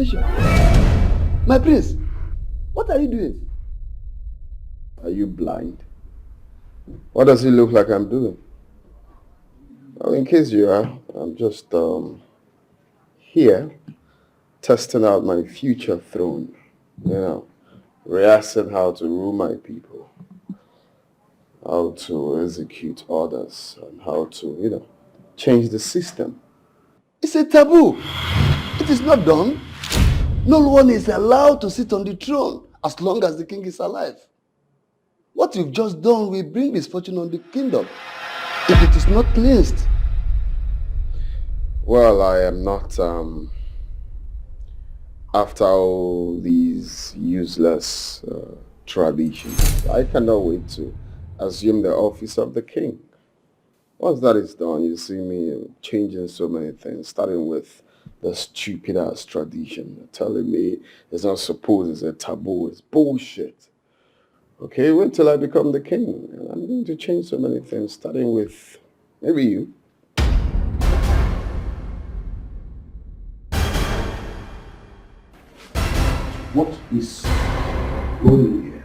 imagination. My prince, what are you doing? Are you blind? What does it look like I'm doing? Well, in case you are, I'm just here testing out my future throne. You know, rehearsing how to rule my people, how to execute orders, and how to, change the system. It's a taboo. It is not done. No one is allowed to sit on the throne as long as the king is alive. What you've just done will bring misfortune on the kingdom if it is not cleansed. Well, I am not, after all these useless traditions, I cannot wait to assume the office of the king. Once that is done, you see me changing so many things, starting with the stupid ass tradition, telling me it's not supposed, it's a taboo, it's bullshit. Okay, wait till I become the king, and I'm going to change so many things, starting with maybe you. What is going here?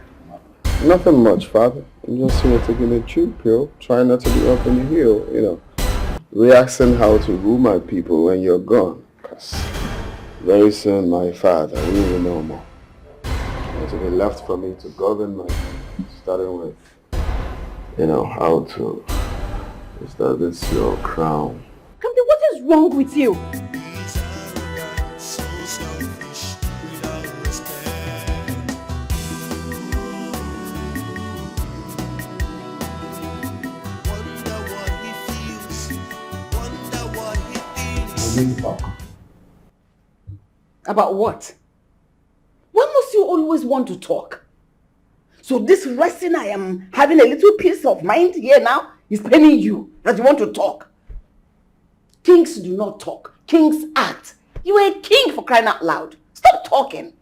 Nothing much, father. I'm just here taking a chill pill, trying not to be up in the hill, rehearsing how to rule my people when you're gone. Because very soon, my father, we will know more. It will be left for me to govern my people, starting with, how to establish your crown. Kambi, what is wrong with you? About what? Why must you always want to talk? So this resting I am having a little peace of mind here now is paining you that you want to talk. Kings do not talk. Kings act. You are a king, for crying out loud. Stop talking.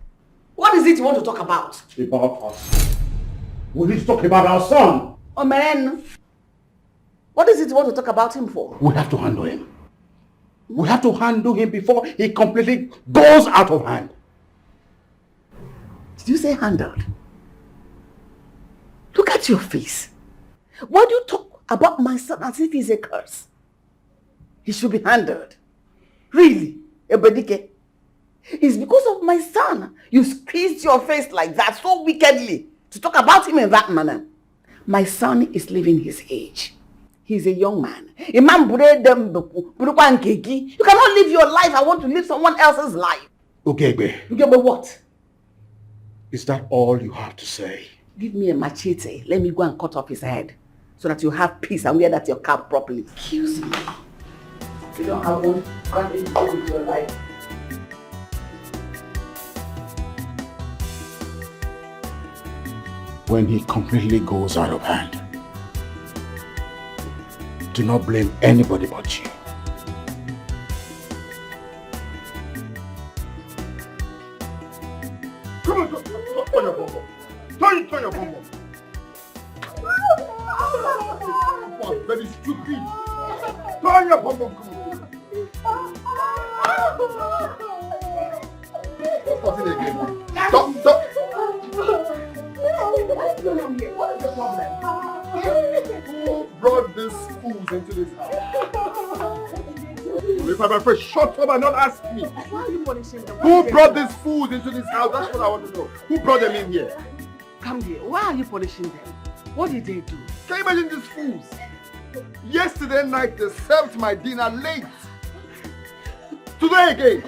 What is it you want to talk about? About us. We need to talk about our son. Oh man, what is it you want to talk about him for? We have to handle him. We have to handle him before he completely goes out of hand. Did you say handled? Look at your face. Why do you talk about my son as if he's a curse? He should be handled. Really, Ebedike? It's because of my son you squeezed your face like that so wickedly to talk about him in that manner. My son is living his age. He's a young man. You cannot live your life. I want to live someone else's life. Okegbe. Okegbe what? Is that all you have to say? Give me a machete. Let me go and cut off his head so that you have peace and wear that your cap properly. Excuse me. If you don't have one, can't do with your life. When he completely goes out of hand, do not blame anybody but you. Come on, turn your bum bum. Turn your bum bum. Come on, very stupid. Turn your bum bum, come on. What's it again? Stop. What is the problem? Who brought these fools into this house? If I'm afraid, shut up and not ask me. Why are you punishing them? Who brought these fools into this house? That's what I want to know. Who brought them in here? Come here. Why are you punishing them? What did they do? Can you imagine these fools? Yesterday night they served my dinner late. Today again.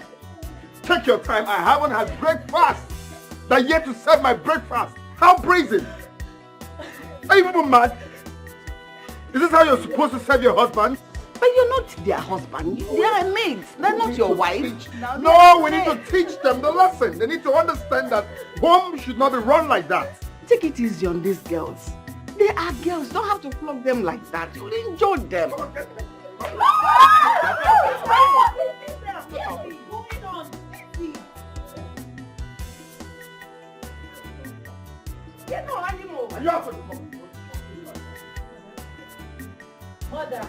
Take your time. I haven't had breakfast. They're yet to serve my breakfast. How brazen! Are you people mad? Is this how you're supposed to serve your husband? But you're not their husband. They are maids. They're not your wife. No, we need to teach them the lesson. They need to understand that home should not be run like that. Take it easy on these girls. They are girls. Don't have to flog them like that. You'll enjoy them. Mother,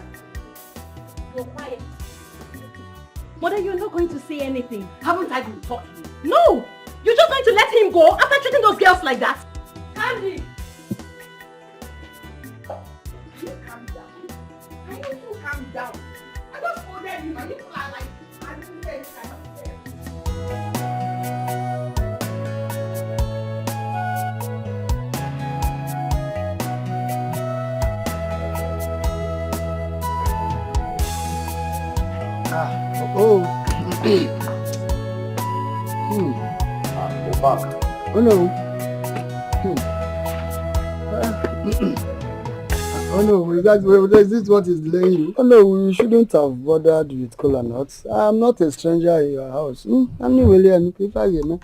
you're quiet. Mother, you're not going to say anything. Haven't I been talking? No! You're just going to let him go after treating those girls like that? Candy! You calm down. I need to calm down. I just ordered you, and you are like, I don't care, I don't care. Oh. Back. Oh no. Oh no, is this what is delaying you? Oh no, you shouldn't have bothered with cola nuts. I'm not a stranger in your house. I'm really if I hear me.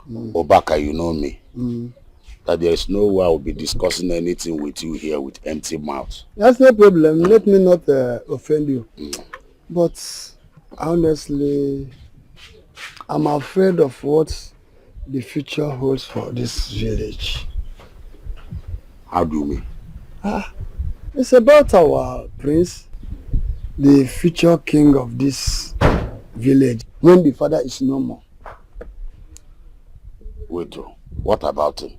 Obaka, you know me. That there is no way I will be discussing anything with you here with empty mouth. That's no problem. Let me not offend you. But honestly, I'm afraid of what the future holds for this village. How do you mean? It's about our prince, the future king of this village, when the father is no more. Wait, what about him?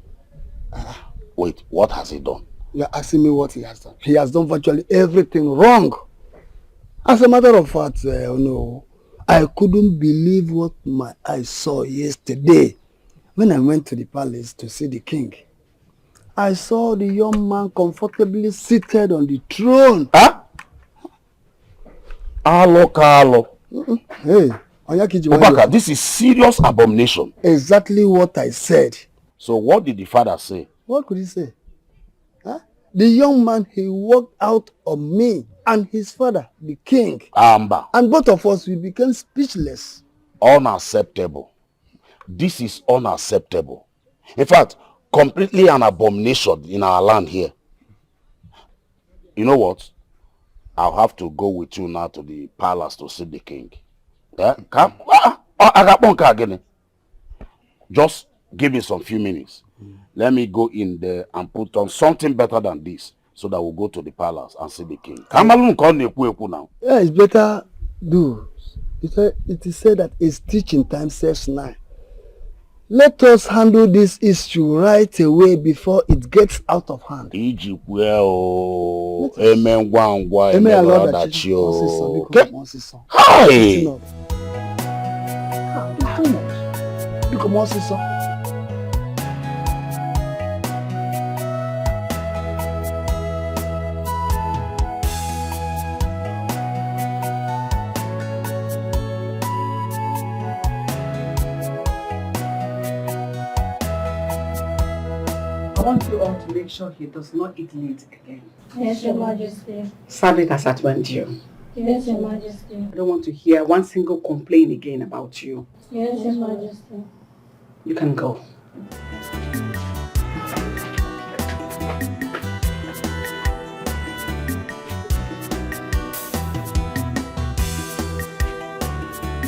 Wait, what has he done? You're asking me what he has done. He has done virtually everything wrong. As a matter of fact, no, I couldn't believe what my eyes saw yesterday when I went to the palace to see the king. I saw the young man comfortably seated on the throne. Huh? Alo. Hey, Obaka, this is serious abomination. Exactly what I said. So what did the father say? What could he say? Huh? The young man, he walked out on me and his father, the king. Amba. And both of us, we became speechless. Unacceptable. This is unacceptable. In fact, completely an abomination in our land here. You know what? I'll have to go with you now to the palace to see the king. Yeah? Come. I got one car again. Just give me some few minutes. Let me go in there and put on something better than this so that we'll go to the palace and see the king. Now. Yeah, it's better do. It is said that it's teaching time saves 9. Let us handle this issue right away before it gets out of hand. Amen. Hi. I want you all to make sure he does not eat meat again. Yes, Your Majesty. Serve it as at when you. Yes, Your Majesty. I don't want to hear one single complaint again about you. Yes, Your Majesty. You can go.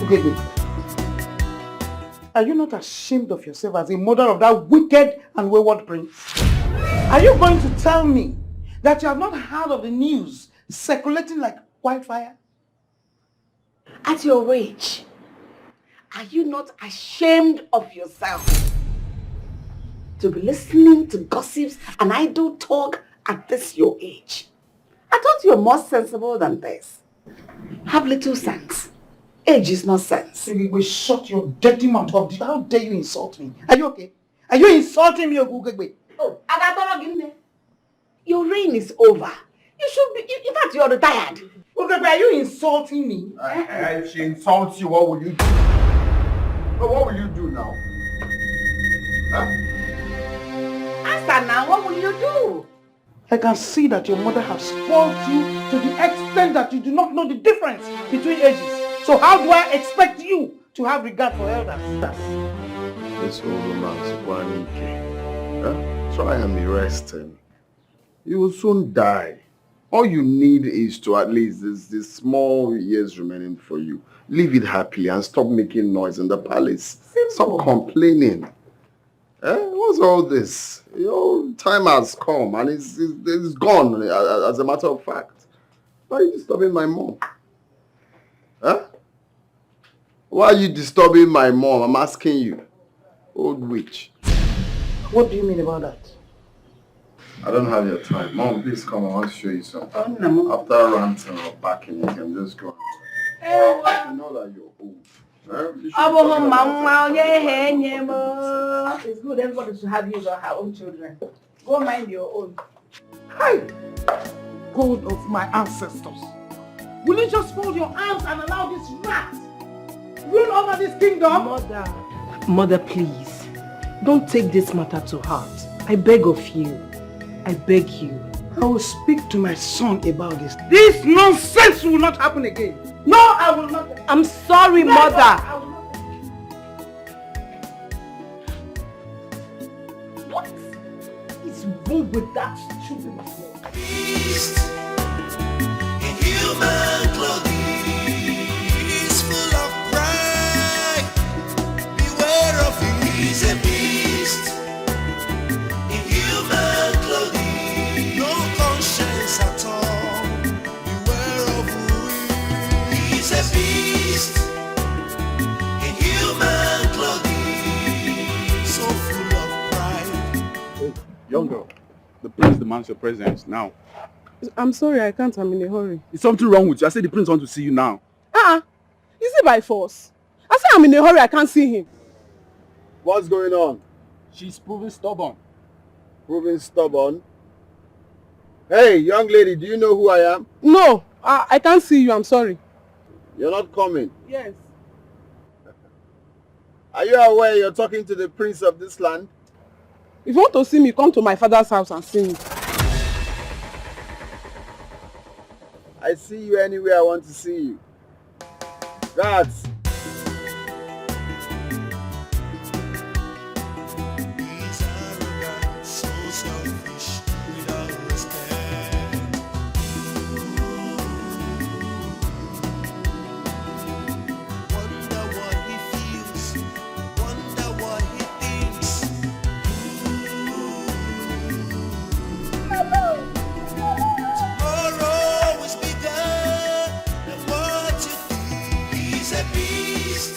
Okay, babe. Are you not ashamed of yourself as a mother of that wicked and wayward prince? Are you going to tell me that you have not heard of the news circulating like wildfire? At your age, are you not ashamed of yourself to be listening to gossips and idle talk at this your age? I thought you were more sensible than this. Have little sense. Age is not sense. You will shut your dirty mouth up. How dare you insult me? Are you okay? Are you insulting me, Ogugegbe? Oh, your reign is over. You should be, in fact, you're retired. Ogugegbe, are you insulting me? If she insults you, what will you do? Well, what will you do now? Huh? Answer now, what will you do? I can see that your mother has spoiled you to the extent that you do not know the difference between ages. So how do I expect you to have regard for elders? This old woman's one. Try and be resting. You will soon die. All you need is to at least this small years remaining for you. Live it happily and stop making noise in the palace. Simple. Stop complaining. What's all this? Your time has come and it's gone as a matter of fact. Why are you disturbing my mom? Huh? Why are you disturbing my mom? I'm asking you. Old witch. What do you mean about that? I don't have your time. Mom, please come. I want to show you something. Oh, no. After ranting or backing, you can just go. You know that you're old. It's good everybody should have his or her own children. Go mind your own. Hi! God of my ancestors. Will you just fold your arms and allow this rat rule over this kingdom? Mother, please. Don't take this matter to heart. I beg of you. I beg you. I will speak to my son about this. This nonsense will not happen again. No, I will not. I'm sorry, Never. Mother. I will not. What is wrong with that stupid boy? Beast in human clothing, he's full of pride. Beware of him. He's a beast in human clothing, no conscience at all. Beware of him. He's a beast in human clothing, so full of pride. Hey, young girl, the prince demands your presence now. I'm sorry, I can't. I'm in a hurry. Is something wrong with you? I said the prince wants to see you now. Is it by force? I said I'm in a hurry, I can't see him. What's going on? She's proving stubborn. Proving stubborn? Hey, young lady, do you know who I am? No, I can't see you, I'm sorry. You're not coming. Yes. Are you aware you're talking to the prince of this land? If you want to see me, come to my father's house and see me. I see you anywhere I want to see you. Guards. He's arrogant, so selfish, without respect. Wonder what he feels, wonder what he thinks. Tomorrow is bigger than what you think. He's a beast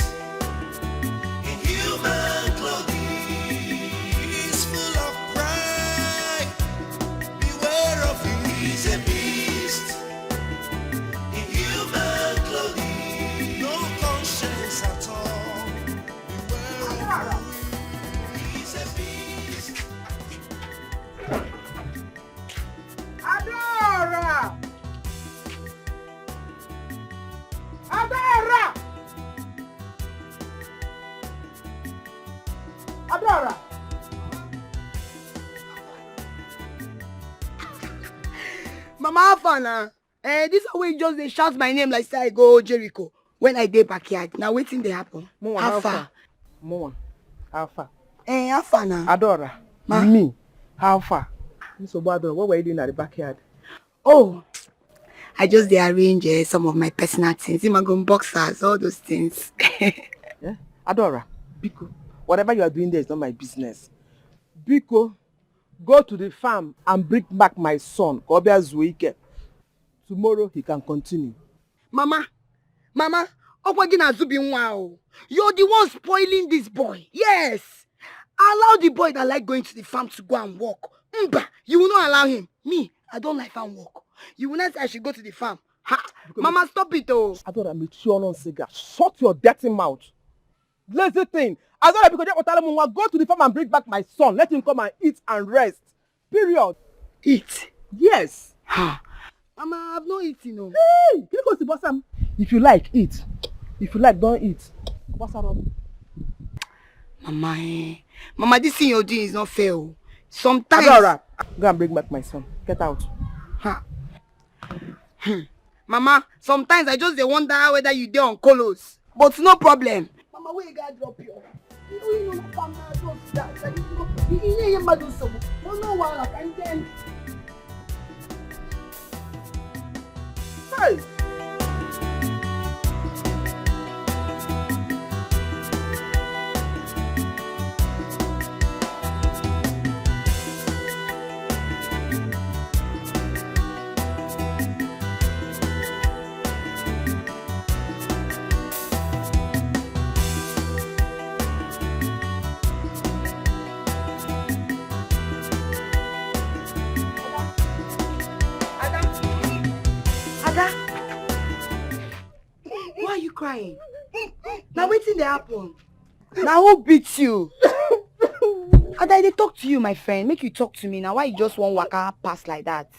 in human clothing. He's full of pride. Beware of him. He's a beast in human clothing. No conscience at all. Beware of him. He's a beast. Adora! Adora! Adora! Mama Afana, this way just they shout my name like say I go Jericho when I dey backyard. Now waiting they happen. How far? More. How far? Afana. Adora. Ma? Me. How far? So, Adora, what were you doing at the backyard? Oh, I just they arrange some of my personal things. Imagon boxers, all those things. Yeah? Adora, Biko, whatever you are doing there is not my business. Biko, go to the farm and bring back my son, Kobia Zuike. Tomorrow he can continue. Mama, Okwagina Zubin wow. You're the one spoiling this boy. Yes. Allow the boy that like going to the farm to go and walk. Mba, you will not allow him. Me, I don't like farm walk. You will not say I should go to the farm. Ha! Mama, stop it oh. Adora, mature on cigar. Shut your dirty mouth. Lazy thing. Adora, because go to the farm and bring back my son. Let him come and eat and rest. Period. Eat? Yes. Ha! Mama, I've not eaten no. Hey, can you go to Bossam? If you like, eat. If you like, don't eat. Bossam. Mama, this thing you're doing is not fair. Sometimes. Adora, go and bring back my son. Get out. Ha. Mama, sometimes I just wonder whether you dey on colos. But no problem. Mama, where you gotta drop you? You know, Mama, don't that. You know, do so. No, I can't. Hey! crying? Now wetin dey happen? Now who beat you? Ada, they talk to you, my friend. Make you talk to me now. Why you just want waka pass like that?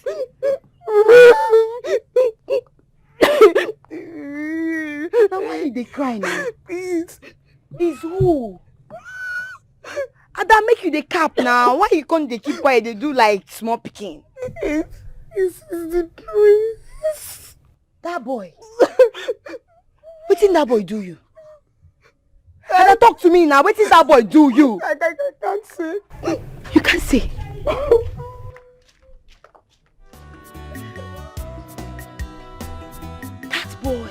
Now why you dey cry now? Is who? Ada, make you dey cap now. Why you come dey keep quiet? They do like small pikin. It's the prince. That boy. Wetin that boy do you? Ada, talk to me now. Wetin that boy do you? I can't say. You can't say. That boy.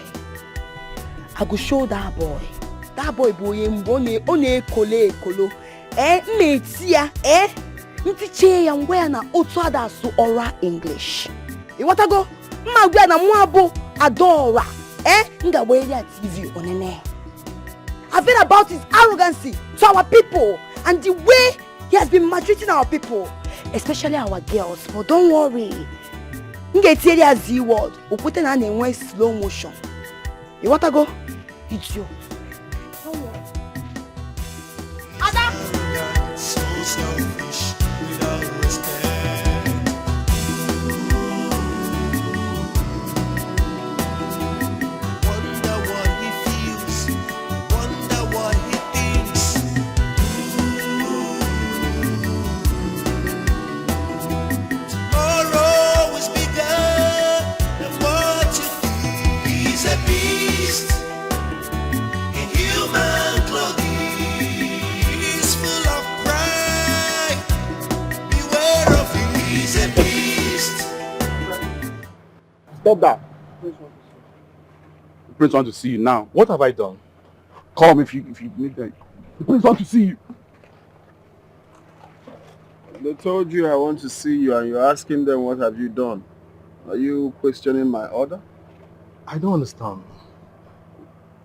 I go show that boy. That boy one ekolo. Me ya. Ntiche ya ngwe na otu ada su ora English. You want to go? Ma gwe na mwabo adora. Nga we ya TV onene. I've heard about his arrogancy to our people and the way he has been maltreating our people, especially our girls. But don't worry. Nga area Z word. Upute na nwe slow motion. You want to go? It's you. Don't worry. Ada! So selfish without respect. Wonder what he feels, wonder what he thinks. Tomorrow is bigger than what you think. He's a beast in human clothing. He's full of pride. Beware of him. He's a beast. Stop that. The prince wants to see you now. What have I done? Come if you need that. The prince wants to see you. They told you I want to see you and you're asking them what have you done. Are you questioning my order? I don't understand.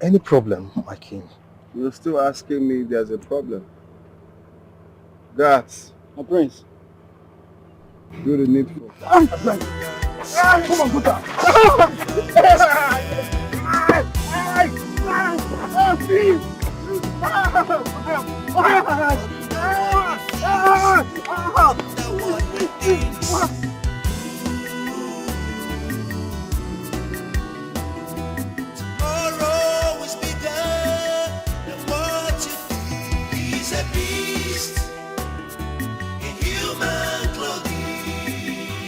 Any problem, my king? You're still asking me if there's a problem. Guards, My prince. do the needful. Come on, put that. Wonder what he thinks. Tomorrow is bigger than what you think. He's a beast in human clothing.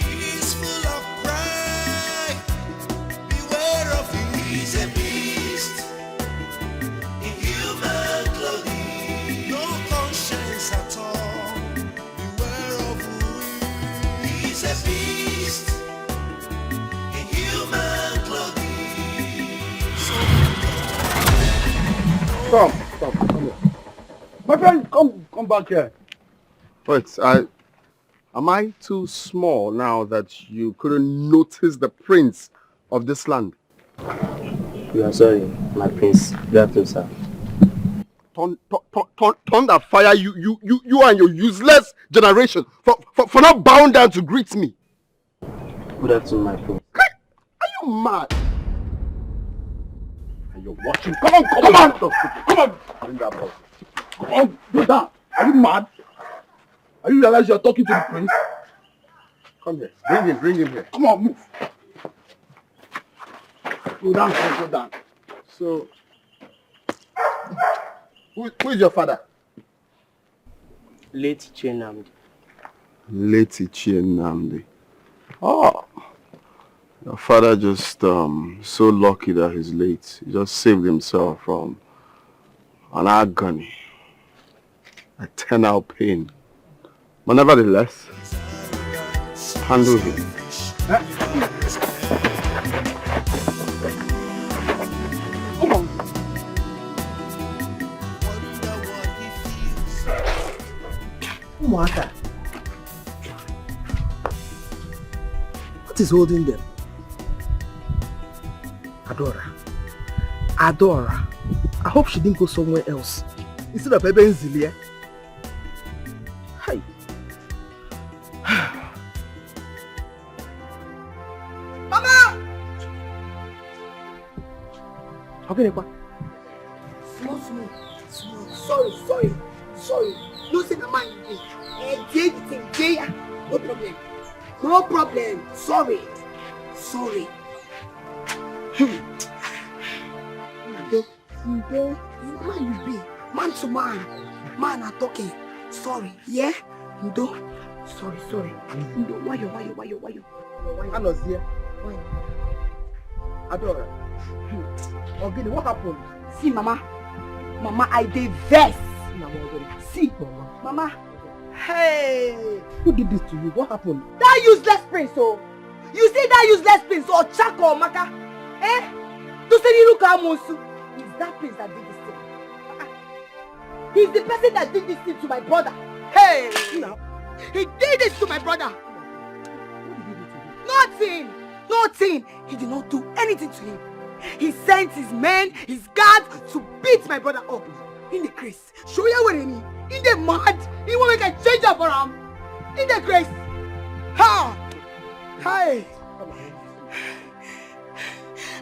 He's full of pride. Beware of him. He's a beast in human clothing. No conscience at all. Beware of who he is. He's a beast in human clothing. Come here. My friend, come back here. Wait, am I too small now that you couldn't notice the prince of this land? We are sorry, my prince. Good afternoon, sir. Thunder fire you and your useless generation for not bowing down to greet me. Good afternoon, my prince. Are you mad? And you're watching. Come on. Bring that ball. Come on, do that. Are you mad? Are you realize you're talking to the prince? Come here. Bring him here. Come on, move. Go down. So, who is your father? Late Chenamdi. Late e.t.c. Oh, your father just so lucky that he's late. He just saved himself from an agony, a eternal pain. But nevertheless, handle him. Come on. Umwaka. What is holding them? Adora. I hope she didn't go somewhere else. Instead of Ebe Nzilia. Hi. Mama! Okay, Small. Sorry. No say the man you dey. No problem. Sorry. Man you be. Man to man. Man are talking. Sorry. Yeah? Ndo. Sorry. Ndo, why you? I was here. Adora. Okay, what happened? See, Mama, I dey vex. See, Mama. Hey! Who did this to you? What happened? That useless prince, oh! You see that useless prince, or Chaka or Maka? Eh? To say you look at Monsu. It's that prince that did this thing. He's the person that did this thing to my brother. Hey! Now. He did this to my brother. What did he do to you? Nothing. He did not do anything to him. He sent his men, his guards to beat my brother up. In the grace. Show you what I mean. In the mud. He won't make a change up for him. In the grace. Ha! Hi.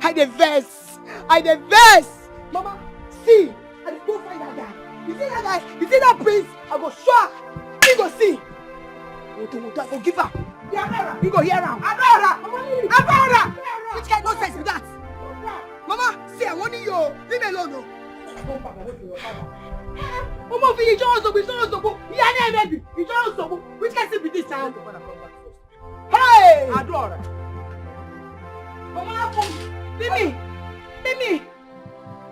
I the verse. Mama, see. I just go find that guy. You see that guy? You see that prince? I go show. He go see. I go give her. He go hear her. Adora. Which kind of nonsense is that? Mama, see, I want you. Leave me alone. No. Mama, you just baby. You just which can be this time? Hey! Adora. Mama, come. Leave me.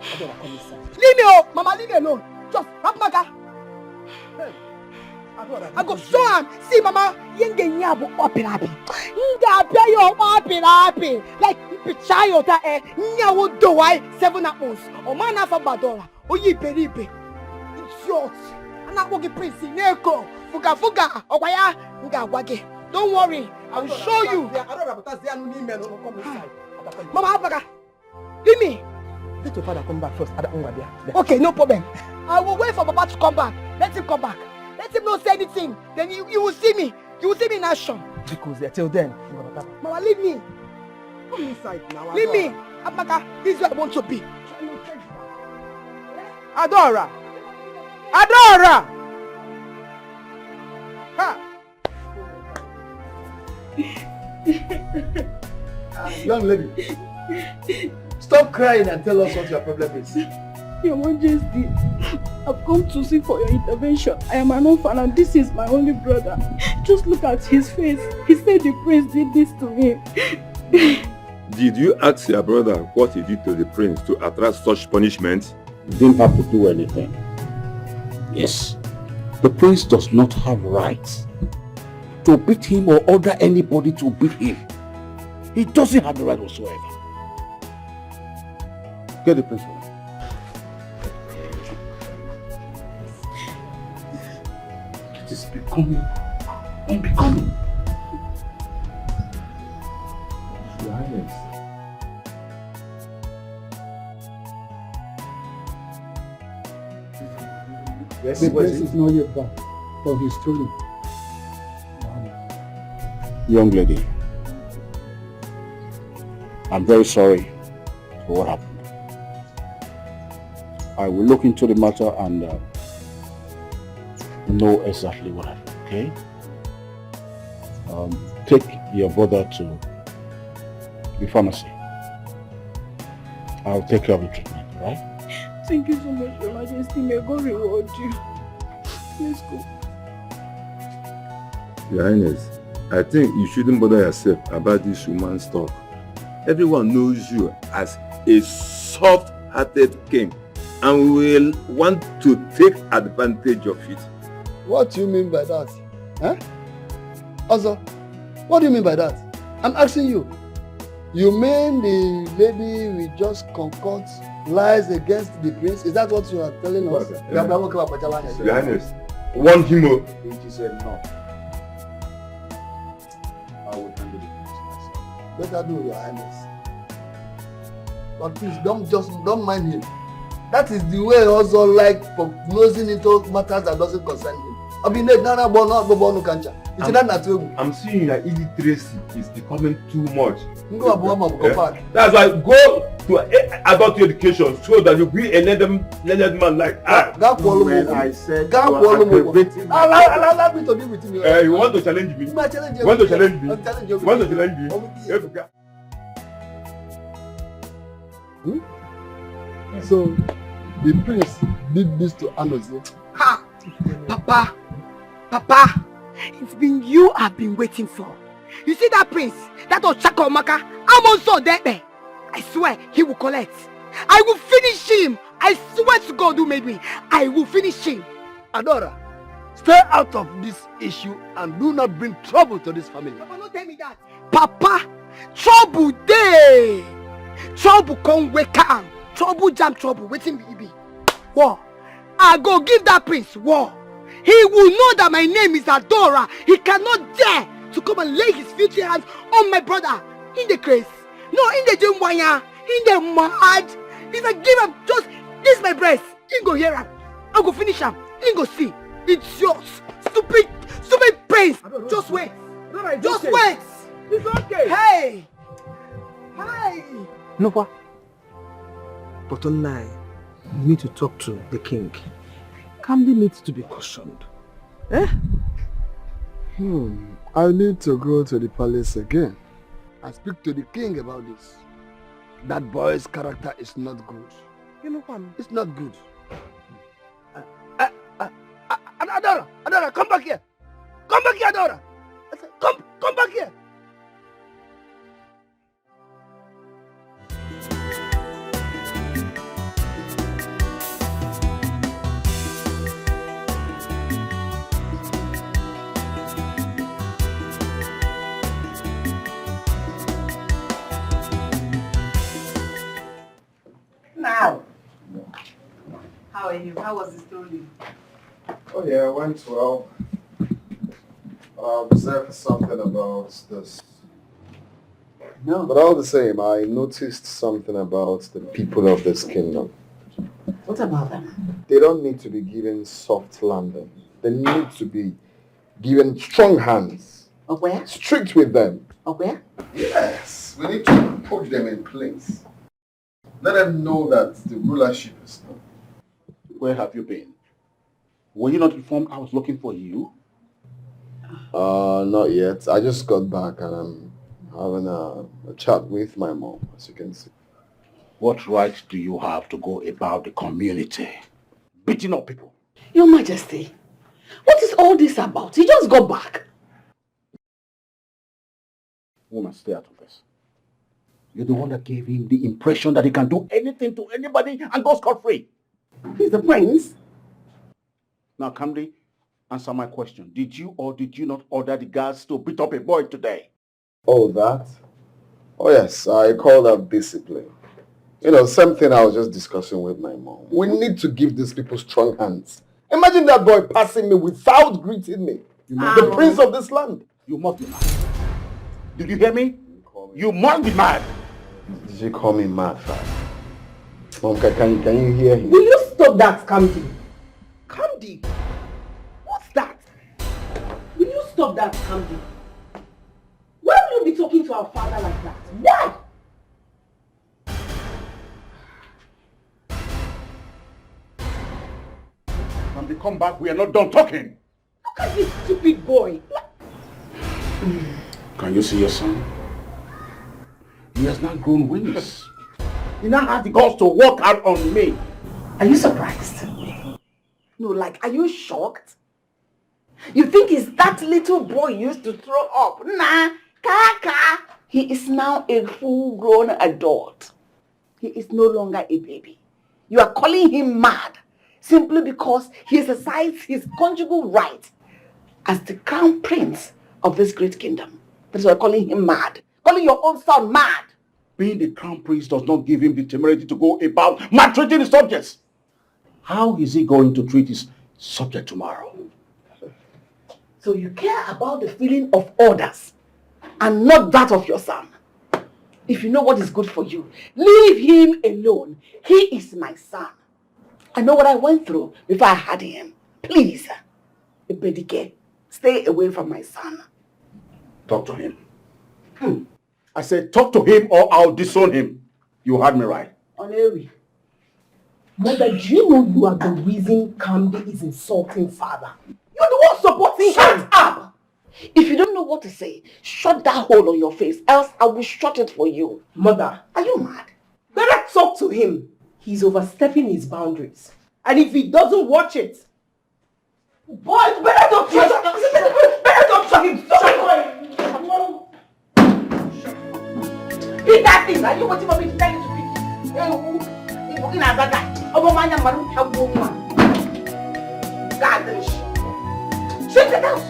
Adora, come inside. Leave me, oh. Mama, leave me alone. Just rap maga. Hey. Adora. I go show him. See, Mama, yenge nyabo operapi. Nga peyo operapi. Like pichayo ta nyawo do why 7 apples. O man afa badora. Oyi beribe. Idiot. Ana go get prince neko. Fuga. Okwaya nga wage. Don't worry. I will show you. Mama, Abaga. Leave me. Let your father come back first. Okay, no problem. I will wait for Papa to come back. Let him come back. Let him not say anything. Then you will see me. You will see me in action. Because till then, Mama, leave me. come inside now. Leave me. Abaga, this is where I want to be. Adora. Ha. Young lady, stop crying and tell us what your problem is. Your Majesty, I've come to seek for your intervention. I am an orphan and this is my only brother. Just look at his face. He said the prince did this to him. Did you ask your brother what he did to the prince to attract such punishment? He didn't have to do anything. Yes, the prince does not have rights to beat him or order anybody to beat him. He doesn't have the right whatsoever. Get the prince. It is becoming unbecoming. Your Highness. Yes, the prince is not yet back, but he's truly. Young lady, I'm very sorry for what happened. I will look into the matter and know exactly what happened, okay? Take your brother to the pharmacy. I'll take care of the treatment, alright? Thank you so much, Your Majesty. May God reward you. Let's go. Your Highness, I think you shouldn't bother yourself about this woman's talk. Everyone knows you as a soft-hearted king and will want to take advantage of it. What do you mean by that? Huh? Also, what do you mean by that? I'm asking you. You mean the lady will just concoct lies against the prince? Is that what you are telling us? Your Highness, warn him. He said no. I will handle it myself. Better do, Your Highness. But please, don't mind him. That is the way also like prognosing into matters that doesn't concern him. I'm seeing that illiteracy is becoming too much. Yeah. That's why go to adult education so that you be a learned man like I. When I said allow me to be with you. You want to challenge me? You want to challenge me? You want to challenge me? So, the prince did this to Anozie. Ha! Papa, it's been you I've been waiting for. You see that prince, that Ochakomaka, I'm also there. I swear he will collect. I will finish him. I swear to God who made me. I will finish him. Adora, stay out of this issue and do not bring trouble to this family. Papa, don't tell me that. Papa, trouble day. Trouble come wake up. Trouble jam trouble. Waiting be. War. I go give that prince war. He will know that my name is Adora. He cannot dare to come and lay his filthy hands on my brother. In the case. No, in the Jumwanya. In the mad. If I give him just this my breast, he go hear him. I go finish him. He go see. It's yours. Stupid prince. Just wait. Just wait. It's okay. Hey. No, what? But online, you need to talk to the king. Kamdi needs to be cautioned. Eh? I need to go to the palace again and speak to the king about this. That boy's character is not good. You know what? It's not good. Adora, come back here. Come back here, Adora. I said, come back here. Now, how are you? How was the story? Oh yeah, it went well. I observed something about this. No. But all the same, I noticed something about the people of this kingdom. What about them? They don't need to be given soft landing. They need to be given strong hands. Where? Strict with them. Where? Yes, we need to put them in place. Let them know that the rulership is not. Where have you been? Were you not informed I was looking for you? Not yet. I just got back and I'm having a chat with my mom, as you can see. What right do you have to go about the community, beating up people? Your Majesty, what is all this about? He just got back. Woman, stay out of this. You're the one that gave him the impression that he can do anything to anybody and go scot-free. He's the prince. Now, Kamdi, answer my question. Did you or did you not order the guards to beat up a boy today? Oh, that? Oh, yes. I call that discipline. You know, same thing I was just discussing with my mom. We need to give these people strong hands. Imagine that boy passing me without greeting me. The prince of this land. You must be mad. Did you hear me? You must be mad. Did you call me mad, Father? Mom, can you hear him? Will you stop that, Kamdi? Kamdi? What's that? Will you stop that, Kamdi? Why will you be talking to our father like that? Why? Kamdi, come back. We are not done talking. Look at this stupid boy. Can you see your son? He has not grown wings. He now has the guts to walk out on me. Are you surprised? No, like, are you shocked? You think it's that little boy you used to throw up? Nah, kaka. He is now a full-grown adult. He is no longer a baby. You are calling him mad simply because he exercises his conjugal right as the crown prince of this great kingdom. That's why you're calling him mad. Calling your own son mad. Being the crown prince does not give him the temerity to go about maltreating his subjects. How is he going to treat his subject tomorrow? So you care about the feeling of others and not that of your son. If you know what is good for you, leave him alone. He is my son. I know what I went through before I had him. Please. Ebedike, stay away from my son. Talk to him. I said talk to him or I'll disown him. You heard me right. Onewi. Mother, do you know you are the reason Kamdi is insulting father? You're the one supporting him. Shut up! If you don't know what to say, shut that hole on your face, else I will shut it for you. Mother, are you mad? Better talk to him. He's overstepping his boundaries. And if he doesn't watch it, boys, better talk to him. Better talk to him. Pick that thing. Are you waiting for me to tell you to pick? In a bag. God, shut the house.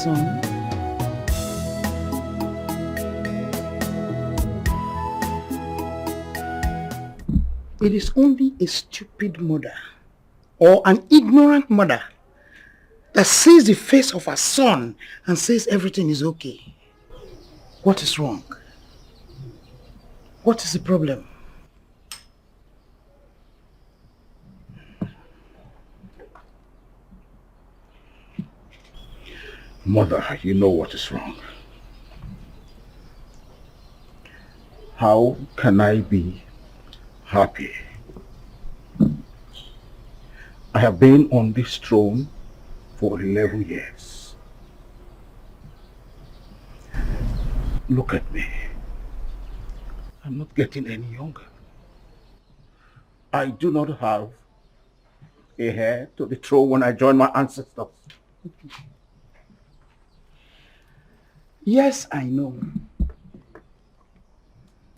Son, it is only a stupid mother or an ignorant mother that sees the face of her son and says everything is okay. What is wrong? What is the problem? Mother, you know what is wrong. How can I be happy? I have been on this throne for 11 years. Look at me. I'm not getting any younger. I do not have a heir to the throne when I join my ancestors. Yes, I know.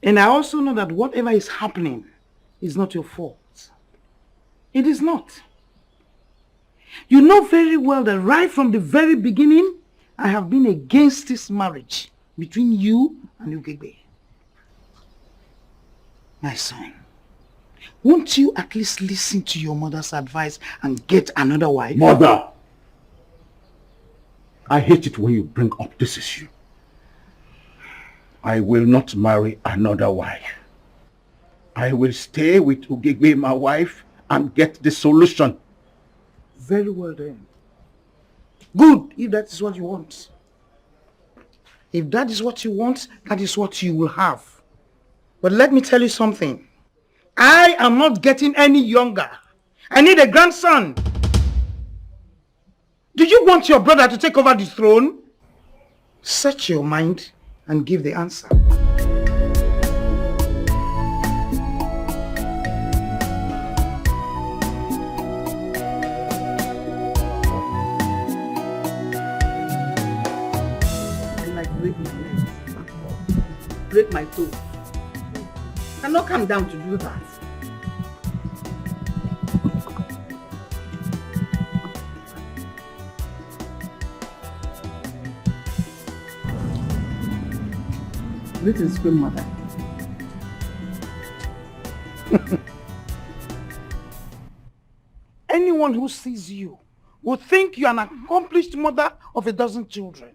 And I also know that whatever is happening is not your fault. It is not. You know very well that right from the very beginning, I have been against this marriage between you and Odimgbe. My son, won't you at least listen to your mother's advice and get another wife? Mother! I hate it when you bring up this issue. I will not marry another wife. I will stay with Odimgbe, my wife, and get the solution. Very well then. Good, if that is what you want. If that is what you want, that is what you will have. But let me tell you something. I am not getting any younger. I need a grandson. Do you want your brother to take over the throne? Search your mind and give the answer. Break my toe. I cannot come down to do that. Little scream mother. Anyone who sees you will think you are an accomplished mother of a dozen children.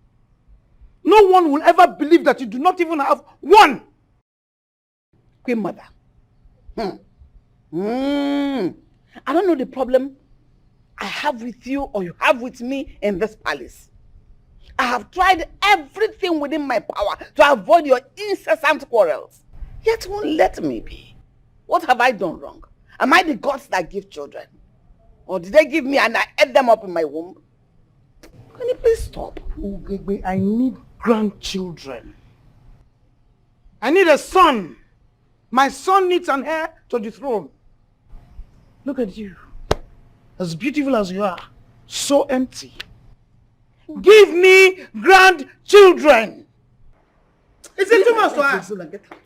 No one will ever believe that you do not even have one. Queen mother. I don't know the problem I have with you or you have with me in this palace. I have tried everything within my power to avoid your incessant quarrels. Yet won't let me be. What have I done wrong? Am I the gods that give children? Or did they give me and I ate them up in my womb? Can you please stop? Odimgbe, I need grandchildren. I need a son. My son needs an heir to the throne. Look at you. As beautiful as you are, so empty. Give me grandchildren. Is it too much to ask? Get out.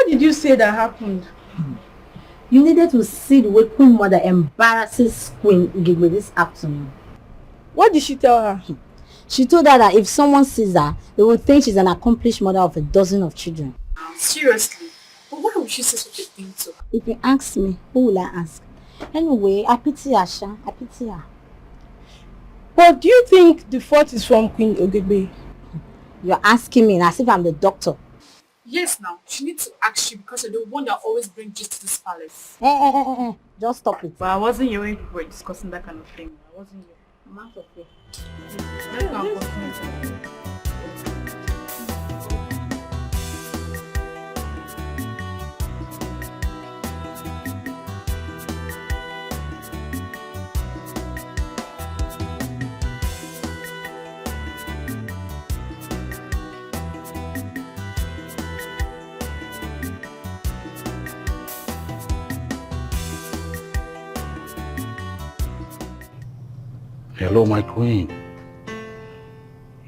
What did you say that happened? You needed to see the way Queen Mother embarrasses Queen Odimgbe this afternoon. What did she tell her? She told her that if someone sees her, they will think she's an accomplished mother of a dozen of children. Seriously? But why would she say such a thing to her? If you ask me, who will I ask? Anyway, I pity her, Sha. I pity her. But do you think the fault is from Queen Odimgbe? You're asking me as if I'm the doctor. Yes, now. She needs to ask you because you're the one that always brings gist to this palace. Just stop it. But I wasn't here when people were discussing that kind of thing. I wasn't here. I'm out of here. Let's go and continue. Hello, my queen.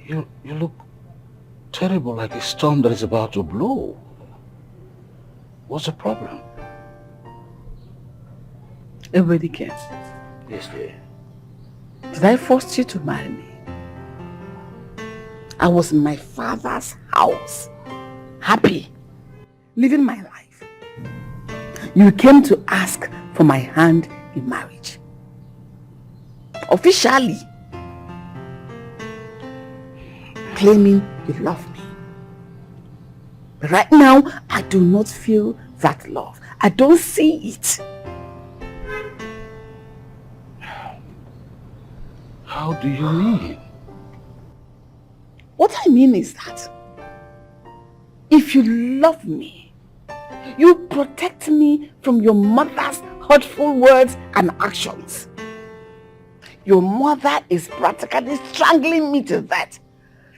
You look terrible, like a storm that is about to blow. What's the problem? Everybody can. Yes, dear. Did I force you to marry me? I was in my father's house, happy, living my life. You came to ask for my hand in marriage. Officially, claiming you love me. But right now, I do not feel that love. I don't see it. How do you mean? What I mean is that if you love me, you protect me from your mother's hurtful words and actions. Your mother is practically strangling me to that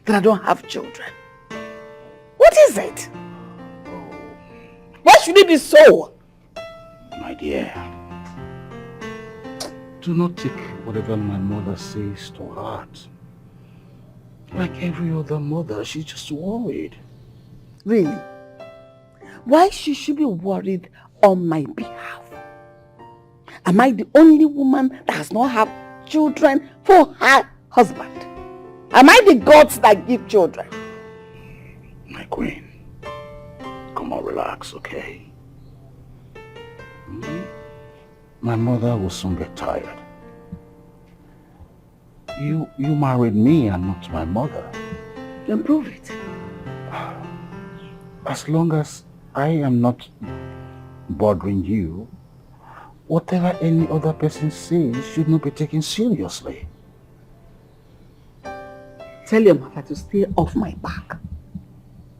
I don't have children. What is it? Why should it be so? My dear, do not take whatever my mother says to heart. Like every other mother, she's just worried. Really? Why should she be worried on my behalf? Am I the only woman that has not had children for her husband? Am I the gods that give children? My queen, come on, relax, okay? My mother will soon get tired. You married me and not my mother. Then prove it. As long as I am not bothering you, whatever any other person says should not be taken seriously. Tell your mother to stay off my back.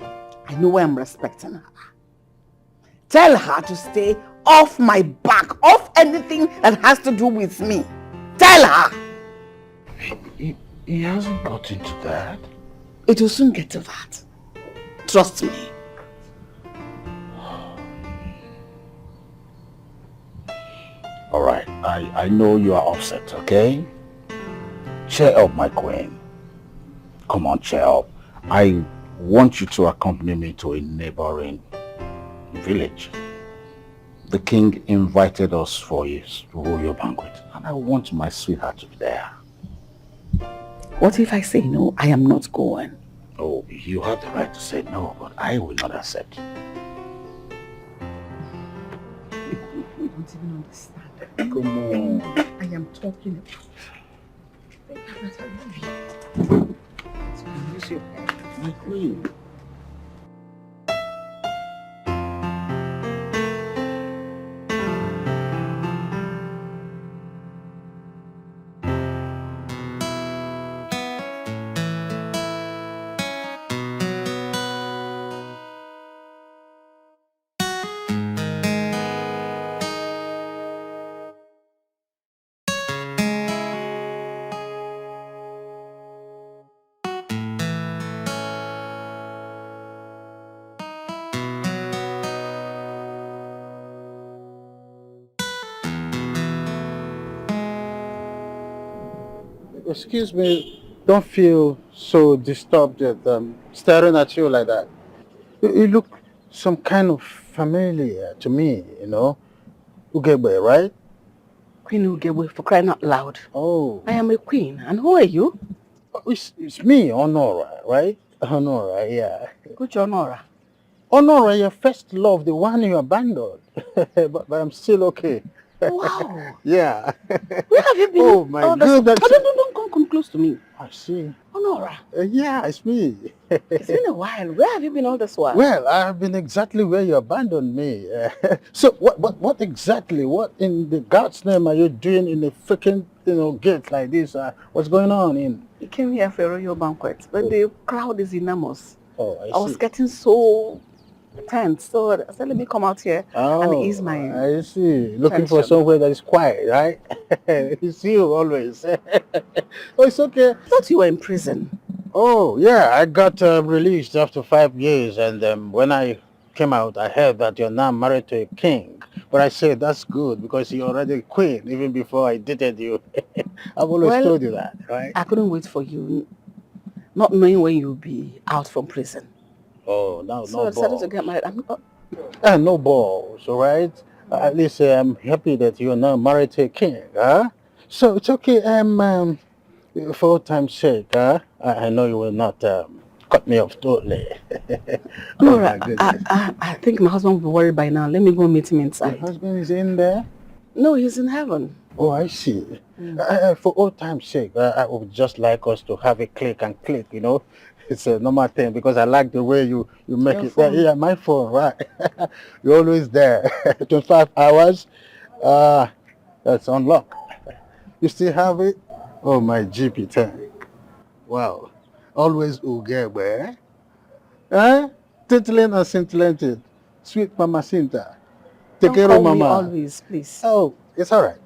I know why I'm respecting her. Tell her to stay off my back, off anything that has to do with me. Tell her. He hasn't got into that. It will soon get to that. Trust me. All right, I know you are upset, okay? Cheer up, my queen. Come on, cheer up. I want you to accompany me to a neighboring village. The king invited us for his royal banquet, and I want my sweetheart to be there. What if I say no? I am not going. Oh, you have the right to say no, but I will not accept. You don't even understand. Come on. I am talking about. I love you. Use your head. My queen. Excuse me, don't feel so disturbed at staring at you like that. You look some kind of familiar to me, you know. Ugegbe, right? Queen Ugegbe, for crying out loud. Oh. I am a queen. And who are you? It's me, Honora, right? Honora, yeah. Which Honora? Honora, your first love, the one you abandoned. but I'm still okay. Wow. Yeah. Where have you been? Oh my goodness. Don't come close to me. I see. Honora. Yeah, it's me. It's been a while. Where have you been all this while? Well, I've been exactly where you abandoned me. So what exactly, what in the God's name are you doing in a freaking, gate like this? What's going on in? We came here for a royal banquet, but the crowd is enormous. Oh, I was getting so tense, so I said, let me come out here and ease my I see. Looking for tension. somewhere that is quiet, right? It's you always. Oh, it's okay. I thought you were in prison. Oh, yeah, I got released after 5 years, and when I came out, I heard that you're now married to a king. But I said, that's good, because you're already a queen, even before I dated you. I've always told you that, right? I couldn't wait for you, not knowing when you'll be out from prison. Oh, no, So I decided to get married. No balls, all right? At least I'm happy that you're now married to a king, huh? So it's okay, for old time's sake, huh? I know you will not cut me off totally. No, I think my husband will be worried by now. Let me go meet him inside. Your husband is in there? No, he's in heaven. Oh, I see. For old time's sake, I would just like us to have a click and click, It's a normal thing because I like the way you make Your it. phone. Yeah, my phone, right? You're always there. 25 hours. That's unlocked. You still have it? Oh, my GP tank. Wow. Always Ugegbe. Tittling and scintillated. Sweet Mama Cinta. Take care of Mama. Always, please. Oh, it's all right.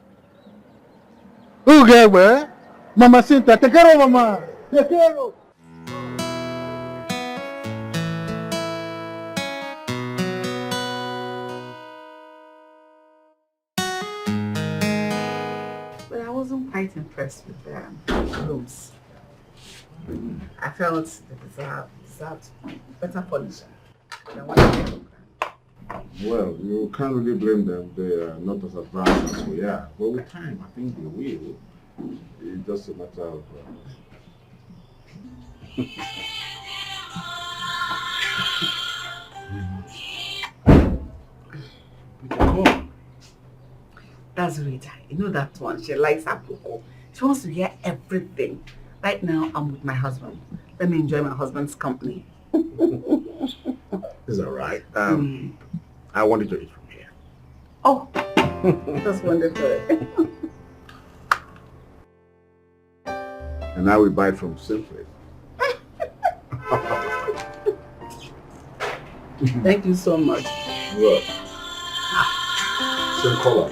Ugegbe. Mama Cinta. Take care of Mama. Take care of. But I wasn't quite impressed with the rooms. I felt they deserved better furniture than what I did. Well, you can't really blame them. They are not as advanced as we are. But with time, I think they will. It's just a matter of... That's Rita. You know that one. She likes her cocoa. She wants to hear everything. Right now, I'm with my husband. Let me enjoy my husband's company. It's all right. I wanted to eat from here. Oh, that's wonderful. And I will buy it from Simply. Thank you so much. Look. Same color.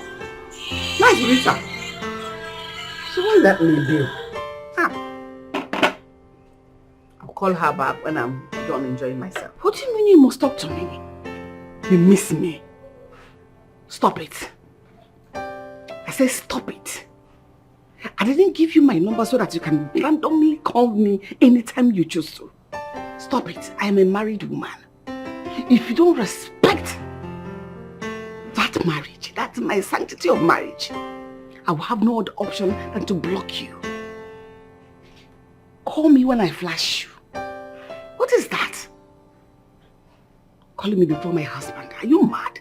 Nice, Rita. So what let me do? I'll call her back when I'm done enjoying myself. What do you mean you must talk to me? You miss me. Stop it. I said stop it. I didn't give you my number so that you can randomly call me anytime you choose to. Stop it. I am a married woman. If you don't respect that marriage, that's my sanctity of marriage, I will have no other option than to block you. Call me when I flash you. What is that? Calling me before my husband. Are you mad?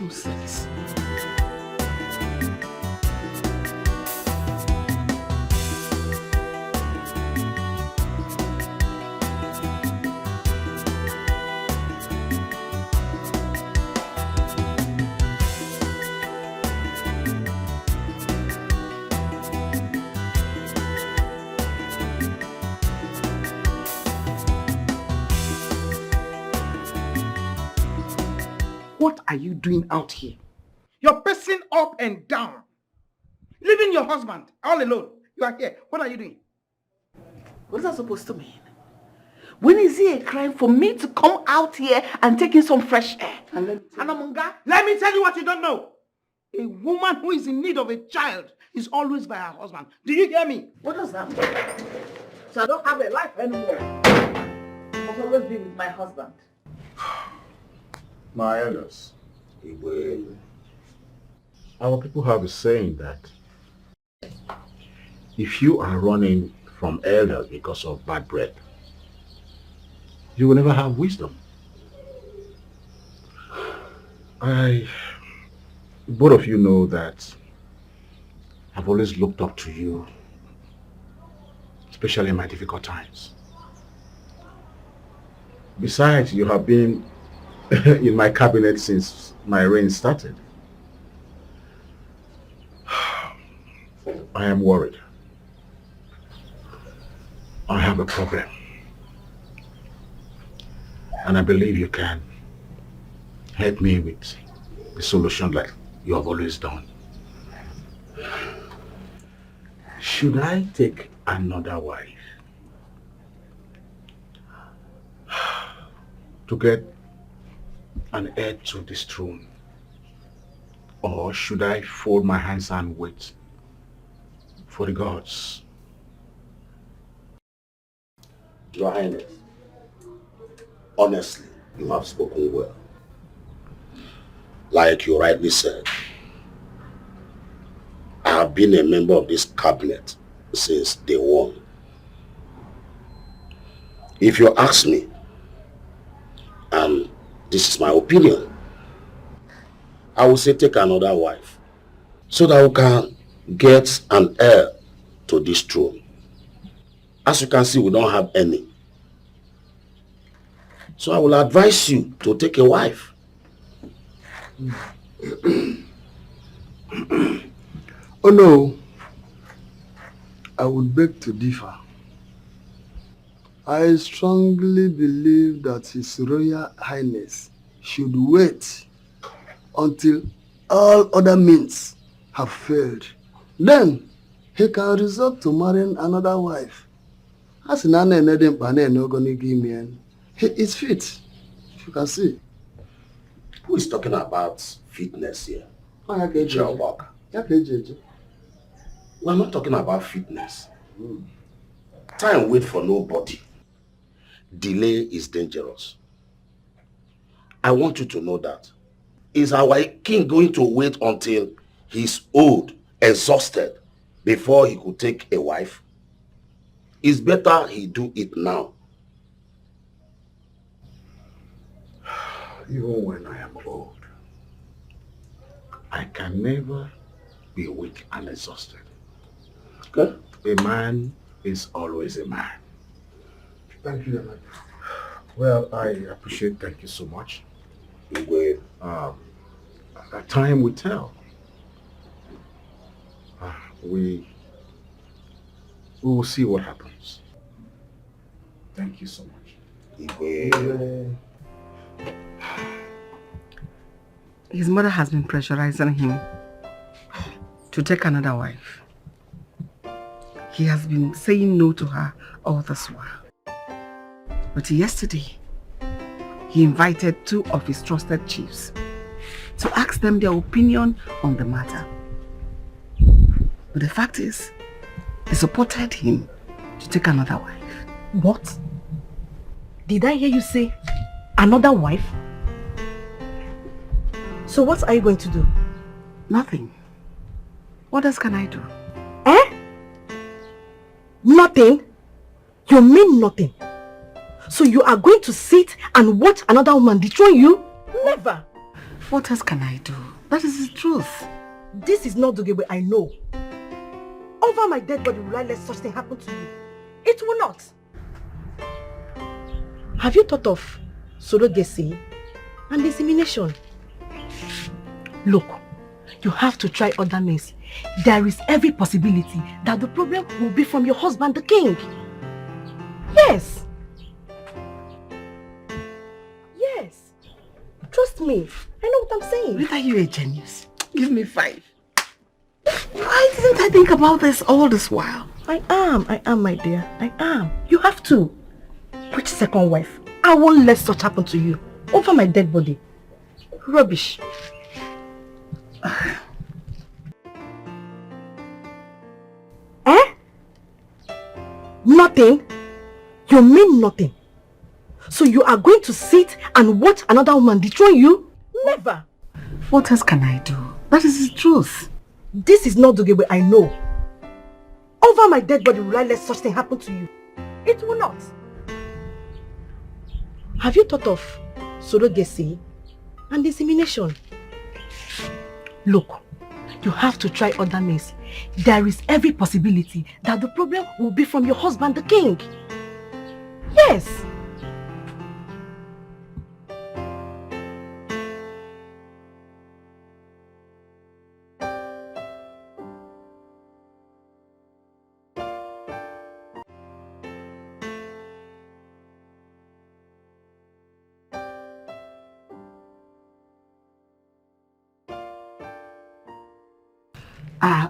Nonsense. What are you doing out here? You're pacing up and down, leaving your husband all alone. You are here. What are you doing? What is that supposed to mean? When is it a crime for me to come out here and take in some fresh air? Anamunga, let me tell you what you don't know. A woman who is in need of a child is always by her husband. Do you hear me? What does that mean? So I don't have a life anymore. I must always be with my husband. My elders, our people have a saying that if you are running from elders because of bad breath, you will never have wisdom. Both of you know that I've always looked up to you, especially in my difficult times. Besides, you have been in my cabinet since my reign started. I am worried. I have a problem. And I believe you can help me with the solution like you have always done. Should I take another wife to get an heir to this throne? Or should I fold my hands and wait for the gods? Your Highness, honestly, you have spoken well. Like you rightly said, I have been a member of this cabinet since day one. If you ask me, and this is my opinion, I will say take another wife so that we can get an heir to this throne. As you can see, we don't have any. So I will advise you to take a wife. Oh no, I would beg to differ. I strongly believe that His Royal Highness should wait until all other means have failed. Then he can resort to marrying another wife. As he is fit, you can see. Who is talking about fitness here? We're not talking about fitness. Time wait for nobody. Delay is dangerous. I want you to know that. Is our king going to wait until he's old, exhausted, before he could take a wife? It's better he do it now. Even when I am old, I can never be weak and exhausted. Okay. A man is always a man. Thank you, Leonard. Well, I appreciate, thank you so much. You will. Time will tell. We will see what happens. Thank you so much. His mother has been pressurizing him to take another wife. He has been saying no to her all this while. But yesterday, he invited 2 of his trusted chiefs to ask them their opinion on the matter. But the fact is, they supported him to take another wife. What? Did I hear you say another wife? So what are you going to do? Nothing. What else can I do? Eh? Nothing? You mean nothing? So you are going to sit and watch another woman dethrone you? Never. What else can I do? That is the truth. This is not the way I know. Over my dead body will I let such thing happen to you? It will not. Have you thought of surrogacy and insemination? Look, you have to try other means. There is every possibility that the problem will be from your husband, the king. Yes. Yes. Trust me. I know what I'm saying. Rita, you a genius. Give me 5. Why didn't I think about this all this while? I am, my dear. I am. You have to. Which second wife? I won't let such happen to you. Over my dead body. Rubbish. Nothing? You mean nothing? So you are going to sit and watch another woman dethrone you? Never. What else can I do? That is the truth. This is not Odimgbe, I know. Over my dead body will I let such thing happen to you? It will not. Have you thought of surrogacy and insemination? Look, you have to try other means. There is every possibility that the problem will be from your husband, the king. Yes.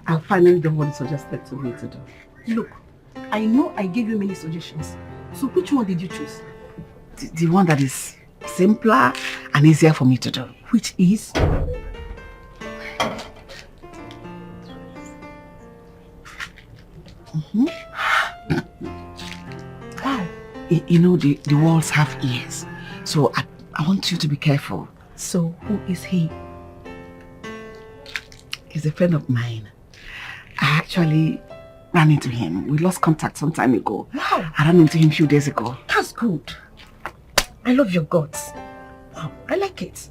I'll finally do what you suggested to me to do. Look, I know I gave you many suggestions. So which one did you choose? The one that is simpler and easier for me to do. Which is? Wow. You know, the walls have ears. So I want you to be careful. So who is he? He's a friend of mine. I actually ran into him. We lost contact some time ago. Wow. I ran into him a few days ago. That's good. I love your guts. Wow, I like it.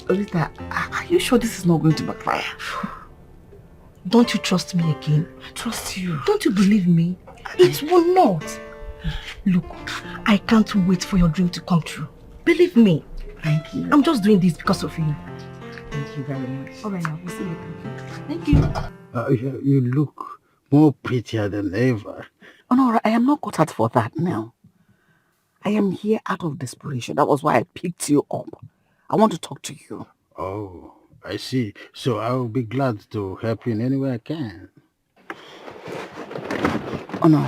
Rita, are you sure this is not going to backfire? Don't you trust me again? I trust you. Don't you believe me? It will not. Look, I can't wait for your dream to come true. Believe me. Thank you. I'm just doing this because of you. Thank you very much. All right, now, we'll see you later. Thank you. You look more prettier than ever. Oh no, I am not cut out for that now. I am here out of desperation. That was why I picked you up. I want to talk to you. Oh, I see. So I'll be glad to help you in any way I can. Oh no.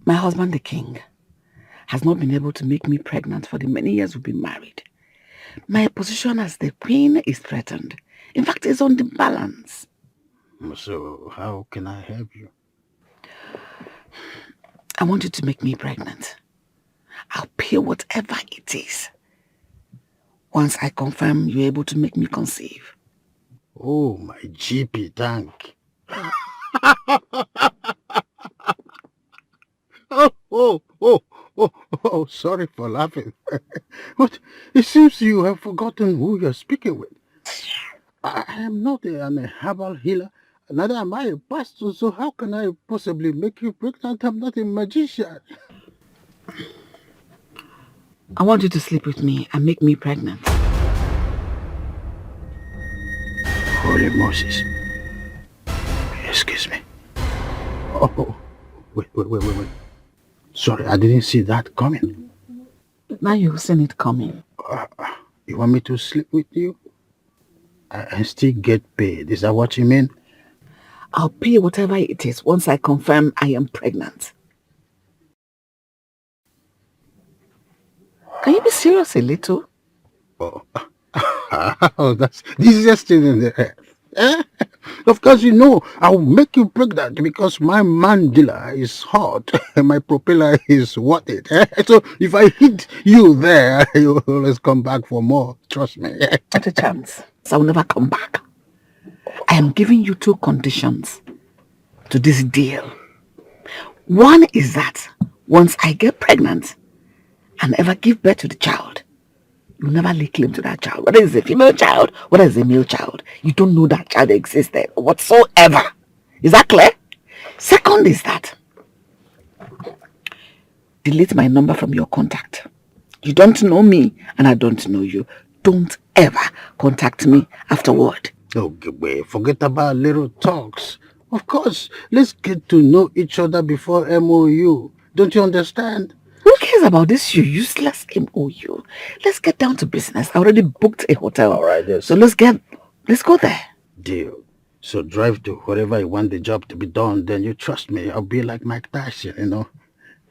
My husband, the king, has not been able to make me pregnant for the many years we've been married. My position as the queen is threatened. In fact, it's on the balance. So how can I help you? I want you to make me pregnant. I'll pay whatever it is. Once I confirm you're able to make me conceive. Oh, my GP tank. Oh, sorry for laughing. But it seems you have forgotten who you're speaking with. I am not a herbal healer, neither am I a pastor, so how can I possibly make you pregnant? I'm not a magician. I want you to sleep with me and make me pregnant. Holy Moses. Excuse me. Oh, wait. Sorry, I didn't see that coming. Now you've seen it coming. You want me to sleep with you? And still get paid, is that what you mean? I'll pay whatever it is once I confirm I am pregnant. Can you be serious a little? Oh, that's the easiest thing in the earth. Of course, you know, I'll make you pregnant because my mandula is hot and my propeller is worth it. So if I hit you there, you'll always come back for more. Trust me. Not a chance. So I'll never come back. I am giving you 2 conditions to this deal. One is that once I get pregnant and ever give birth to the child, you never lay claim to that child. Whether it's a female child, whether it's a male child, you don't know that child existed whatsoever. Is that clear? Second is that delete my number from your contact. You don't know me and I don't know you. Don't ever contact me afterward. Okay, forget about little talks. Of course, let's get to know each other before MOU. Don't you understand? Who cares about this you useless MOU? Let's get down to business. I already booked a hotel. All right, yes. So let's go there. Deal. So drive to wherever you want the job to be done, then you trust me. I'll be like Mike Tyson, you know,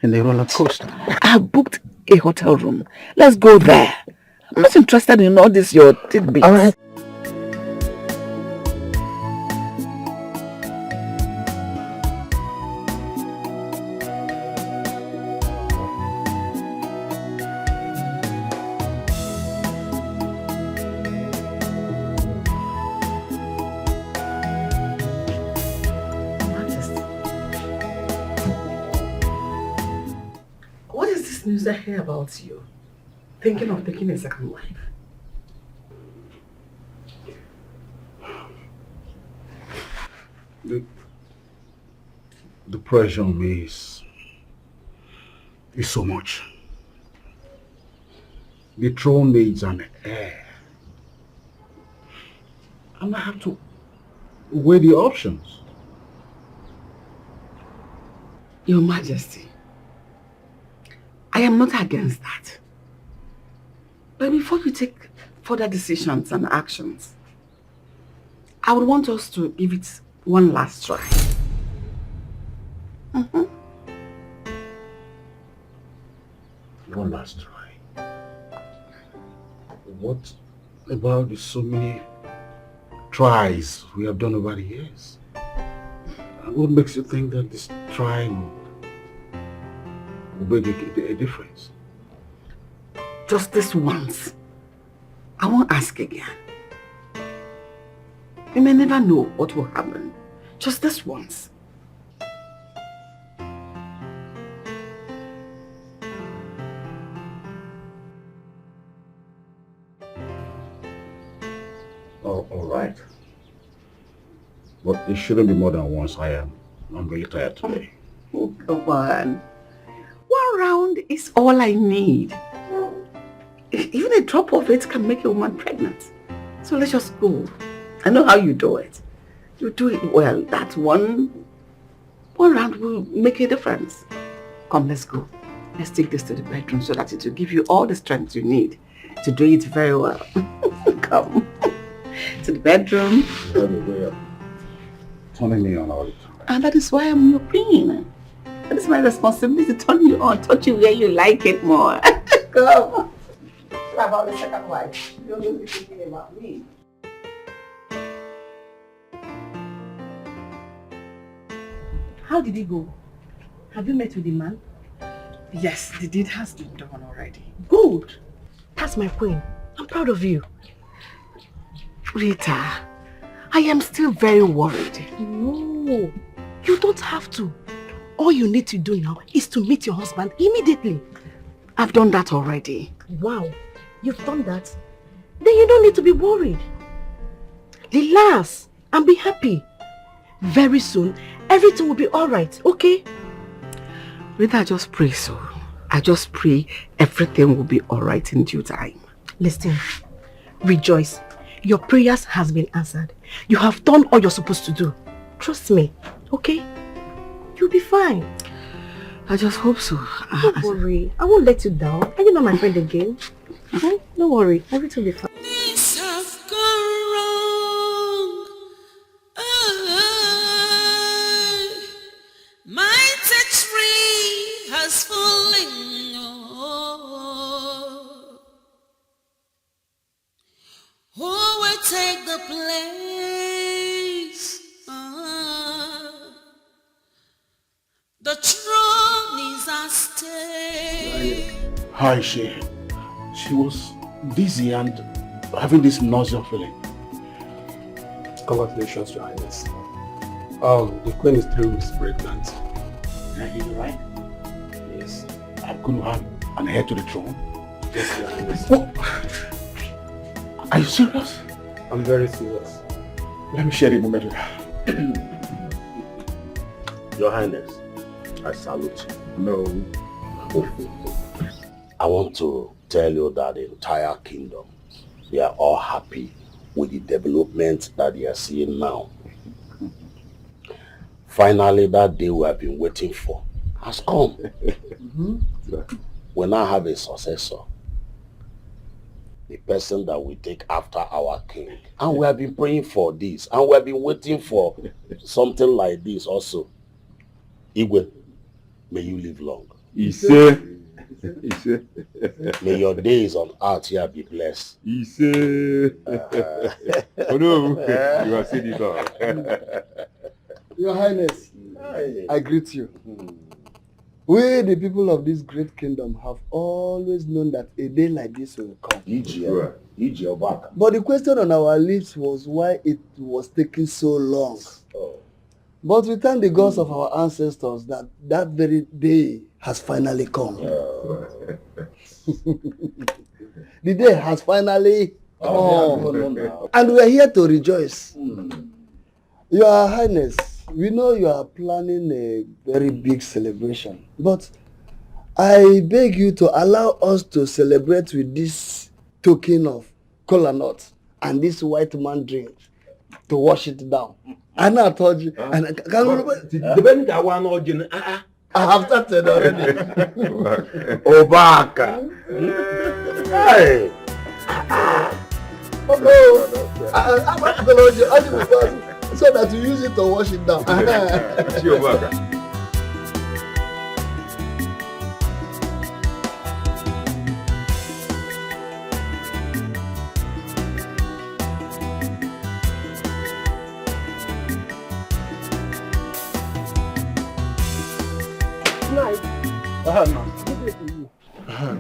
in the roller coaster. I have booked a hotel room. Let's go there. I'm not interested in all this your tidbits. All right. this news I hear about you? Thinking of taking a second wife? The pressure on me is so much. The throne needs an heir. And I have to weigh the options. Your Majesty, I am not against that. But before you take further decisions and actions, I would want us to give it one last try. One last try. What about the so many tries we have done over the years? What makes you think that this try will make a difference? Just this once. I won't ask again. You may never know what will happen. Just this once. All right. But it shouldn't be more than once. I'm really tired today. Oh, come on. One round is all I need. Even a drop of it can make a woman pregnant. So let's just go. I know how you do it. You do it well. That one round will make a difference. Come, let's go. Let's take this to the bedroom so that it will give you all the strength you need to do it very well. Come. To the bedroom. Turning me on all the time. And that is why I'm your queen. That is my responsibility to turn you on, touch you where you like it more. Come. What about the second wife? You don't be thinking about me. How did it go? Have you met with the man? Yes, the deed has been done already. Good. That's my queen. I'm proud of you. Rita, I am still very worried. No, you don't have to. All you need to do now is to meet your husband immediately. I've done that already. Wow, you've done that? Then you don't need to be worried. Relax and be happy. Very soon, everything will be alright, okay? Rita, I just pray so. I just pray everything will be alright in due time. Listen, rejoice. Your prayers has been answered. You have done all you're supposed to do. Trust me, okay? You'll be fine. I just hope so. Don't worry. I won't let you down. Are you not my friend again? Don't worry. Everything will be fine. Things have gone wrong. My tax free has fallen. Who will take the place? The throne is at stake. Hi, she was dizzy and having this nausea feeling. Congratulations, Your Highness. The queen is 3 weeks pregnant. Are you right? Yes. I'm going to have an heir to the throne. Yes, Your Highness. What? Are you serious? I'm very serious. Let me share the moment with her. Your Highness, I salute you. No. I want to tell you that the entire kingdom, they are all happy with the development that they are seeing now. Finally, that day we have been waiting for has come. We now have a successor. The person that will take after our king. And we have been praying for this. And we have been waiting for something like this also. Igwe, may you live long. May your days on earth here be blessed. Oh no, you are saying it all. Your Highness, I greet you. We, the people of this great kingdom, have always known that a day like this will come. But the question on our lips was why it was taking so long. But we thank the gods of our ancestors that that very day has finally come. The day has finally come. And we are here to rejoice. Your Highness, we know you are planning a very big celebration, but I beg you to allow us to celebrate with this token of kola nut and this white man drink to wash it down. I know I told you. And I can't remember. I have started already. Obaka. Hey. I want to tell you so that you use it to wash it down.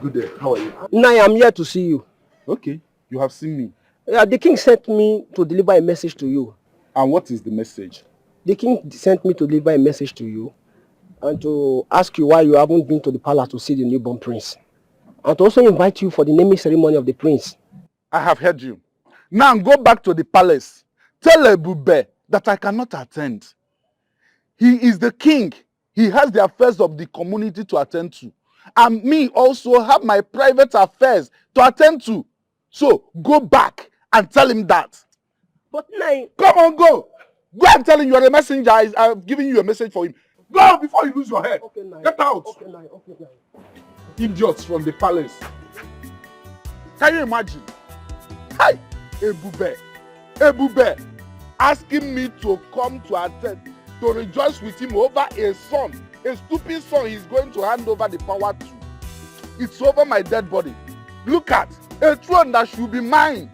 Good day. How are you? Now I'm here to see you. Okay, you have seen me. The king sent me to deliver a message to you. And what is the message? The king sent me to deliver a message to you and to ask you why you haven't been to the palace to see the newborn prince. And to also invite you for the naming ceremony of the prince. I have heard you. Now go back to the palace. Tell Ebube that I cannot attend. He is the king. He has the affairs of the community to attend to. And me also have my private affairs to attend to. So go back and tell him that. But now, come on, go. Go and tell him you are a messenger. I'm giving you a message for him. Go before you lose your head. Okay, get out. Okay, okay, Idiots from the palace. Can you imagine? Hi, Ebube, asking me to come to attend, to rejoice with him over a son, a stupid son he's going to hand over the power to. It's over my dead body. Look at a throne that should be mine.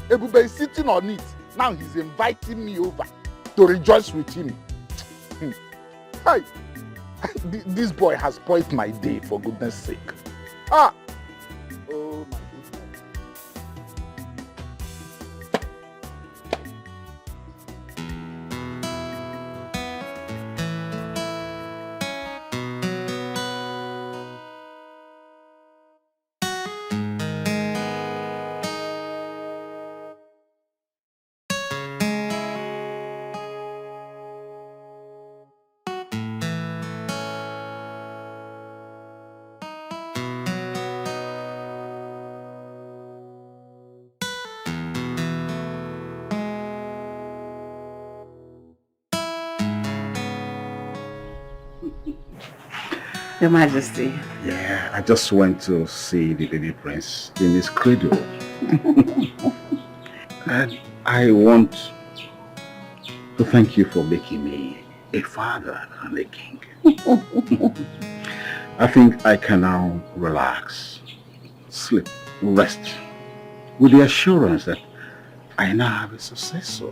Ebube is sitting on it. Now he's inviting me over to rejoice with him. Hi, this boy has spoiled my day, for goodness sake. Oh my. Your Majesty. Yeah, I just went to see the baby prince in his cradle. And I want to thank you for making me a father and a king. I think I can now relax, sleep, rest, with the assurance that I now have a successor.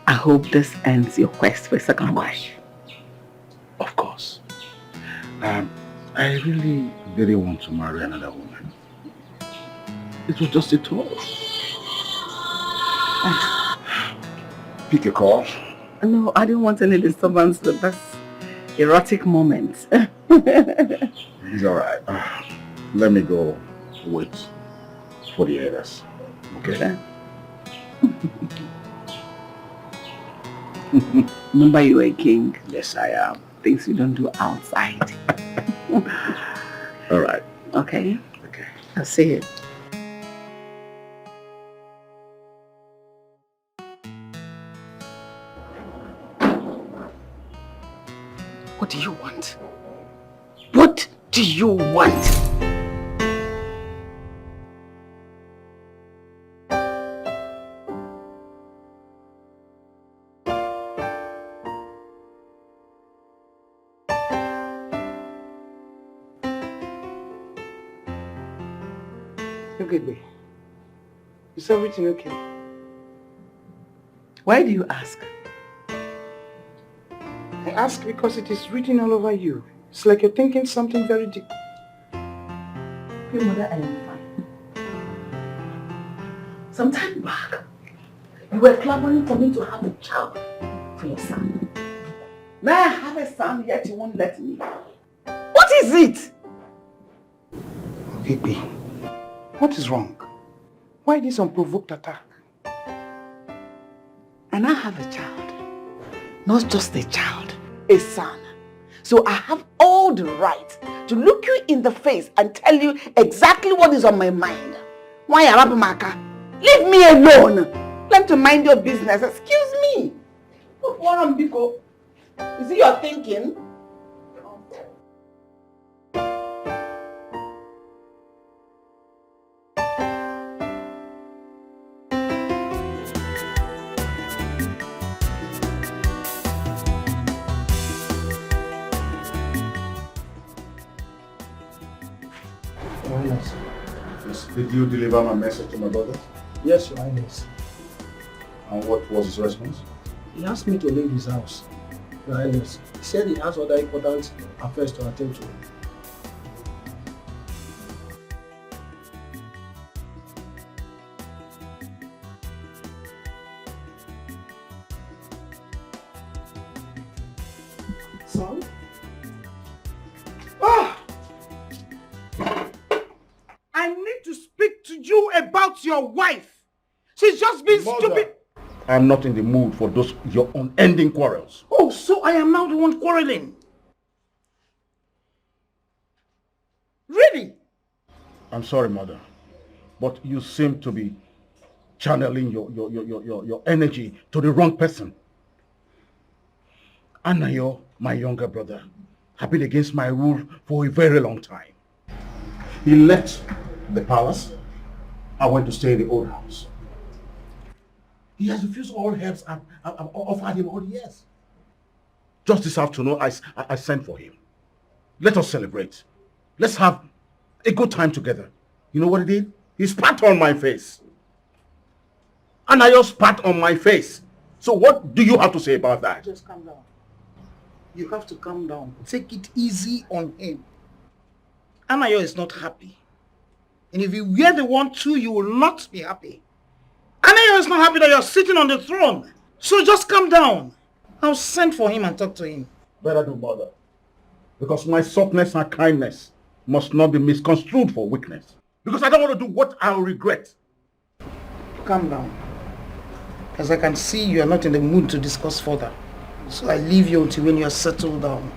I hope this ends your quest for a second wife. Of course. I really didn't want to marry another woman. It was just a thought. Pick a call. No, I didn't want any disturbance with this erotic moment. It's alright. Let me go wait for the others. Okay? Remember, you are a king. Yes, I am. Things you don't do outside. Alright. Okay? Okay. I'll see you. What do you want? What do you want? Odimgbe, is everything okay? Why do you ask? I ask because it is written all over you. It's like you're thinking something very deep. Your mother, I am fine. Some time back, you were clamoring for me to have a child for your son. Now I have a son, yet you won't let me. What is it? Baby, what is wrong? Why this unprovoked attack? And I have a child. Not just a child, a son. So I have all the right to look you in the face and tell you exactly what is on my mind. Why Arabamaka? Leave me alone. Learn to mind your business. Excuse me. Is it your thinking? Yes. Did you deliver my message to my brother? Yes, Your Highness. And what was his response? He asked me to leave his house, Your Highness. He said he has other important affairs to attend to. Son? I need to speak to you about your wife. She's just been stupid. I'm not in the mood for those your unending quarrels. Oh, so I am now the one quarreling. Really? I'm sorry, mother, but you seem to be channeling your energy to the wrong person. Anayo, my younger brother, have been against my rule for a very long time. He left the palace and went to stay in the old house. He has refused all helps I've offered him all the years. Just this afternoon, I sent for him. Let us celebrate. Let's have a good time together. You know what he did? He spat on my face. Anayo spat on my face. So what do you have to say about that? Just calm down. You have to calm down. Take it easy on him. Anayo is not happy. And if you were the one too, you will not be happy. Anayo is not happy that you're sitting on the throne. So just calm down. I'll send for him and talk to him. Better do, mother. Because my softness and kindness must not be misconstrued for weakness. Because I don't want to do what I'll regret. Calm down. As I can see, you are not in the mood to discuss further. So I leave you until when you are settled down.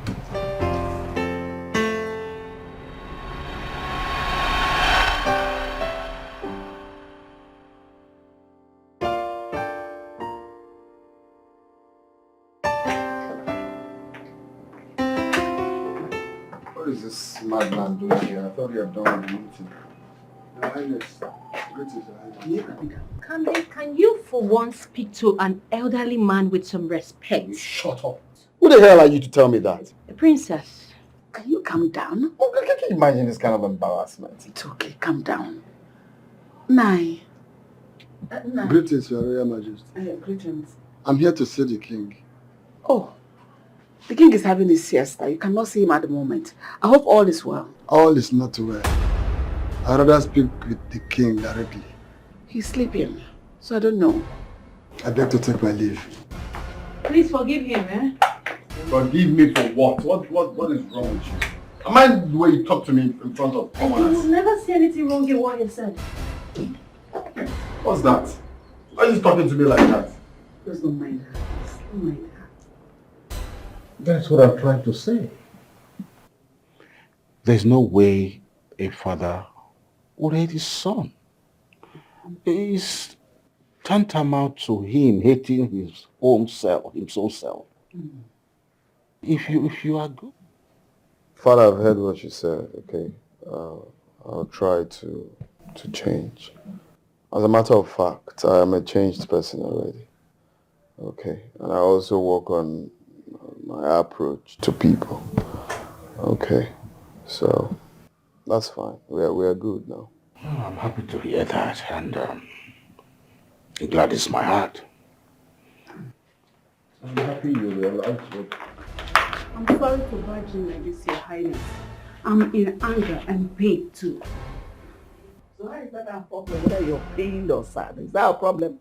What is this madman doing here? I thought you had done with the meeting. Your Highness, greetings, Your Highness. Can you for once speak to an elderly man with some respect? Shut up. Who the hell are you to tell me that? A princess. Can you calm down? Oh, can you imagine this kind of embarrassment? It's okay, calm down. Nai. Greetings, Your Royal Majesty. Greetings. I'm here to see the king. Oh, the king is having his siesta. You cannot see him at the moment. I hope all is well. All is not well. I'd rather speak with the king directly. He's sleeping, so I don't know. I beg to take my leave. Please forgive him, eh? Forgive me for what? What is wrong with you? Am I the way you talk to me in front of You commoners? will never see anything wrong in what you said. What's that? Why are you talking to me like that? Please don't mind her. Don't mind her. That's what I'm trying to say. There's no way a father would hate his son. It's tantamount to him hating his own self. If you are good. Father, I've heard what you said, okay? I'll try to change. As a matter of fact, I am a changed person already. Okay, and I also work on my approach to people. Okay, so that's fine. We are good now. Oh, I'm happy to hear that, and it gladdens my heart. I'm happy you realize what. I'm sorry to barge in like this, Your Highness. I'm in anger and pain too. So how is that a problem? Whether you're pained or sad, is that a problem?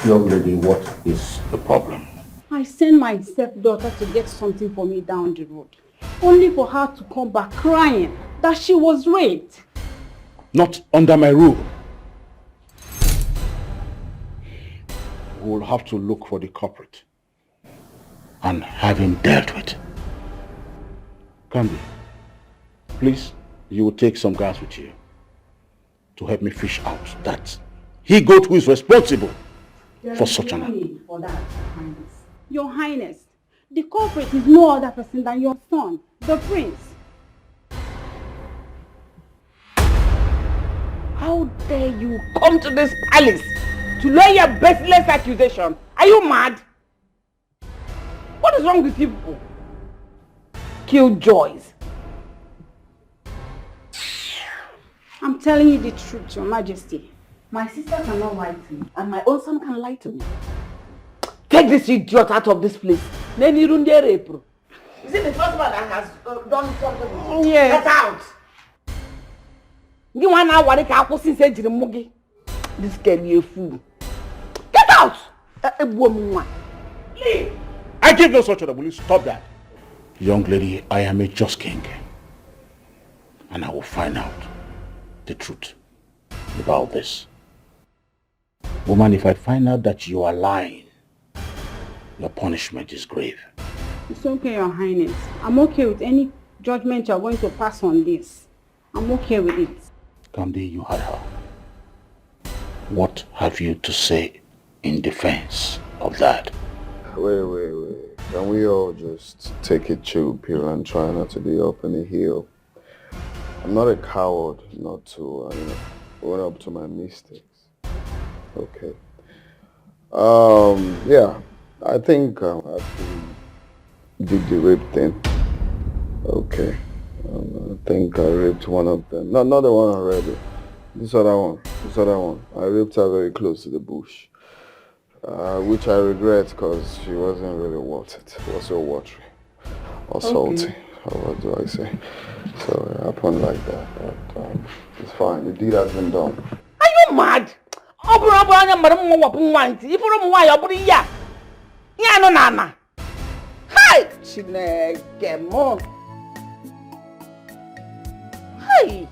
Young lady, what is the problem? I sent my stepdaughter to get something for me down the road, only for her to come back crying that she was raped. Not under my rule. We'll have to look for the culprit and have him dealt with. Candy, please, you will take some guys with you to help me fish out that he-goat who is responsible for such an act. For that, Your Highness. Your Highness, the culprit is no other person than your son, the prince. How dare you come to this palace to lay your baseless accusation? Are you mad? What is wrong with you people? Killjoys. I'm telling you the truth, Your Majesty. My sister cannot lie to me, and my own son can lie to me. Take this idiot out of this place. Then you don't dare rape. Is it the first one that has done something with you? Yes. Get out! You want to worry about this girl, you a fool. Get out! Leave! I give no such order. Will you stop that? Young lady, I am a just king. And I will find out the truth about this. Woman, if I find out that you are lying, your punishment is grave. It's okay, Your Highness. I'm okay with any judgment you're going to pass on this. I'm okay with it. Kamdi, you had her. What have you to say in defense of that? Wait. Can we all just take a chill pill and try not to be up in the hill? I'm not a coward not to own up to my mistakes. Okay. Yeah, I think I did the rape thing. Okay. I think I raped one of them. Not the one already. This other one. I raped her very close to the bush. Which I regret because she wasn't really worth it. It was so watery or salty. What do I say? So it happened like that. But it's fine. The deed has been done. Are you mad? Hi! Hi!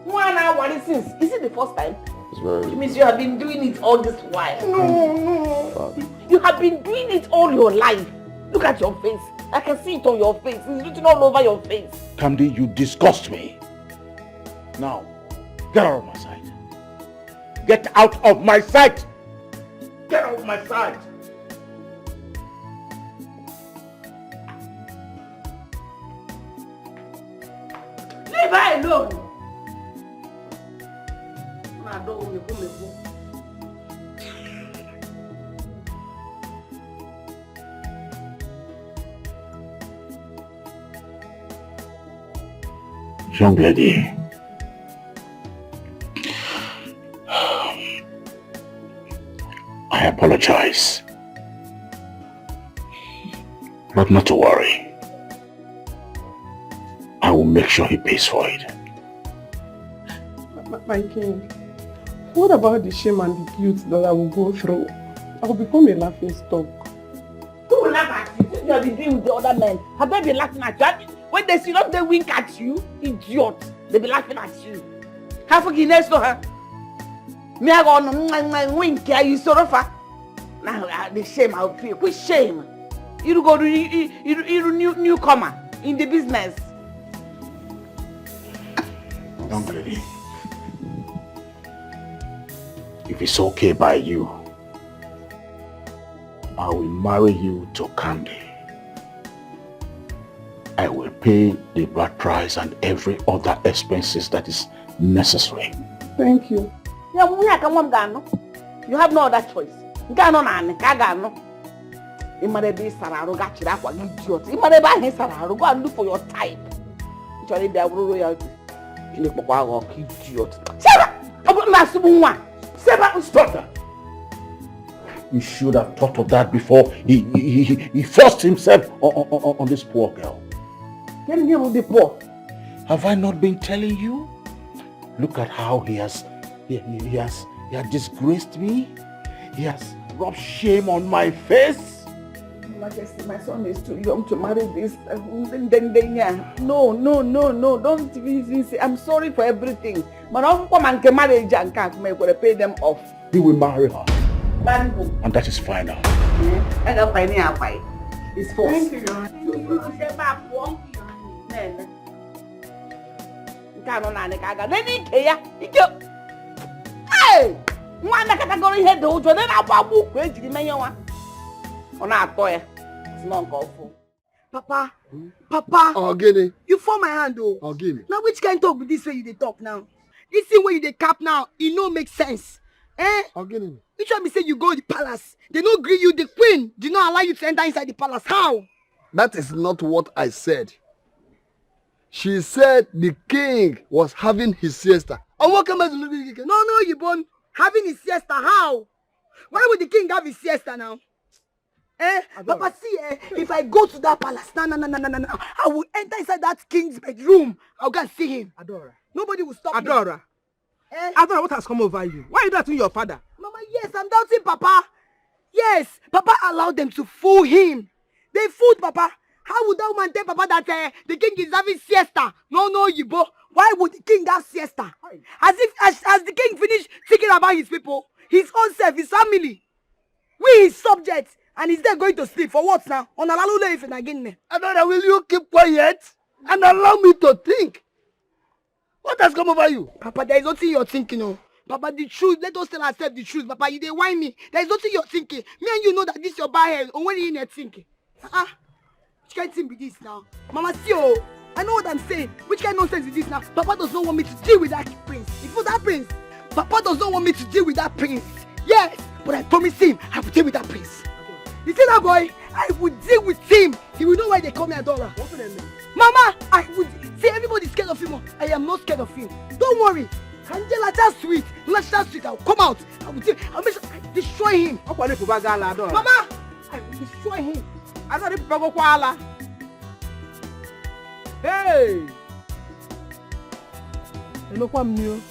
1 hour since. Is it the first time? It's very... It means you have been doing it all this while. No. You have been doing it all your life. Look at your face. I can see it on your face. It's written all over your face. Kamdi, you disgust me. Now, get out of my sight. Get out of my sight! Get out of my sight! Leave her alone! Young lady, I apologize, but not to worry. I will make sure he pays for it. My king, what about the shame and the guilt that I will go through? I will become a laughing stock. Who will laugh at you? You have been dealing with the other men. Have they been laughing at you? When they see up, they wink at you. Idiot. They be laughing at you. Have a Guinness to her. Me I go on wink at you, sort of. Now the shame I will feel. Which shame? You go to you newcomer in the business. Young lady, if it's okay by you, I will marry you to Candy. I will pay the bride price and every other expenses that is necessary. Thank you. You have no other choice. You might be Sararo, got you that one, idiot. You might buy his Sararo, go and look for your type. Actually, they are royalty. You look for idiot. Stop that! You should have thought of that before he forced himself on this poor girl. Get him with the poor. Have I not been telling you? Look at how he has disgraced me. He has rub shame on my face? Majesty, my son is too young to marry this. No, don't even say. I'm sorry for everything. But I'm going to marriage and can't make pay them off. He will marry her. Bango. And that is final. I got finding out why. It's forced. Thank you, Hey! One category head the old one, then I'll book when you may want. On our toy. It's not awful. Papa, Papa. Oh, Guinea. You form my hand though. Oh, give me. Now which kind talk with this way you dey talk now? This thing where you dey cap now, it no make sense. Eh? Oh, Guinea. Which one be say you go to the palace? They no agree you, the queen did not allow you to enter inside the palace. How? That is not what I said. She said the king was having his siesta. Oh, what come as No, you born having his siesta. How? Why would the king have his siesta now? Eh? Papa, see, if I go to that palace, no, I will enter inside that king's bedroom. I'll go and see him. Adora. Nobody will stop me. Adora. Adora, what has come over you? Why are you doubting your father? Mama, yes, I'm doubting Papa. Yes, Papa allowed them to fool him. They fooled Papa. How would that woman tell Papa that the king is having siesta? No, Yibo. Why would the king have siesta? As if as the king finished thinking about his people, his own self, his family, we his subjects, and he's there going to sleep for what now? On a lalule if again. Adora, will you keep quiet and allow me to think? What has come over you? Papa, there is nothing you're thinking of. Papa, the truth, let us tell ourselves the truth. Papa, you dey whine me. There is nothing you're thinking. Me and you know that this your bad head. Or when you in there thinking. Which kind of thing be this now? Mama, see, I know what I'm saying. Which kind of nonsense is this now? Papa does not want me to deal with that prince. If for that prince, Papa does not want me to deal with that prince. Yes, but I promise him I will deal with that prince. You see that boy? I will deal with him. He will know why they call me Adora. What's the name? Mama, I would see everybody scared of him. I am not scared of him. Don't worry. Angela, just sweet. Let's just sweet. I'll come out. I'll make sure I destroy him. Mama, I will destroy him. I don't need to go. Hey! I know what new.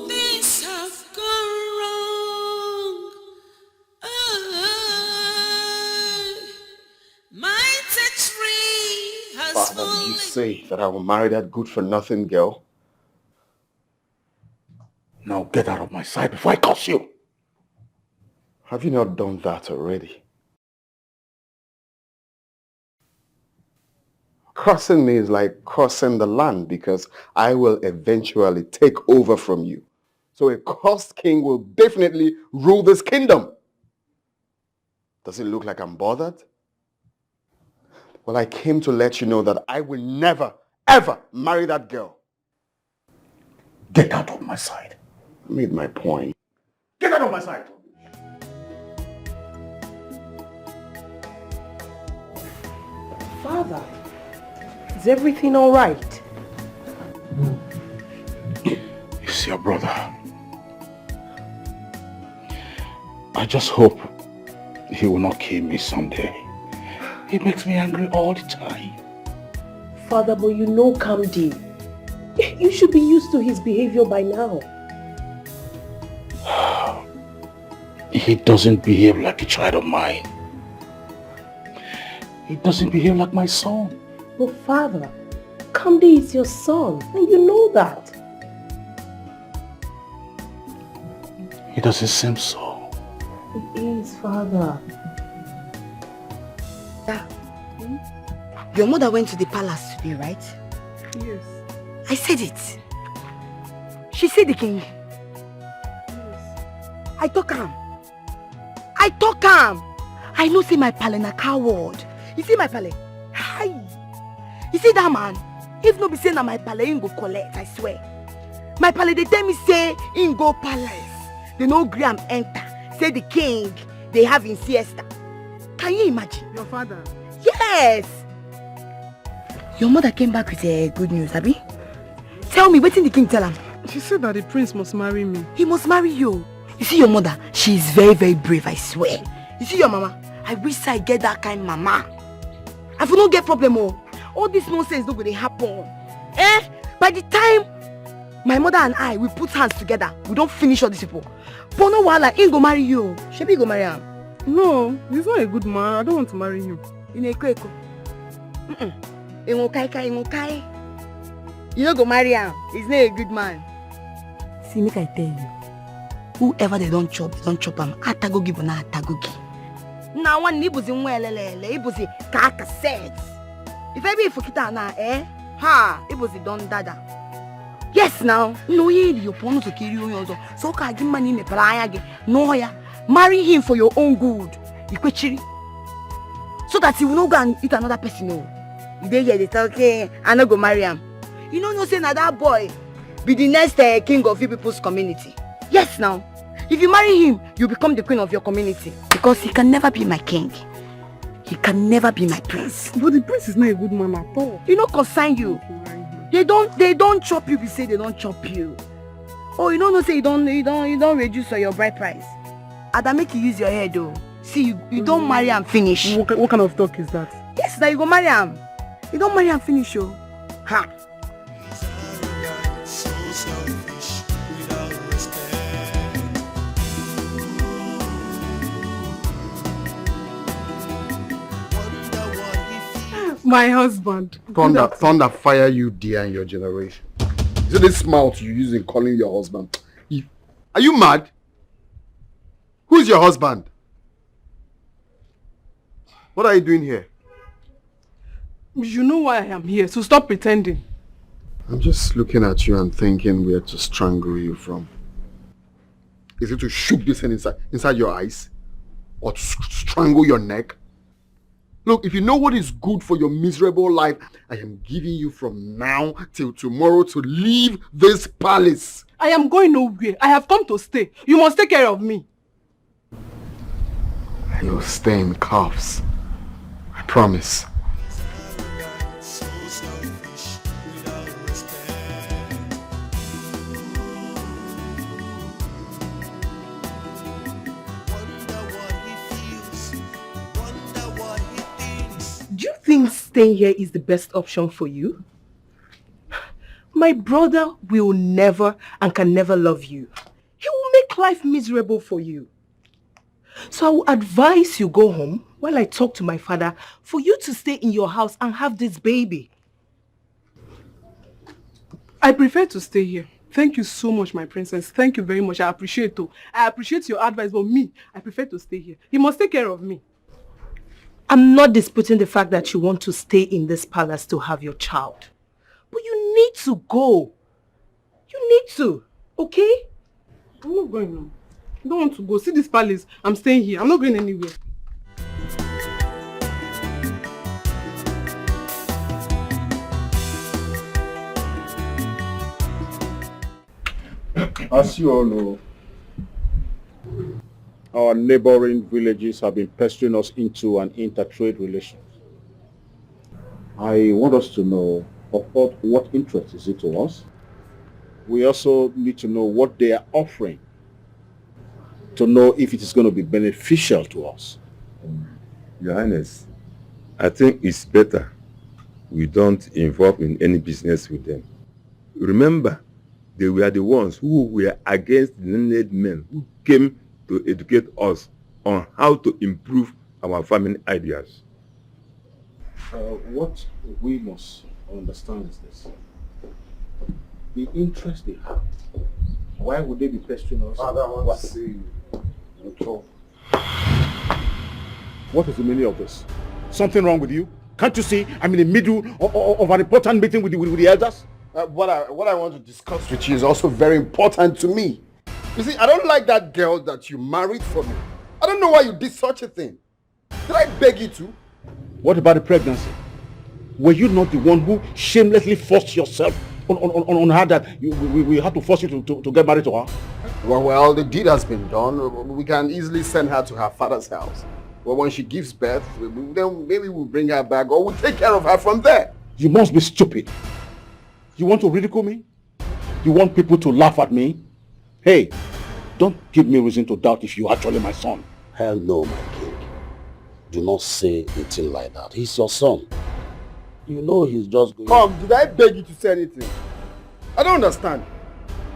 Things have gone wrong. My tree has Father, did you say that I will marry that good-for-nothing girl? Now get out of my sight before I curse you. Have you not done that already? Crossing me is like crossing the land because I will eventually take over from you. So a cursed king will definitely rule this kingdom. Does it look like I'm bothered? Well, I came to let you know that I will never, ever marry that girl. Get out of my sight. I made my point. Get out of my sight. Father, is everything all right? It's your brother. I just hope he will not kill me someday. He makes me angry all the time. Father, but you know Kamdi. You should be used to his behavior by now. He doesn't behave like a child of mine. He doesn't behave like my son. But Father, Kamdi is your son, and you know that. He doesn't seem so. It is, Father. Your mother went to the palace today, right? Yes. I said it. She said the king. Yes. I talk am. I know say my pale na coward. You see my pale? Hi. You see that man? If no be say na my pale, him go collect, I swear. My pale, they tell me say him go palace. They no gree am enter. Say the king, they have in siesta. Can you imagine? Your father? Yes. Your mother came back with good news, Abi? Tell me, what did the king tell him? She said that the prince must marry me. He must marry you. You see your mother? She is very, very brave, I swear. You see your mama? I wish I get that kind mama. I will not get problem. All this nonsense is not going to happen. By the time My mother and I, we put hands together. We don't finish all these people. But no wahala, he go marry you. Shebi go marry him. No, he's not a good man. I don't want to marry him. You know, you don't go marry him. He's not a good man. See, make I tell you. Whoever they don't chop him. Atagogi bo na atagogi. Now one nibuzi mwelelele, ibuzi kaka set. If I be fukita na ha, ibuzi don dada. Yes now, no ye you pon to kill you also. So ka give money me playa no ya. Marry him for your own good. So that he will not go and eat another person. No. You dey hear they tell okay, I no go marry him. You know say na that boy be the next king of you people's community. Yes now. If you marry him, you become the queen of your community. Because he can never be my king. He can never be my prince. But the prince is not a good man at all. He don't consign you. They don't chop you. We say they don't chop you. Oh, you don't say you don't reduce your bride price. Ada make you use your head though. See, you don't marry and finish. What kind of talk is that? Yes, now you go marry him. You don't marry and finish, oh. Ha. My husband. Thunder fire you dear in your generation. Is it this mouth you use in calling your husband? Are you mad? Who's your husband? What are you doing here? You know why I am here, so stop pretending. I'm just looking at you and thinking where to strangle you from. Is it to shoot this thing inside your eyes? Or to strangle your neck? Look, if you know what is good for your miserable life, I am giving you from now till tomorrow to leave this palace. I am going nowhere. I have come to stay. You must take care of me. You'll stay in cuffs. I promise. Do you think staying here is the best option for you? My brother will never and can never love you. He will make life miserable for you. So I will advise you go home while I talk to my father for you to stay in your house and have this baby. I prefer to stay here. Thank you so much, my princess. Thank you very much. I appreciate it. I appreciate your advice, but me, I prefer to stay here. You must take care of me. I'm not disputing the fact that you want to stay in this palace to have your child. But you need to go. You need to, okay? I'm not going now. I don't want to go. See this palace. I'm staying here. I'm not going anywhere. As you all know, our neighboring villages have been pestering us into an inter-trade relations. I want us to know of what interest is it to us. We also need to know what they are offering to know if it is going to be beneficial to us. Your Highness, I think it's better we don't involve in any business with them. Remember, they were the ones who were against the learned men who came to educate us on how to improve our farming ideas. What we must understand is this. The interest they have. Why would they be pestering us? Father, I want to see you. What is the meaning of this? Something wrong with you? Can't you see I'm in the middle of an important meeting with the elders? What I want to discuss with you is also very important to me. You see, I don't like that girl that you married for me. I don't know why you did such a thing. Did I beg you to? What about the pregnancy? Were you not the one who shamelessly forced yourself on her that we had to force you to get married to her? Well, the deed has been done. We can easily send her to her father's house. Well, when she gives birth, then maybe we'll bring her back or we'll take care of her from there. You must be stupid. You want to ridicule me? You want people to laugh at me? Hey, don't give me reason to doubt if you're actually my son. Hell no, my king. Do not say anything like that. He's your son. You know he's just going... Come, did I beg you to say anything? I don't understand.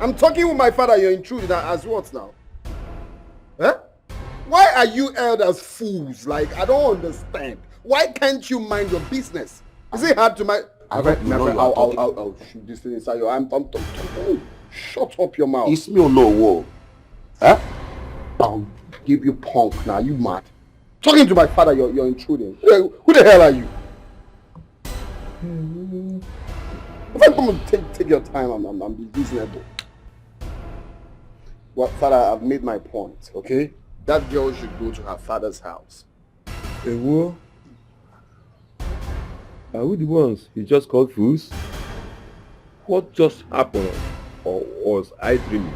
I'm talking with my father, you're intruding as what now? Huh? Why are you elders fools? Like, I don't understand. Why can't you mind your business? Is it hard to mind? I'll shoot this thing inside your hand. Oh, shut up your mouth. It's me or no war. Huh? I'll give you punk now. You mad? Talking to my father, you're intruding. Who the hell are you? If I'm going to take your time, I'm reasonable. Well, father, I've made my point, okay? That girl should go to her father's house. A war? Are we the ones he just called fools? What just happened? Or was I dreaming?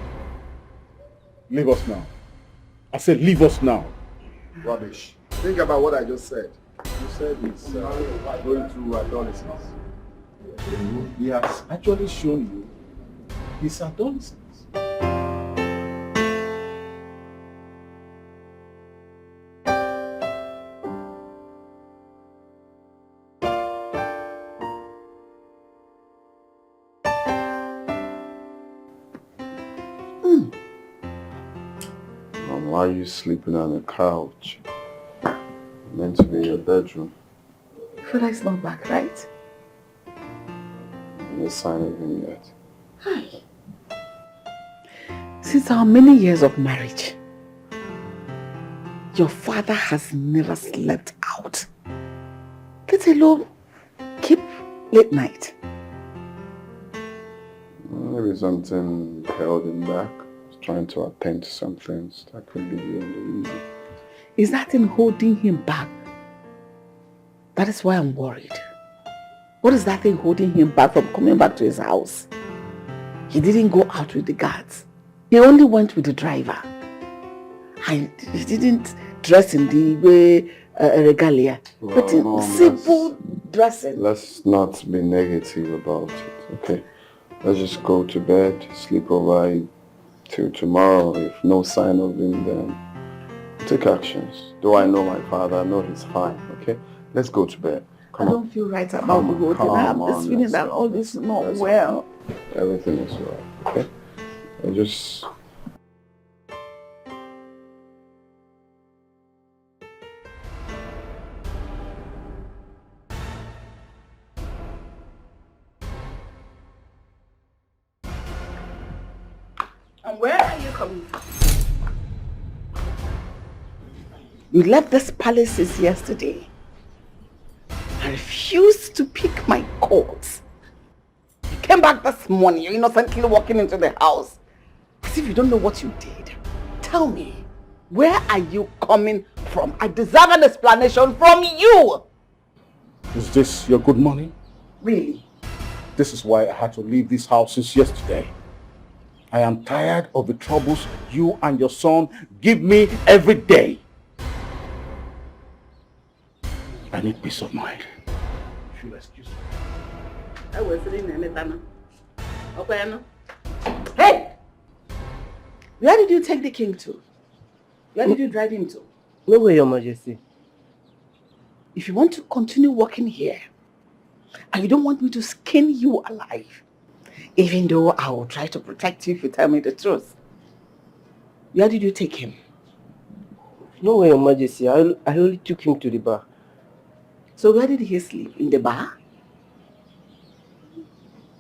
Leave us now. I said leave us now. Rubbish. Think about what I just said. You said it's going through adolescence. He has actually shown you his adolescence. Why are you sleeping on the couch? Meant to be your bedroom. Fela is not back, right? No sign of him yet. Hi. Since our many years of marriage, your father has never slept out. Let alone keep late night. Maybe something held him back. Trying to attend to some things that could be the only reason. Is that in holding him back? That is why I'm worried. What is that thing holding him back from coming back to his house? He didn't go out with the guards. He only went with the driver. And he didn't dress in the way regalia, but in Mom, simple dressing. Let's not be negative about it, okay? Let's just go to bed, sleep over till tomorrow. If no sign of him, then take actions. Though I know my father, I know he's fine, okay? Let's go to bed. I don't feel right about the whole thing. I have this feeling that all this is not well. Everything is well, okay? I just... And where are you coming from? You left this palace since yesterday. I refused to pick my calls. You came back this morning, you're innocently walking into the house. As if you don't know what you did. Tell me, where are you coming from? I deserve an explanation from you! Is this your good morning? Really? This is why I had to leave this house since yesterday. I am tired of the troubles you and your son give me every day. I need peace of mind. If you'll excuse me. I was sitting in it, okay, hey! Where did you take the king to? Where did you drive him to? Nowhere, Your Majesty. If you want to continue working here, and you don't want me to skin you alive, even though I will try to protect you if you tell me the truth, where did you take him? Nowhere, Your Majesty. I only took him to the bar. So where did he sleep? In the bar?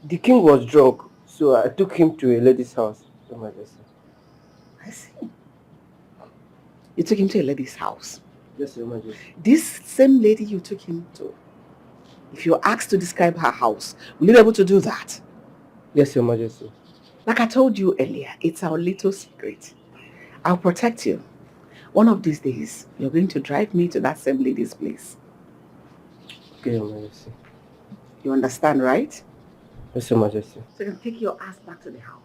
The king was drunk, so I took him to a lady's house, Your Majesty. I see. You took him to a lady's house? Yes, Your Majesty. This same lady you took him to, if you're asked to describe her house, will you be able to do that? Yes, Your Majesty. Like I told you earlier, it's our little secret. I'll protect you. One of these days, you're going to drive me to that same lady's place. Okay, Your Majesty. You understand, right? Yes, Your Majesty. So you can take your ass back to the house.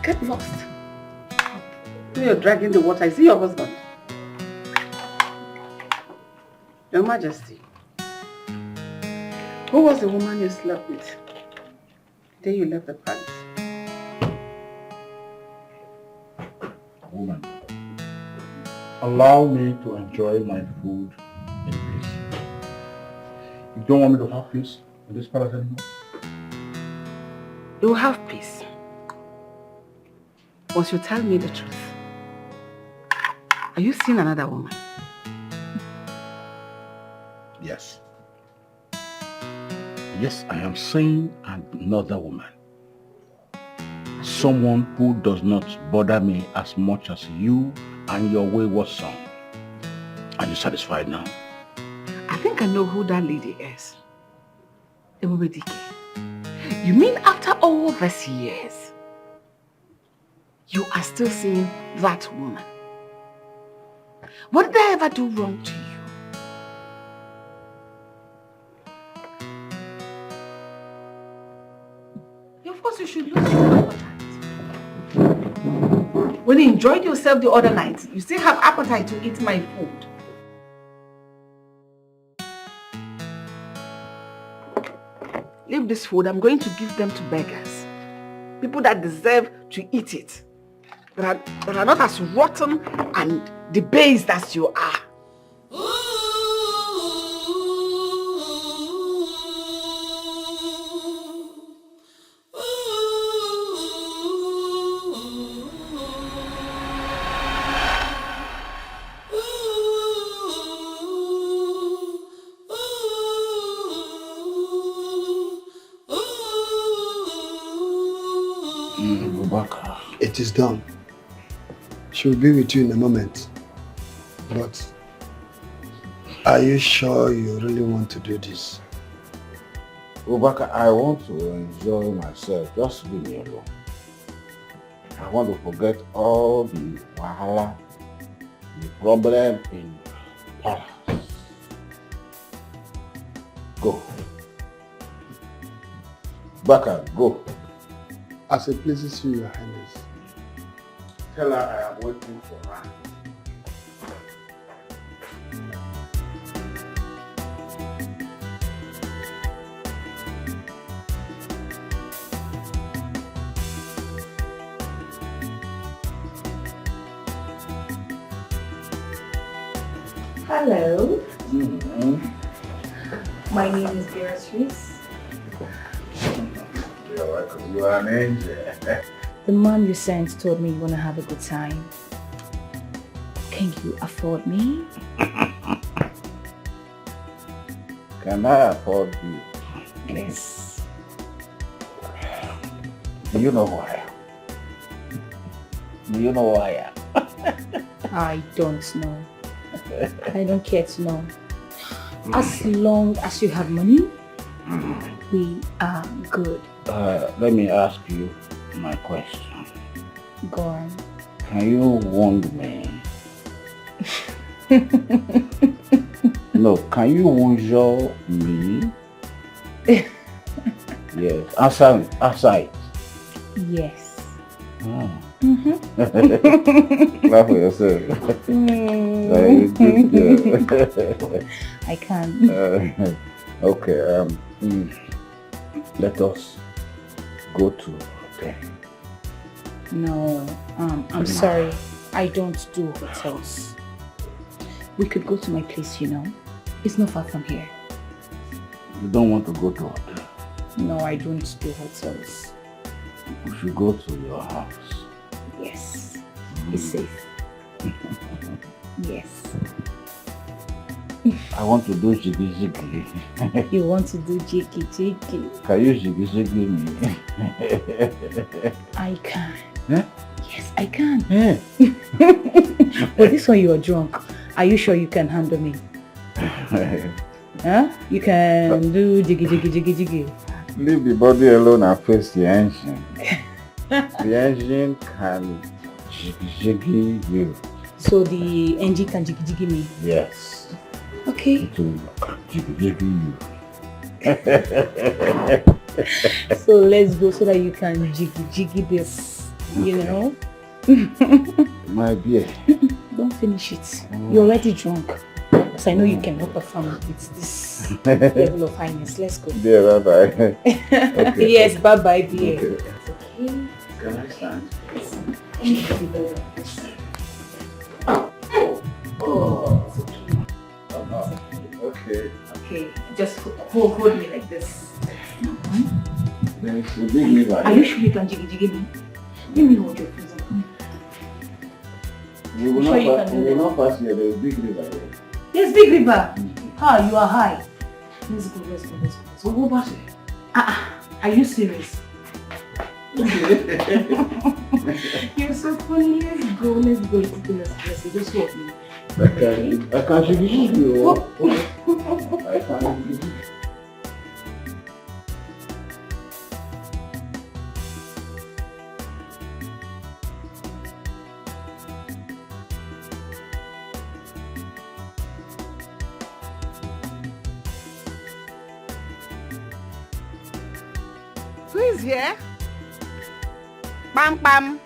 Get lost. You're dragging the water. I see your husband. Your Majesty. Who was the woman you slept with? The day you left the palace. woman. Allow me to enjoy my food in peace. You don't want me to have peace in this palace anymore? You will have peace. Once you tell me the truth. Are you seeing another woman? Yes. Yes, I am seeing another woman. Someone who does not bother me as much as you and your wayward son. Are you satisfied now? I think I know who that lady is. E.t.c. You mean after all these years, you are still seeing that woman? What did I ever do wrong to you? Of course you should lose your appetite. When you enjoyed yourself the other night, you still have appetite to eat my food. Leave this food, I'm going to give them to beggars. People that deserve to eat it. That are not as rotten and debased as you are. It is done. She'll be with you in a moment. But are you sure you really want to do this? Obaka, I want to enjoy myself. Just leave me alone. I want to forget all the wahala, the problem in palace. Go. Baka, go. As it pleases you, Your Highness. Tell her I am waiting for her. Hello. Mm-hmm. My name is Beatrice. You're welcome. You are an angel. The man you sent told me you want to have a good time. Can you afford me? Can I afford you? Yes. Do you know who I am? Do you know who I am? I don't know. I don't care to know. As long as you have money, we are good. Let me ask you my question. Go on. Can you wound me? No, can you wound me? Yes. Outside. Yes. Oh. Mm-hmm. Laugh for yourself. I can. Okay. Let us go to hotel. No, I'm sorry. I don't do hotels. We could go to my place, you know. It's not far from here. You don't want to go to hotel? No, I don't do hotels. We should go to your house. Yes. It's safe. Yes. I want to do jiggy jiggy. You want to do jiggy jiggy? Can you jiggy jiggy me? I can. Eh? Yes, I can. Eh? But this one you are drunk. Are you sure you can handle me? Huh? You can do jiggy jiggy jiggy jiggy. Leave the body alone and face the engine. The engine can jiggy jiggy you. So the engine can jiggy jiggy me? Yes. Okay. It will jiggy jiggy you. So let's go so that you can jiggy jiggy this, you know? My beer. Don't finish it. You're already drunk. Because I know you cannot perform with this level of highness. Let's go. Yeah, bye-bye. Okay. Yes, bye-bye, dear. Okay. Okay. Can I stand? Thank you very much. Okay. Okay, just hold me like this. There's a big liver. Are you sure you can jiggy me? Let me hold your face. We will not pass here. There's big river here. There's big river. Ah, you are high. Let's go. So go back. Are you serious? You're so funny. Let's go. Let's just hold me. I can't believe you. I can't believe you. Who is here? Bam bam.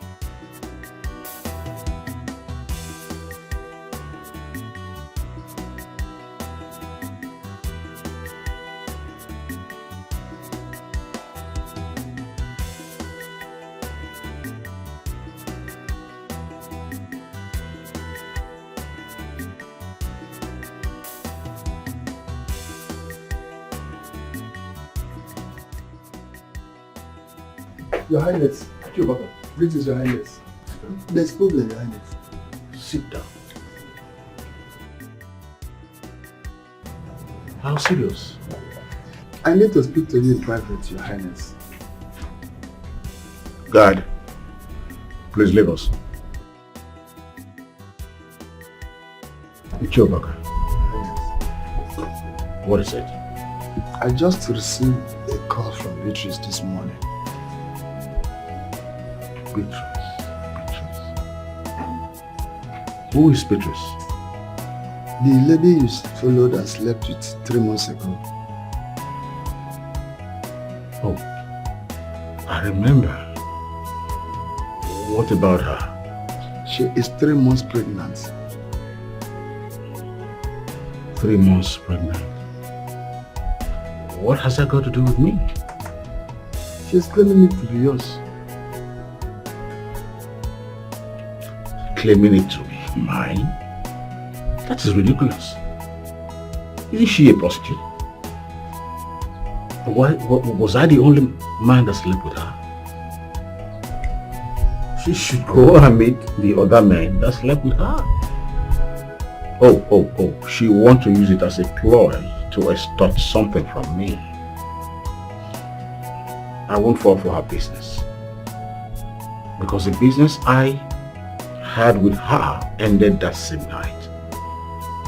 Your Highness, greetings, Your Highness. There's problem, Your Highness. Sit down. How serious? I need to speak to you in private, Your Highness. Guard, please leave us. Ichobaka. What is it? I just received a call from Beatrice this morning. Beatrice. Who is Beatrice? The lady you followed and slept with 3 months ago. Oh, I remember. What about her? She is 3 months pregnant. 3 months pregnant. What has that got to do with me? She's claiming it to be yours. Claiming it to be mine? That is ridiculous. Isn't she a prostitute? Was I the only man that slept with her? She should go and meet the other men that slept with her. Oh, she wants to use it as a ploy to extort something from me. I won't fall for her business. Because the business I had with her ended that same night.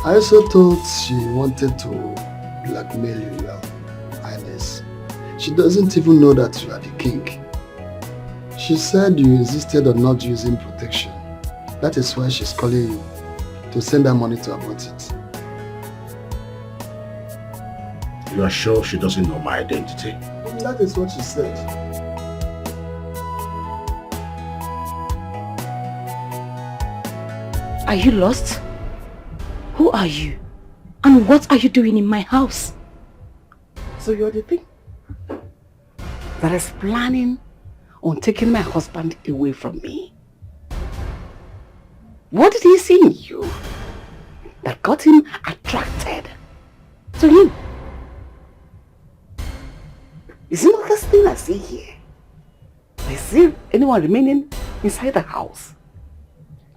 I also thought she wanted to blackmail you, Your Highness. She doesn't even know that you are the king. She said you insisted on not using protection. That is why she's calling you to send her money to abort it. You are sure she doesn't know my identity? That is what she said. Are you lost? Who are you? And what are you doing in my house? So you're the thing that is planning on taking my husband away from me. What did he see in you that got him attracted to him? Is it not this thing I see here? I see anyone remaining inside the house.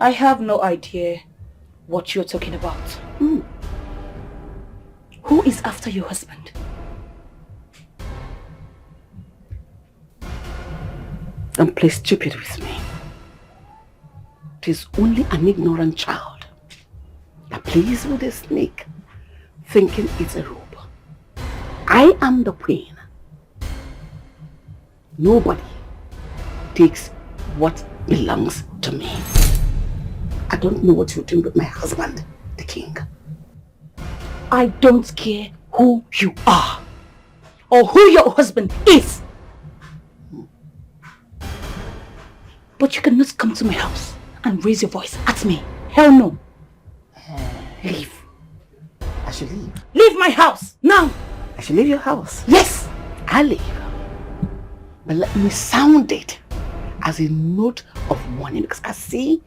I have no idea what you're talking about. Who is after your husband? Don't play stupid with me. It is only an ignorant child that plays with a snake, thinking it's a rope. I am the queen. Nobody takes what belongs to me. I don't know what you're doing with my husband, the king. I don't care who you are or who your husband is. But you cannot come to my house and raise your voice at me. Hell no. Leave. I should leave. Leave my house now. I should leave your house. Yes. I'll leave. But let me sound it as a note of warning, because I see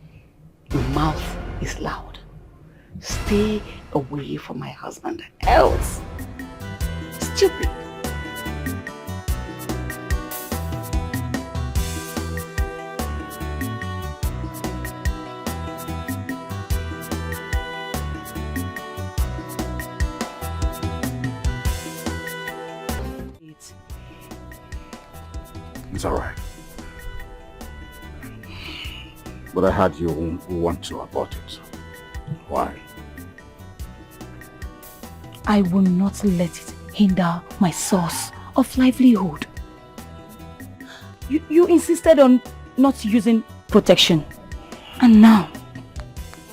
your mouth is loud. Stay away from my husband. Else. Stupid. It's all right. But I heard you want to abort it. Why? I will not let it hinder my source of livelihood. You insisted on not using protection. And now,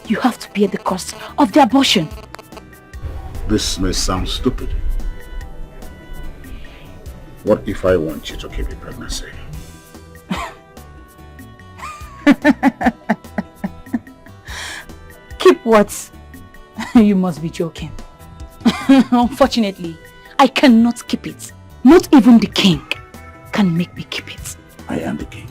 you have to bear the cost of the abortion. This may sound stupid. What if I want you to keep the pregnancy? Keep what? You must be joking. Unfortunately, I cannot keep it. Not even the king can make me keep it. I am the king.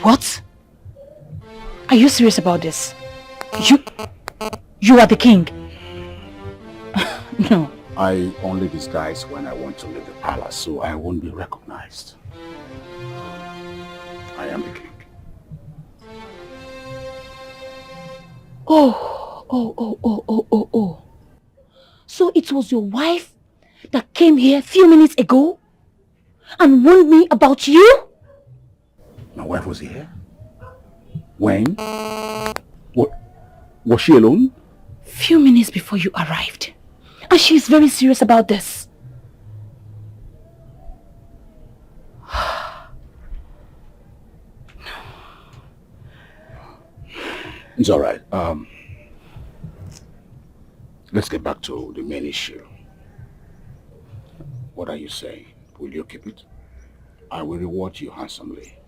What? Are you serious about this? You are the king? No. I only disguise when I want to leave the palace, so I won't be recognized. I am the king. Oh. So it was your wife that came here a few minutes ago and warned me about you? My wife was here? When? What? Was she alone? Few minutes before you arrived. And she is very serious about this. It's all right. Let's get back to the main issue. What are you saying? Will you keep it? I will reward you handsomely.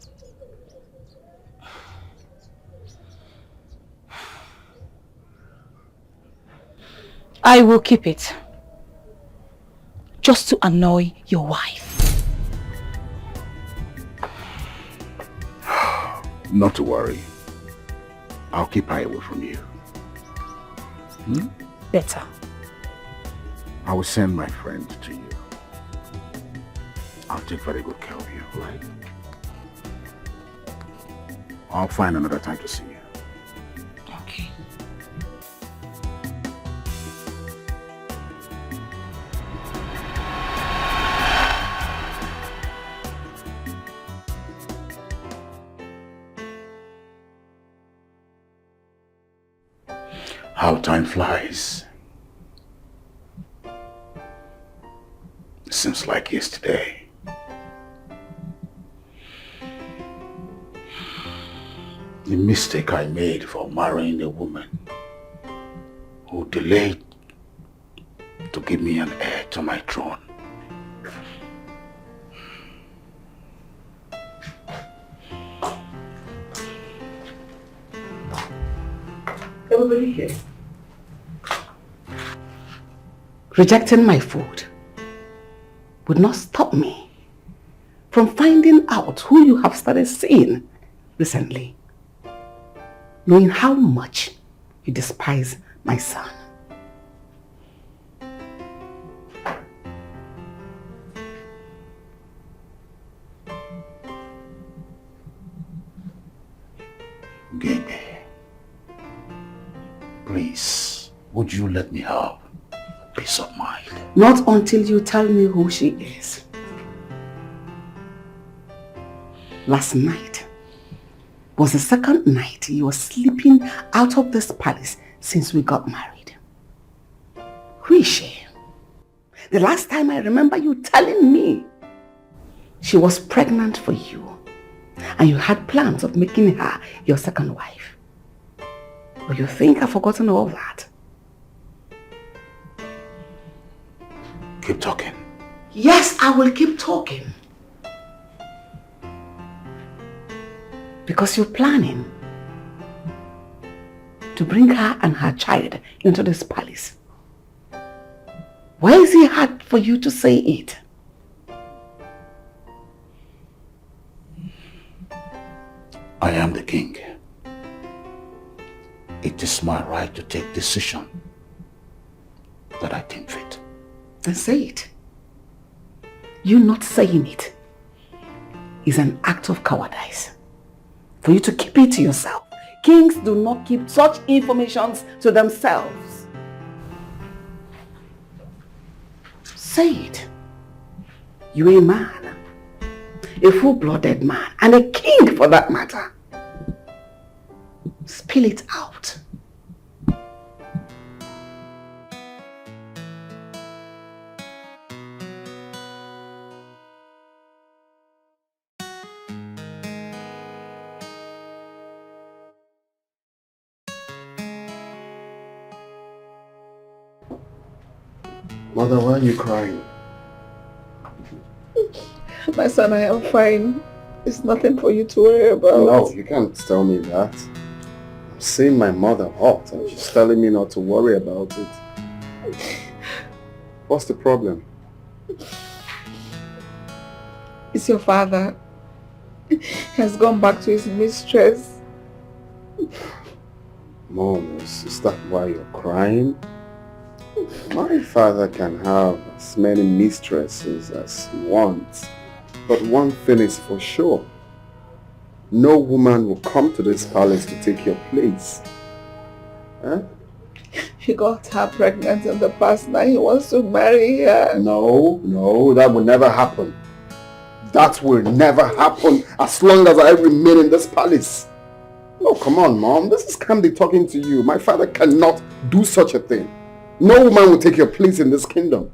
I will keep it. Just to annoy your wife. Not to worry. I'll keep her away from you. Better. I will send my friend to you. I'll take very good care of you, right? I'll find another time to see you. Okay. How time flies. It seems like yesterday. The mistake I made for marrying a woman who delayed to give me an heir to my throne. Everybody here. Rejecting my food would not stop me from finding out who you have started seeing recently, knowing how much you despise my son. Gebe, please, would you let me have peace of mind? Not until you tell me who she is. Last night was the second night you were sleeping out of this palace since we got married. Who is she? The last time I remember you telling me she was pregnant for you and you had plans of making her your second wife. But you think I've forgotten all that? Keep talking. Yes, I will keep talking. Because you're planning to bring her and her child into this palace. Why is it hard for you to say it? I am the king. It is my right to take decision that I think fit. Then say it. You not saying it is an act of cowardice. For you to keep it to yourself. Kings do not keep such informations to themselves. Say it. You're a man. A full-blooded man. And a king for that matter. Spill it out. Mother, why are you crying? My son, I am fine. It's nothing for you to worry about. No, you can't tell me that. I'm seeing my mother hot and she's telling me not to worry about it. What's the problem? It's your father. He has gone back to his mistress. Mom, is that why you're crying? My father can have as many mistresses as he wants. But one thing is for sure. No woman will come to this palace to take your place. Huh? He got her pregnant in the past. Now he wants to marry her. No, that will never happen. That will never happen as long as I remain in this palace. Oh, come on, Mom. This is Candy talking to you. My father cannot do such a thing. No woman will take your place in this kingdom.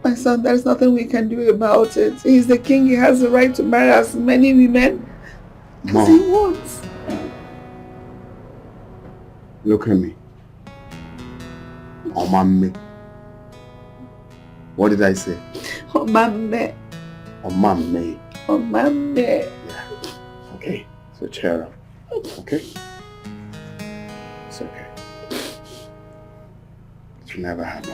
My son, there's nothing we can do about it. He's the king. He has the right to marry as many women as he wants. Look at me. Omame. What did I say? Omame. Omame. Omame. Yeah. Okay. So cheer up. Okay? It's okay. It will never happen.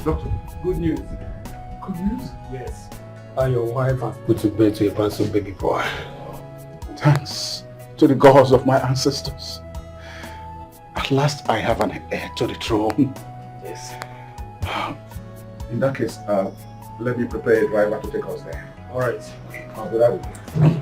Doctor, good news. Good news? Yes. Your wife has put to bed to a handsome baby boy. Thanks to the gods of my ancestors. At last I have an heir to the throne. Yes. In that case, let me prepare a driver to take us there. All right. I'll do that with you.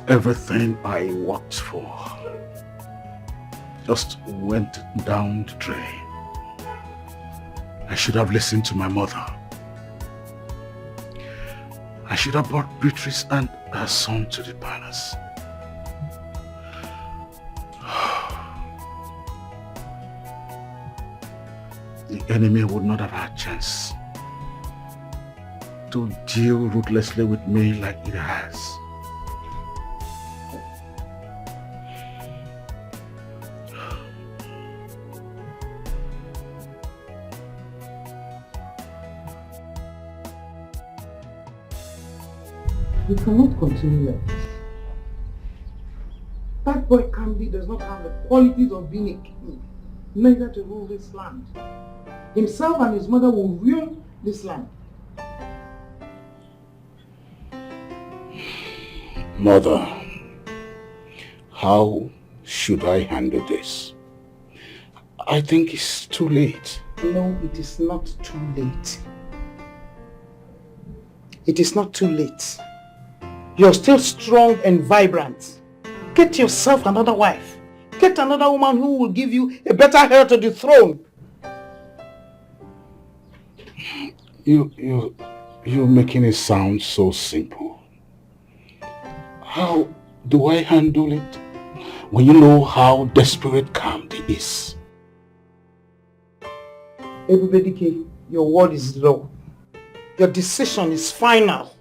Everything I worked for just went down the drain. I should have listened to my mother. I should have brought Beatrice and her son to the palace. The enemy would not have had a chance to deal ruthlessly with me like it has. You cannot continue like this. That boy Kambi does not have the qualities of being a king, neither to rule this land. Himself and his mother will ruin this land. Mother, how should I handle this? I think it's too late. No, it is not too late. It is not too late. You're still strong and vibrant. Get yourself another wife. Get another woman who will give you a better heir to the throne. You're making it sound so simple. How do I handle it when you know how desperate Kambi is? Ebubedike, your word is law. Your decision is final.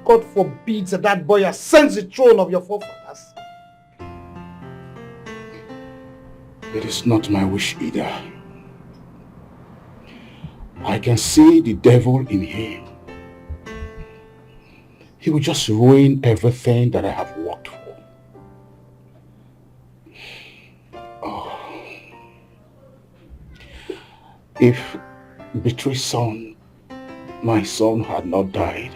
God forbids that boy ascends the throne of your forefathers. It is not my wish either. I can see the devil in him. He will just ruin everything that I have worked for. Oh. If Beatrice's son, my son, had not died,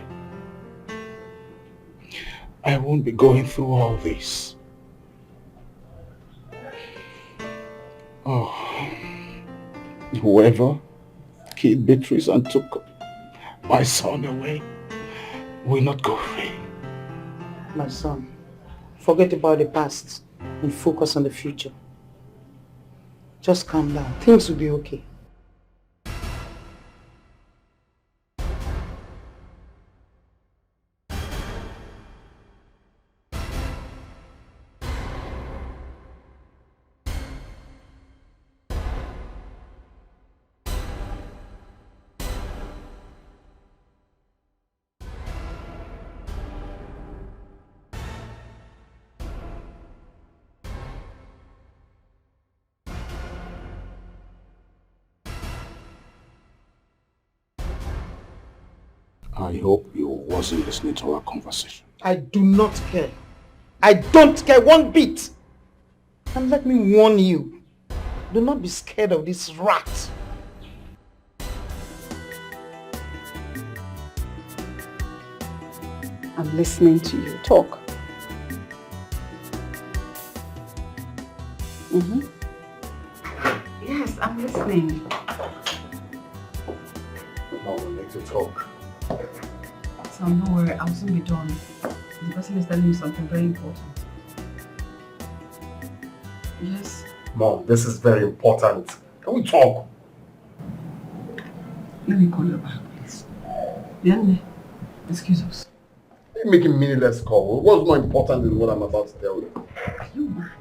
I won't be going through all this. Oh, whoever killed Beatrice and took my son away will not go free. My son, forget about the past and focus on the future. Just calm down. Things will be okay. I hope you wasn't listening to our conversation. I do not care. I don't care one bit. And let me warn you, do not be scared of this rat. I'm listening to you. Talk. Yes, I'm listening. Now we need to talk. Sam, don't worry, I'll soon be done. The person is telling me something very important. Yes? Mom, this is very important. Can we talk? Let me call you back, please. Leonard, excuse us. You're making meaningless call. What's more important than what I'm about to tell you? Are you mad?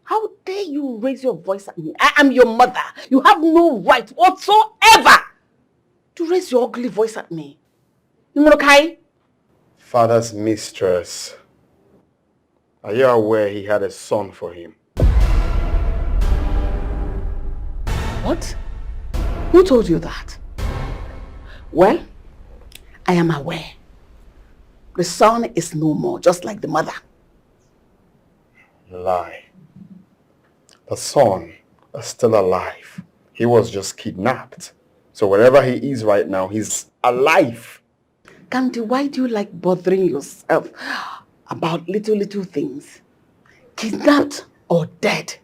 How dare you raise your voice at me? I am your mother. You have no right whatsoever to raise your ugly voice at me. You okay? Father's mistress. Are you aware he had a son for him? What? Who told you that? Well, I am aware. The son is no more, just like the mother. Lie. The son is still alive. He was just kidnapped. So wherever he is right now, he's alive. Kanti, why do you like bothering yourself about little things? Kidnapped or dead,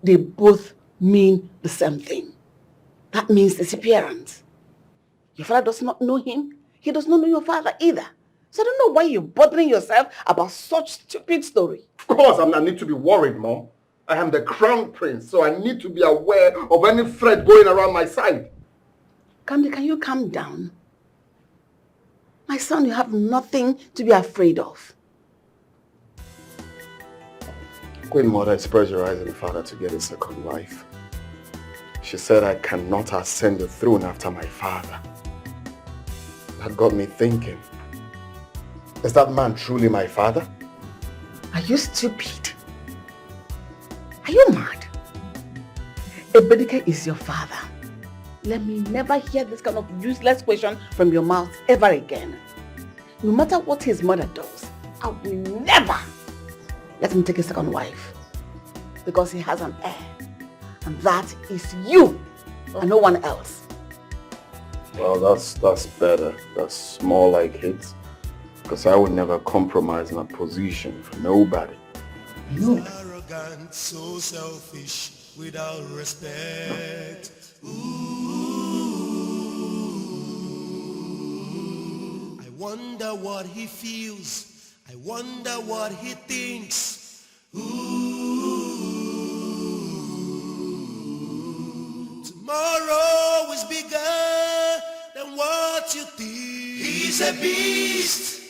they both mean the same thing. That means disappearance. Your father does not know him. He does not know your father either. So I don't know why you're bothering yourself about such stupid story. Of course, I need to be worried, Mom. I am the crown prince, so I need to be aware of any threat going around my side. Kamdi, can you calm down? My son, you have nothing to be afraid of. Queen Mother is pressurizing father to get a second wife. She said I cannot ascend the throne after my father. That got me thinking. Is that man truly my father? Are you stupid? Are you mad? Ebedike is your father. Let me never hear this kind of useless question from your mouth ever again. No matter what his mother does, I will never let him take a second wife. Because he has an heir. And that is you and no one else. Well, that's better. That's more like it. Because I would never compromise my position for nobody. So arrogant, so selfish, without respect. Ooh. I wonder what he feels. I wonder what he thinks. Ooh. Tomorrow is bigger than what you think. He's a beast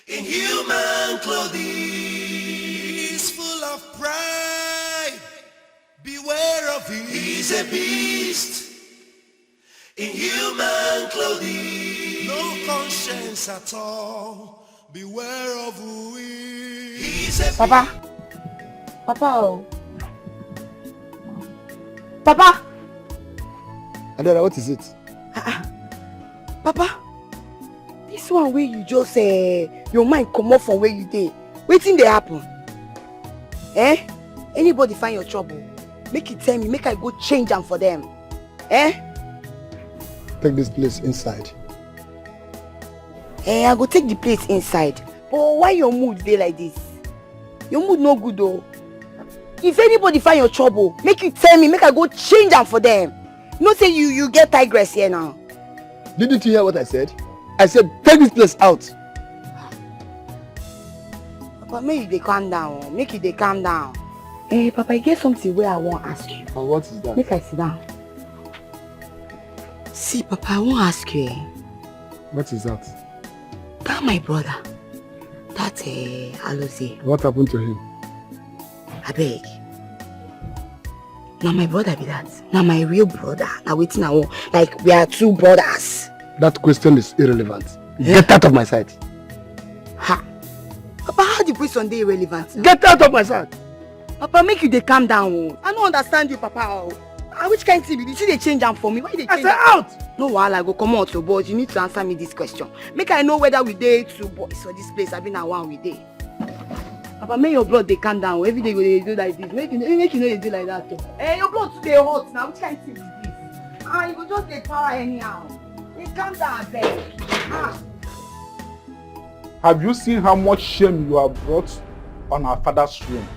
in human clothing. He's full of pride. Beware of him. He's a beast in human clothing. No conscience at all. Beware of who he is. He's a Papa. Papa. Oh. Papa. Adora, what is it? Papa, this one where you just your mind come off from where you dey. Wetin dey happen? Anybody find your trouble? Make it tell me, make I go change am for them. Take this place inside. I go take the place inside. But why your mood dey like this? Your mood no good though. If anybody find your trouble, make you tell me, make I go change am for them. No say you get tigress here now. Didn't you hear what I said? I said, take this place out. Papa, make you calm down. Make you calm down. Papa, I get something where I want to ask you. And what is that? Make I sit down. See, Papa, I want to ask you. What is that? That my brother. That Alozie. What happened to him? I beg. Now my brother be that. Now my real brother. Now waiting now. Like we are two brothers. That question is irrelevant. Get out of my sight. Ha. Papa, how the question dey irrelevant? Get out of my sight. Papa, make you dey calm down. I don't understand you, Papa. Which kind of thing be this? You dey change am for me? Why they change? I say out. No wahala, go come out, but you need to answer me this question. Make I know whether we dey two boys for this place. I be na one we dey. Papa, make your blood dey calm down. Every day they do like this. Make you know they do like that too. Your blood too dey hot now. Which kind of thing be this? You go just dey power anyhow. Hey, calm down, abeg. Have you seen how much shame you have brought on our father's throne?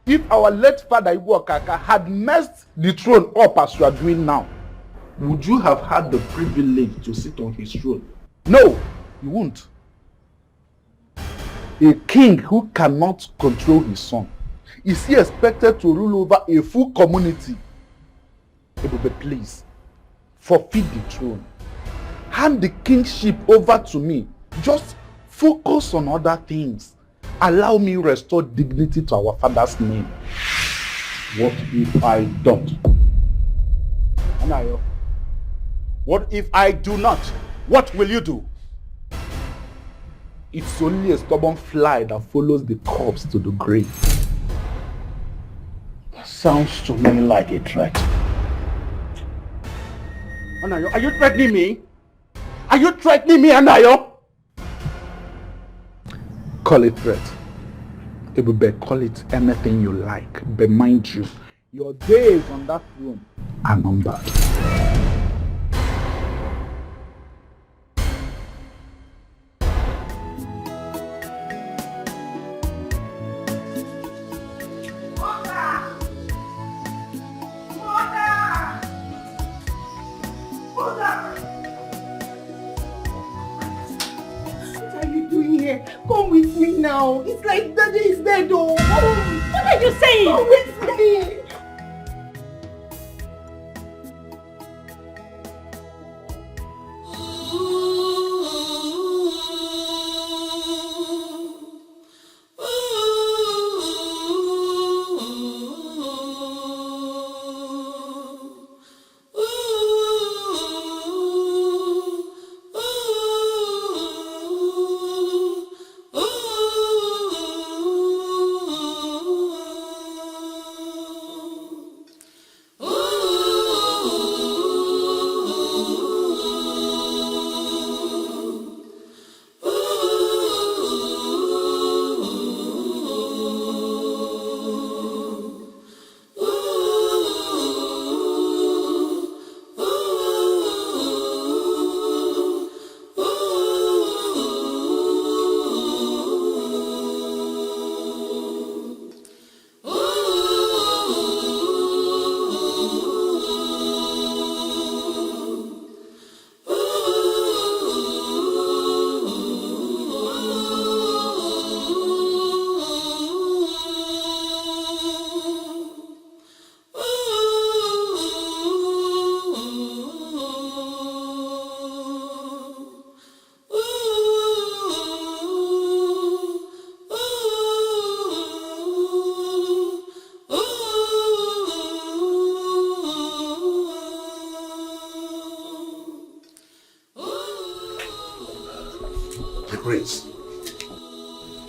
If our late father Igbo Okaka had messed the throne up as you are doing now, would you have had the privilege to sit on his throne? No, you won't. A king who cannot control his son, is he expected to rule over a full community? Ebube, please, forfeit the throne. Hand the kingship over to me. Just focus on other things. Allow me restore dignity to our father's name. What if I don't? Anayo, what if I do not? What will you do? It's only a stubborn fly that follows the corpse to the grave. That sounds to me like a threat. Anayo, are you threatening me? Are you threatening me, Anayo? Call it threat. Ebube, call it anything you like. But mind you, your days on that throne are numbered. Come with me now. It's like Daddy is dead, oh. What are you saying? Come with me.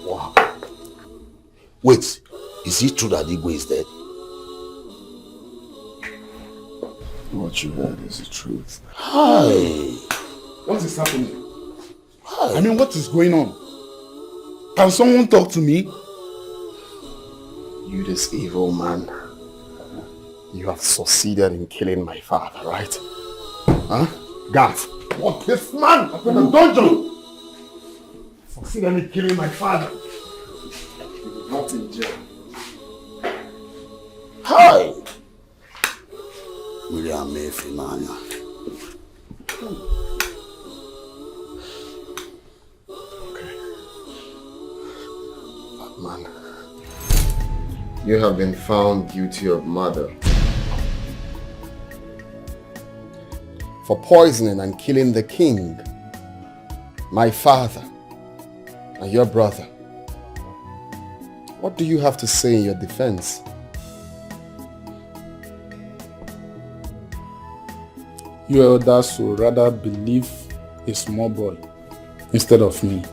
Wow. Wait, is it true that Igwe is dead? What you heard is the truth. Hi. What is happening? Hi. I mean, what is going on? Can someone talk to me? You, this evil man. You have succeeded in killing my father, right? Huh? Gav. What, this man in the dungeon? Succeeded in killing my father. Not in jail. Hi. William Mayfinanya. Man, you have been found guilty of murder for poisoning and killing the king, my father, and your brother. What do you have to say in your defense? You elders would rather believe a small boy instead of me.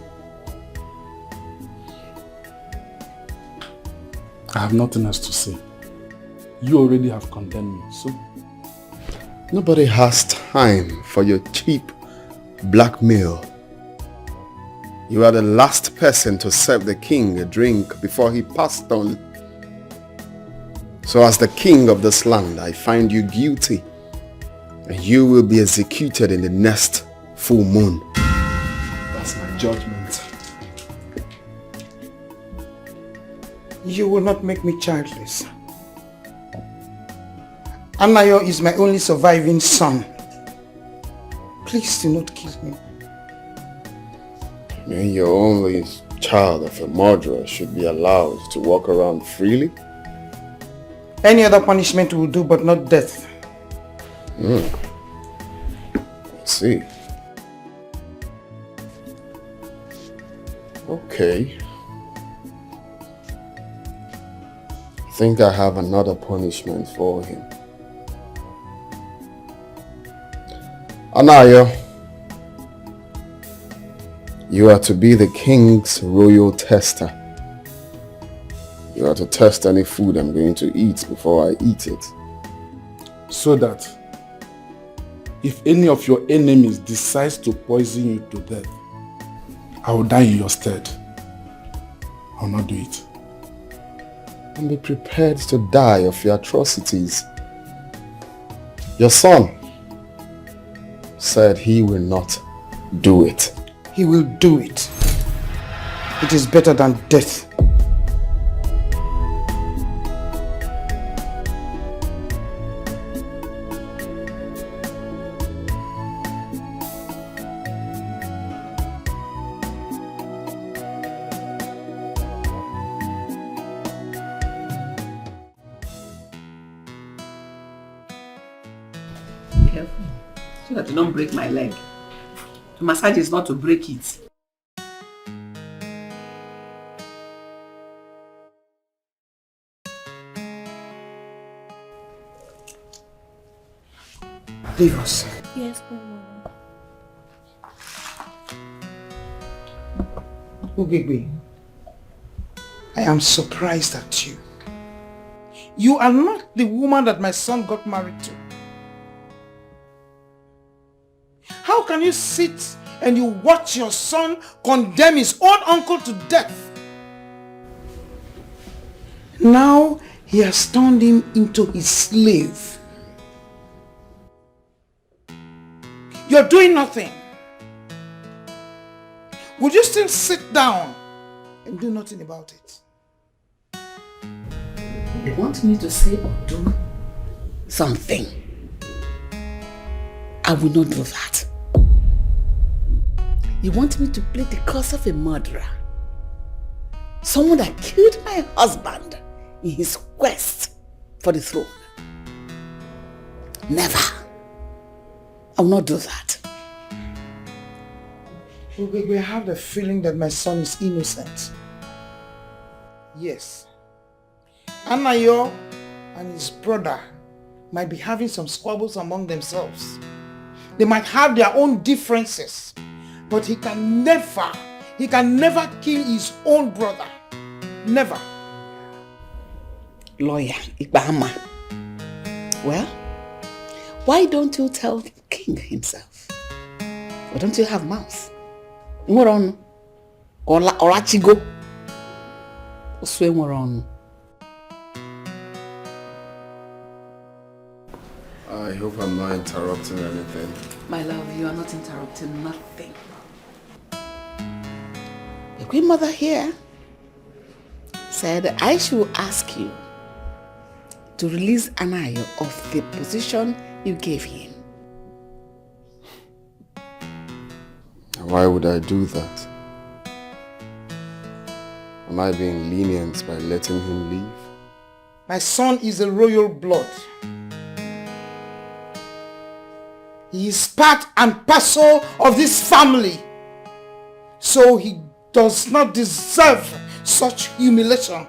I have nothing else to say. You already have condemned me, so... Nobody has time for your cheap blackmail. You are the last person to serve the king a drink before he passed on. So as the king of this land, I find you guilty, and you will be executed in the next full moon. That's my judgment. You will not make me childless. Anayo is my only surviving son. Please do not kill me. And your only child of a murderer should be allowed to walk around freely? Any other punishment will do, but not death. I see. Okay. I think I have another punishment for him. Anayo, you are to be the king's royal tester. You are to test any food I'm going to eat before I eat it. So that if any of your enemies decides to poison you to death, I will die in your stead. I will not do it. And be prepared to die of your atrocities. Your son said he will not do it. He will do it. It is better than death. Careful, so that you don't break my leg. The massage is not to break it. Leave us. Yes, Grandmother. Odimgbe, I am surprised at you. You are not the woman that my son got married to. How can you sit and you watch your son condemn his own uncle to death? Now he has turned him into his slave. You're doing nothing. Would you still sit down and do nothing about it? You want me to say or do something? I will not do that. You want me to play the cause of a murderer? Someone that killed my husband in his quest for the throne? Never. I will not do that. We have the feeling that my son is innocent. Yes. Anayo and his brother might be having some squabbles among themselves. They might have their own differences, but he can never he can never kill his own brother. Never. Lawyer Ibama. Well, why don't you tell the king himself? Or don't you have mouth? Moron. Olachigo. Oswe moron. I hope I'm not interrupting anything. My love, you are not interrupting nothing. The Queen Mother here said I should ask you to release Anayo of the position you gave him. Why would I do that? Am I being lenient by letting him leave? My son is a royal blood. He is part and parcel of this family. So he does not deserve such humiliation.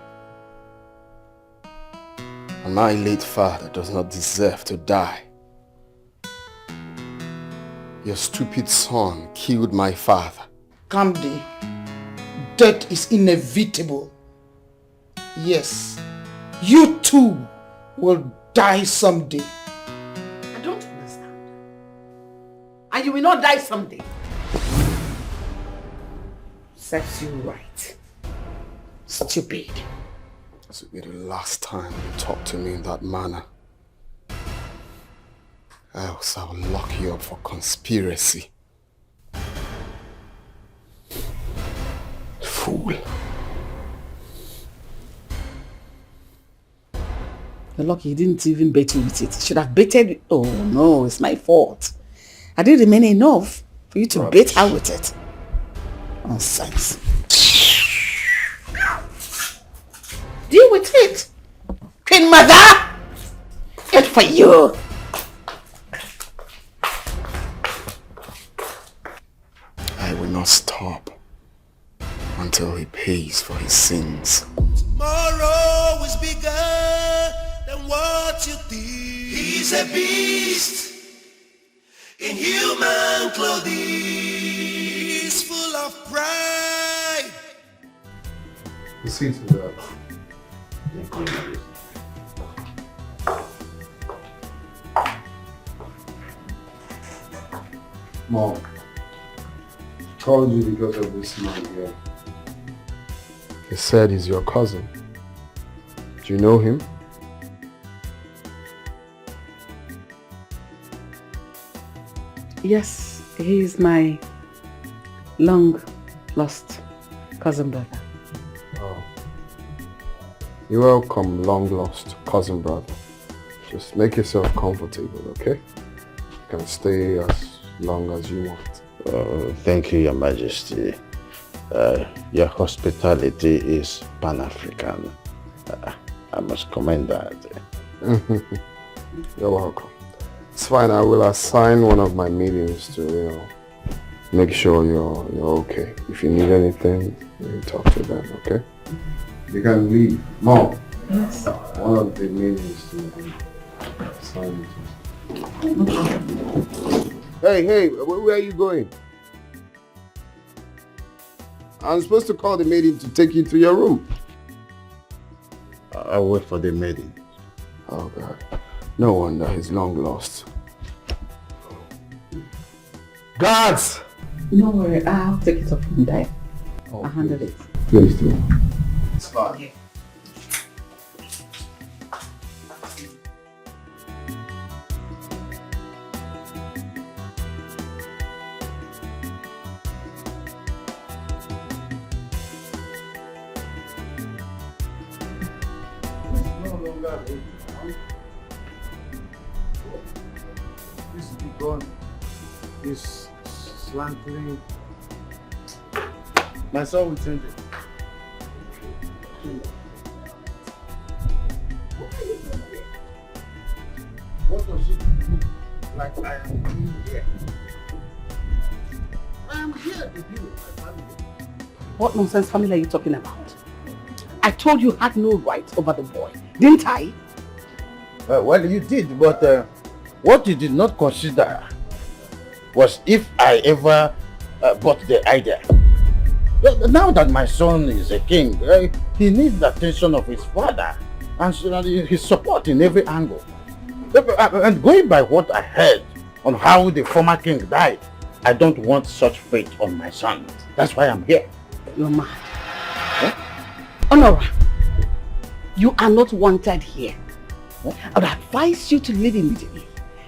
And my late father does not deserve to die. Your stupid son killed my father. Kamdi, death is inevitable. Yes, you too will die someday. I don't understand. And you will not die someday. Serves you right. Stupid. This will be the last time you talk to me in that manner. Else I'll lock you up for conspiracy. Fool. You're lucky he didn't even bait you with it. He should have baited. Oh no, it's my fault. I didn't remain enough for you to bait her with it. Nonsense. Deal with it. Queen Mother! Good for you. I will not stop until he pays for his sins. Tomorrow is bigger than what you think. He's a beast in human clothing. He's full of pride. See to that. Mom, called you because of this man here. He said he's your cousin. Do you know him? Yes, he is my long lost cousin brother. Oh. You're welcome, long lost cousin brother. Just make yourself comfortable, okay? You can stay as long as you want. Thank you, Your Majesty. Your hospitality is Pan-African. I must commend that. You're welcome. It's fine, I will assign one of my minions to, make sure you're okay. If you need anything, you talk to them, okay? You can leave. Mom. Yes. One of the minions to assign it. Hey, where are you going? I'm supposed to call the maiden to take you to your room. I'll wait for the maiden. Oh God. No wonder he's long lost. Guards! No worry, I'll take it up from there. I'll handle it. Please do. It's fine. Okay. This be gone. This slanting. My son will change it. What does it look like I am doing here? I am here to deal with my family. What nonsense family are you talking about? I told you had no right over the boy, didn't I? Well, you did, but what you did not consider was if I ever bought the idea. Now that my son is a king, he needs the attention of his father and his support in every angle. And going by what I heard on how the former king died, I don't want such fate on my son. That's why I'm here. You're mad. Honora, you are not wanted here. I would advise you to leave immediately.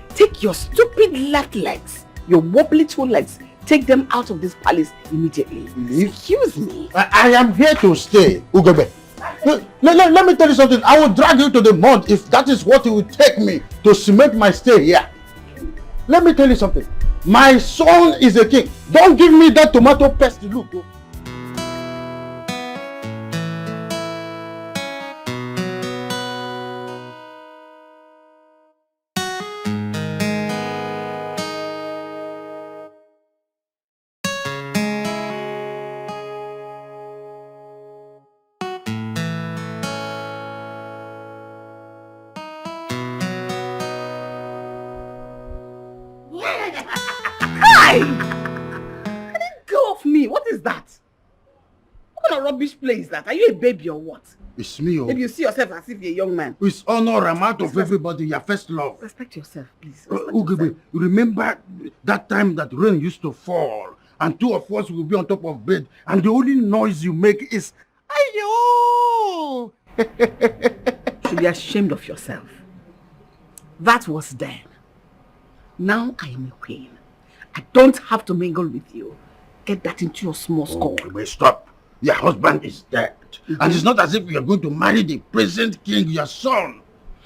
Take your stupid left legs, your wobbly two legs, take them out of this palace immediately. Leave? Excuse me. I am here to stay, Ugebe. Let me tell you something. I will drag you to the mud if that is what it will take me to cement my stay here. Let me tell you something. My son is a king. Don't give me that tomato paste look. Rubbish place that? Are you a baby or what? It's me. Maybe you see yourself as if you're a young man. It's honor I'm out of everybody, your first love. Respect yourself, please. Ugebe, you remember that time that rain used to fall and two of us will be on top of bed and the only noise you make is ayo. You should be ashamed of yourself. That was then. Now I am a queen. I don't have to mingle with you. Get that into your small skull. Ugebe, stop. Your husband is dead. And it's not as if you're going to marry the present king, your son.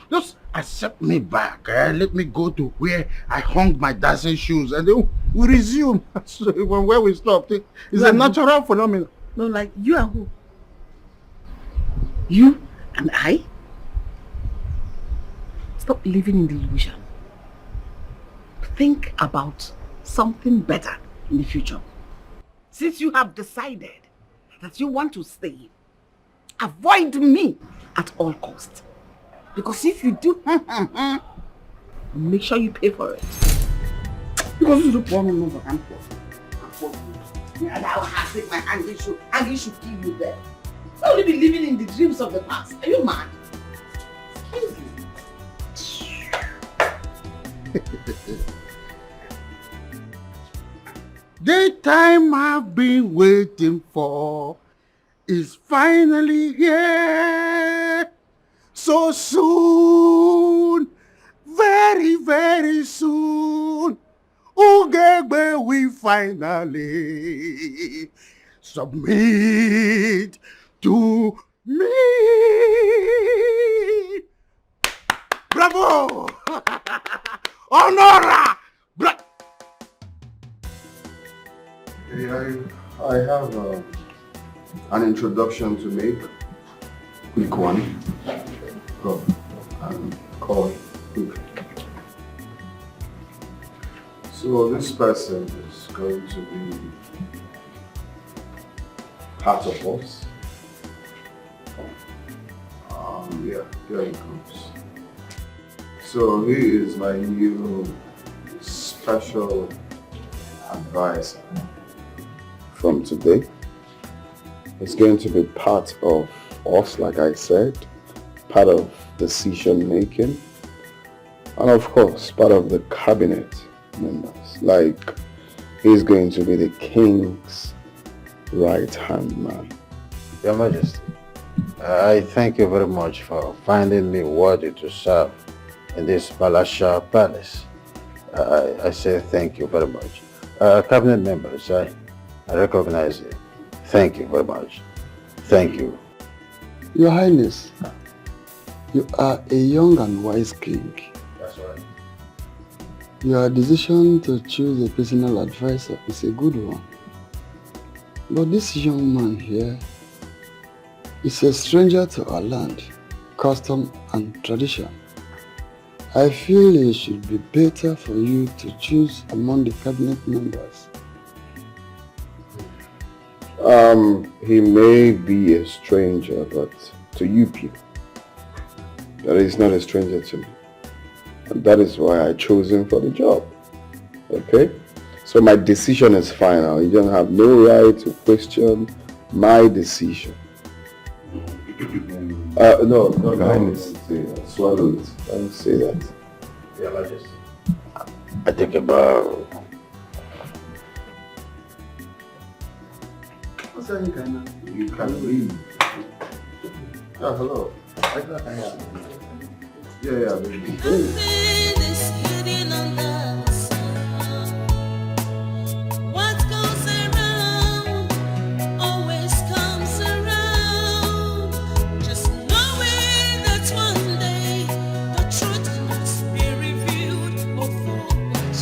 Just accept me back. Let me go to where I hung my dancing shoes and then we resume. So where we stopped. It's a natural phenomenon. No, like you and who? You and I? Stop living in delusion. Think about something better in the future. Since you have decided that you want to stay, avoid me at all costs. Because if you do, make sure you pay for it. Because you don't want to know what I'm for. And I will have to take my hanging should kill you there. I'll only be living in the dreams of the past. Are you mad? Excuse me. The time I've been waiting for is finally here. So soon, very, very soon, Ugebe will finally submit to me. Bravo! Honora! I have an introduction to make. Quick one. Go and call. So this person is going to be part of us. Yeah, here he comes. So he is my new special advisor. From today, it's going to be part of us, like I said, part of decision making, and of course, part of the cabinet members. Like, he's going to be the king's right-hand man. Your Majesty, I thank you very much for finding me worthy to serve in this palatial palace. I say thank you very much. Cabinet members, I recognize you. Thank you very much. Thank you. Your Highness, you are a young and wise king. That's right. Your decision to choose a personal advisor is a good one. But this young man here is a stranger to our land, custom and tradition. I feel it should be better for you to choose among the cabinet members. He may be a stranger, but to you people, that is not a stranger to me. And that is why I chose him for the job. Okay? So my decision is final. You don't have no right to question my decision. No, Highness. Swallow it. Don't say that. Yeah, like this. I take a bow. You can leave. Oh, hello. Yeah, baby. What goes around always comes around. Just knowing that one day the truth must be revealed. Oh, for what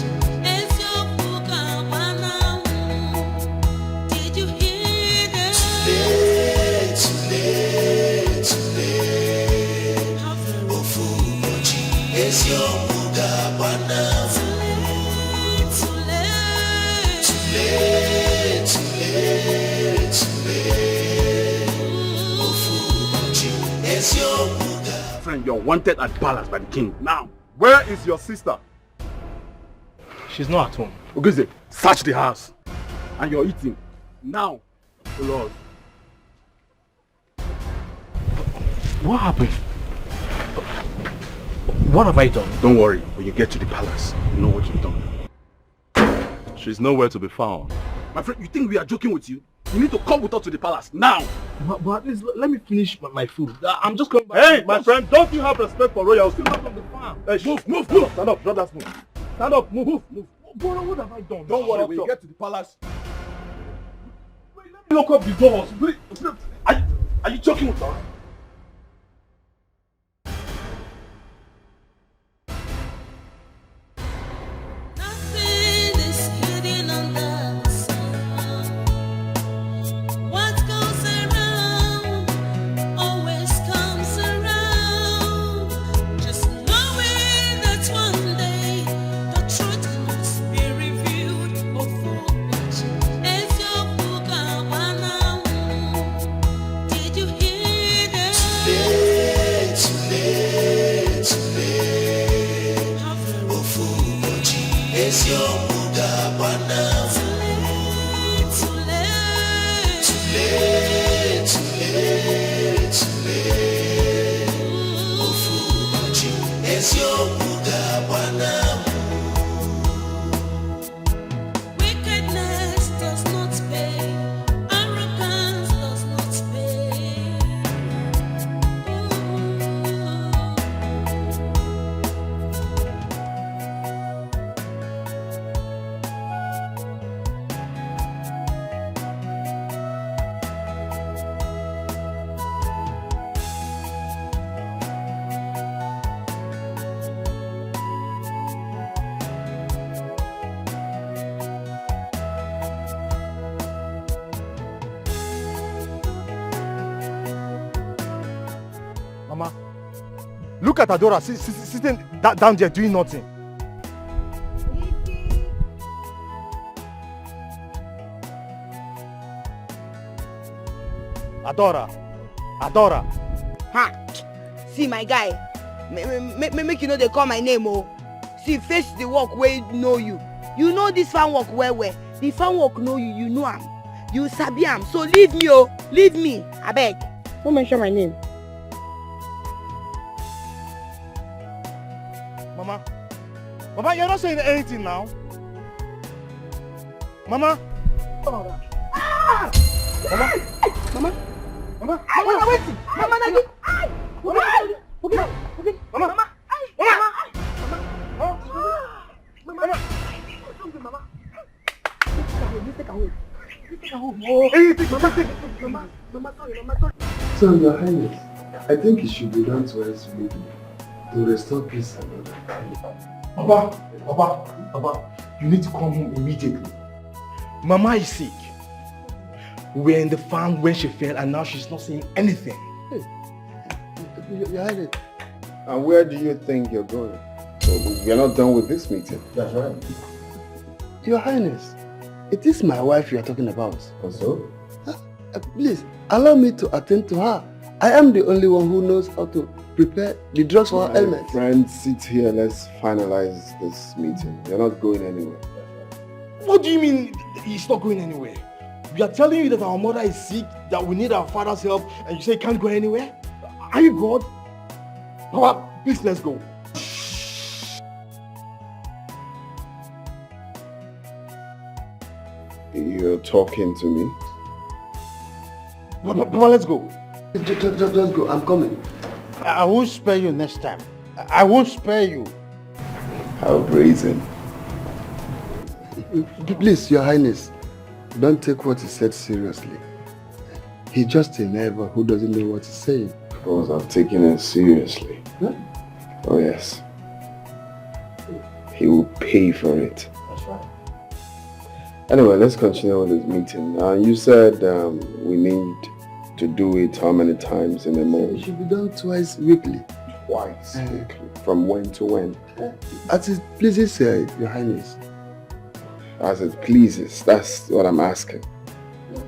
is your book now? Did you hear that? Too late, too late. Oh, for what is your book now? Friend, you're wanted at palace by the king. Now, where is your sister? She's not at home. Ogize, search the house. And you're eating. Now, Lord. What happened? What have I done? Don't worry, when you get to the palace, you know what you've done. She's nowhere to be found. My friend, you think we are joking with you? You need to come with us to the palace, now! But at least let me finish my food. I'm just coming back. Hey, my friend, don't you have respect for royalty? Come from the farm. Hey, move. Stand up, brothers, move. Stand up, move. But what have I done? Don't worry, when you get to the palace... Wait, let me lock up the doors. Please. Are you joking with us? Mama, look at Adora sitting down there doing nothing. Adora. Ha! See my guy, make you know they call my name, oh. See, face the work where know you. You know this farm work well. The farm work know you, you know am. You sabi am. So leave me, oh. Leave me, I beg. Don't mention my name. Mama, you're not saying anything now. Mama. Ah! Mama, wait. Mama, Nagi. So, Your Highness, I think it should be done twice weekly to restore peace and order. Papa, you need to come home immediately. Mama is sick. We were in the farm when she fell and now she's not saying anything. Hey, Your Highness. And where do you think you're going? We're not done with this meeting. That's right. Your Highness, it is my wife you are talking about. Also? Please, allow me to attend to her. I am the only one who knows how to prepare the drugs for her ailment. Friend, sit here. Let's finalize this meeting. You're not going anywhere. What do you mean he's not going anywhere? We are telling you that our mother is sick, that we need our father's help, and you say he can't go anywhere? Are you God? Papa, please let's go. You're talking to me? Papa, let's go. Just go, I'm coming. I won't spare you next time. I won't spare you. How brazen. Please, Your Highness, don't take what he said seriously. He's just a neighbor who doesn't know what he's saying. Of course, I've taken it seriously. Huh? Oh yes. He will pay for it. That's right. Anyway, let's continue with this meeting. You said we need to do it how many times in a month? It should be done twice weekly. Twice weekly. From when to when? As it pleases Your Highness. As it pleases. That's what I'm asking.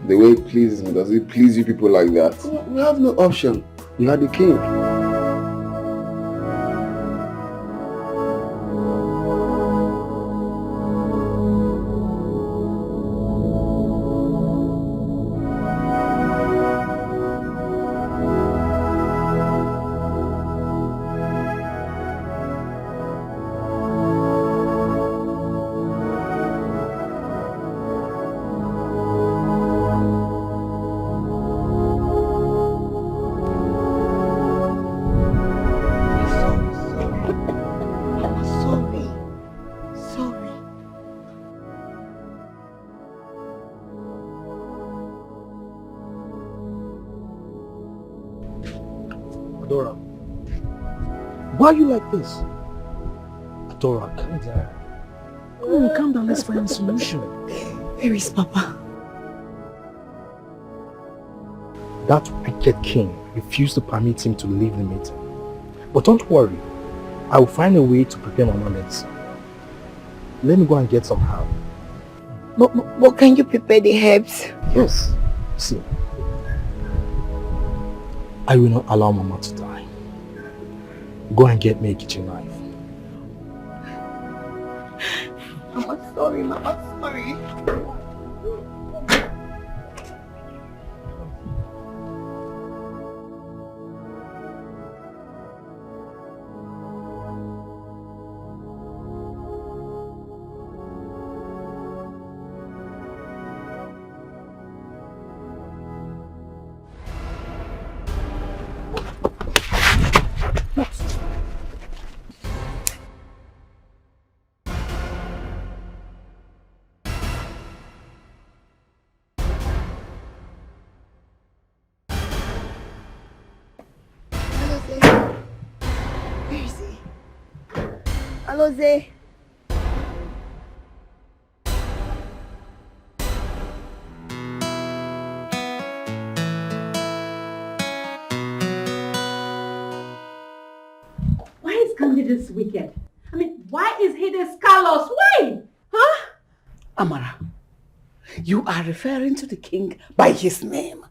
The way it pleases me, does it please you people like that? We have no option. You are the king. Adora, why are you like this? Adora, calm down. Come on, calm down, let's find a solution. Where is Papa? That wicked king refused to permit him to leave the meeting. But don't worry, I will find a way to prepare Mama medicine. Let me go and get some help. But can you prepare the herbs? Yes. See, I will not allow Mama to die. Go and get me a kitchen knife. Mama, sorry, Mama, sorry. Aloze. Why is Candy this wicked? I mean, why is he this callous? Why? Huh? Amara, you are referring to the king by his name.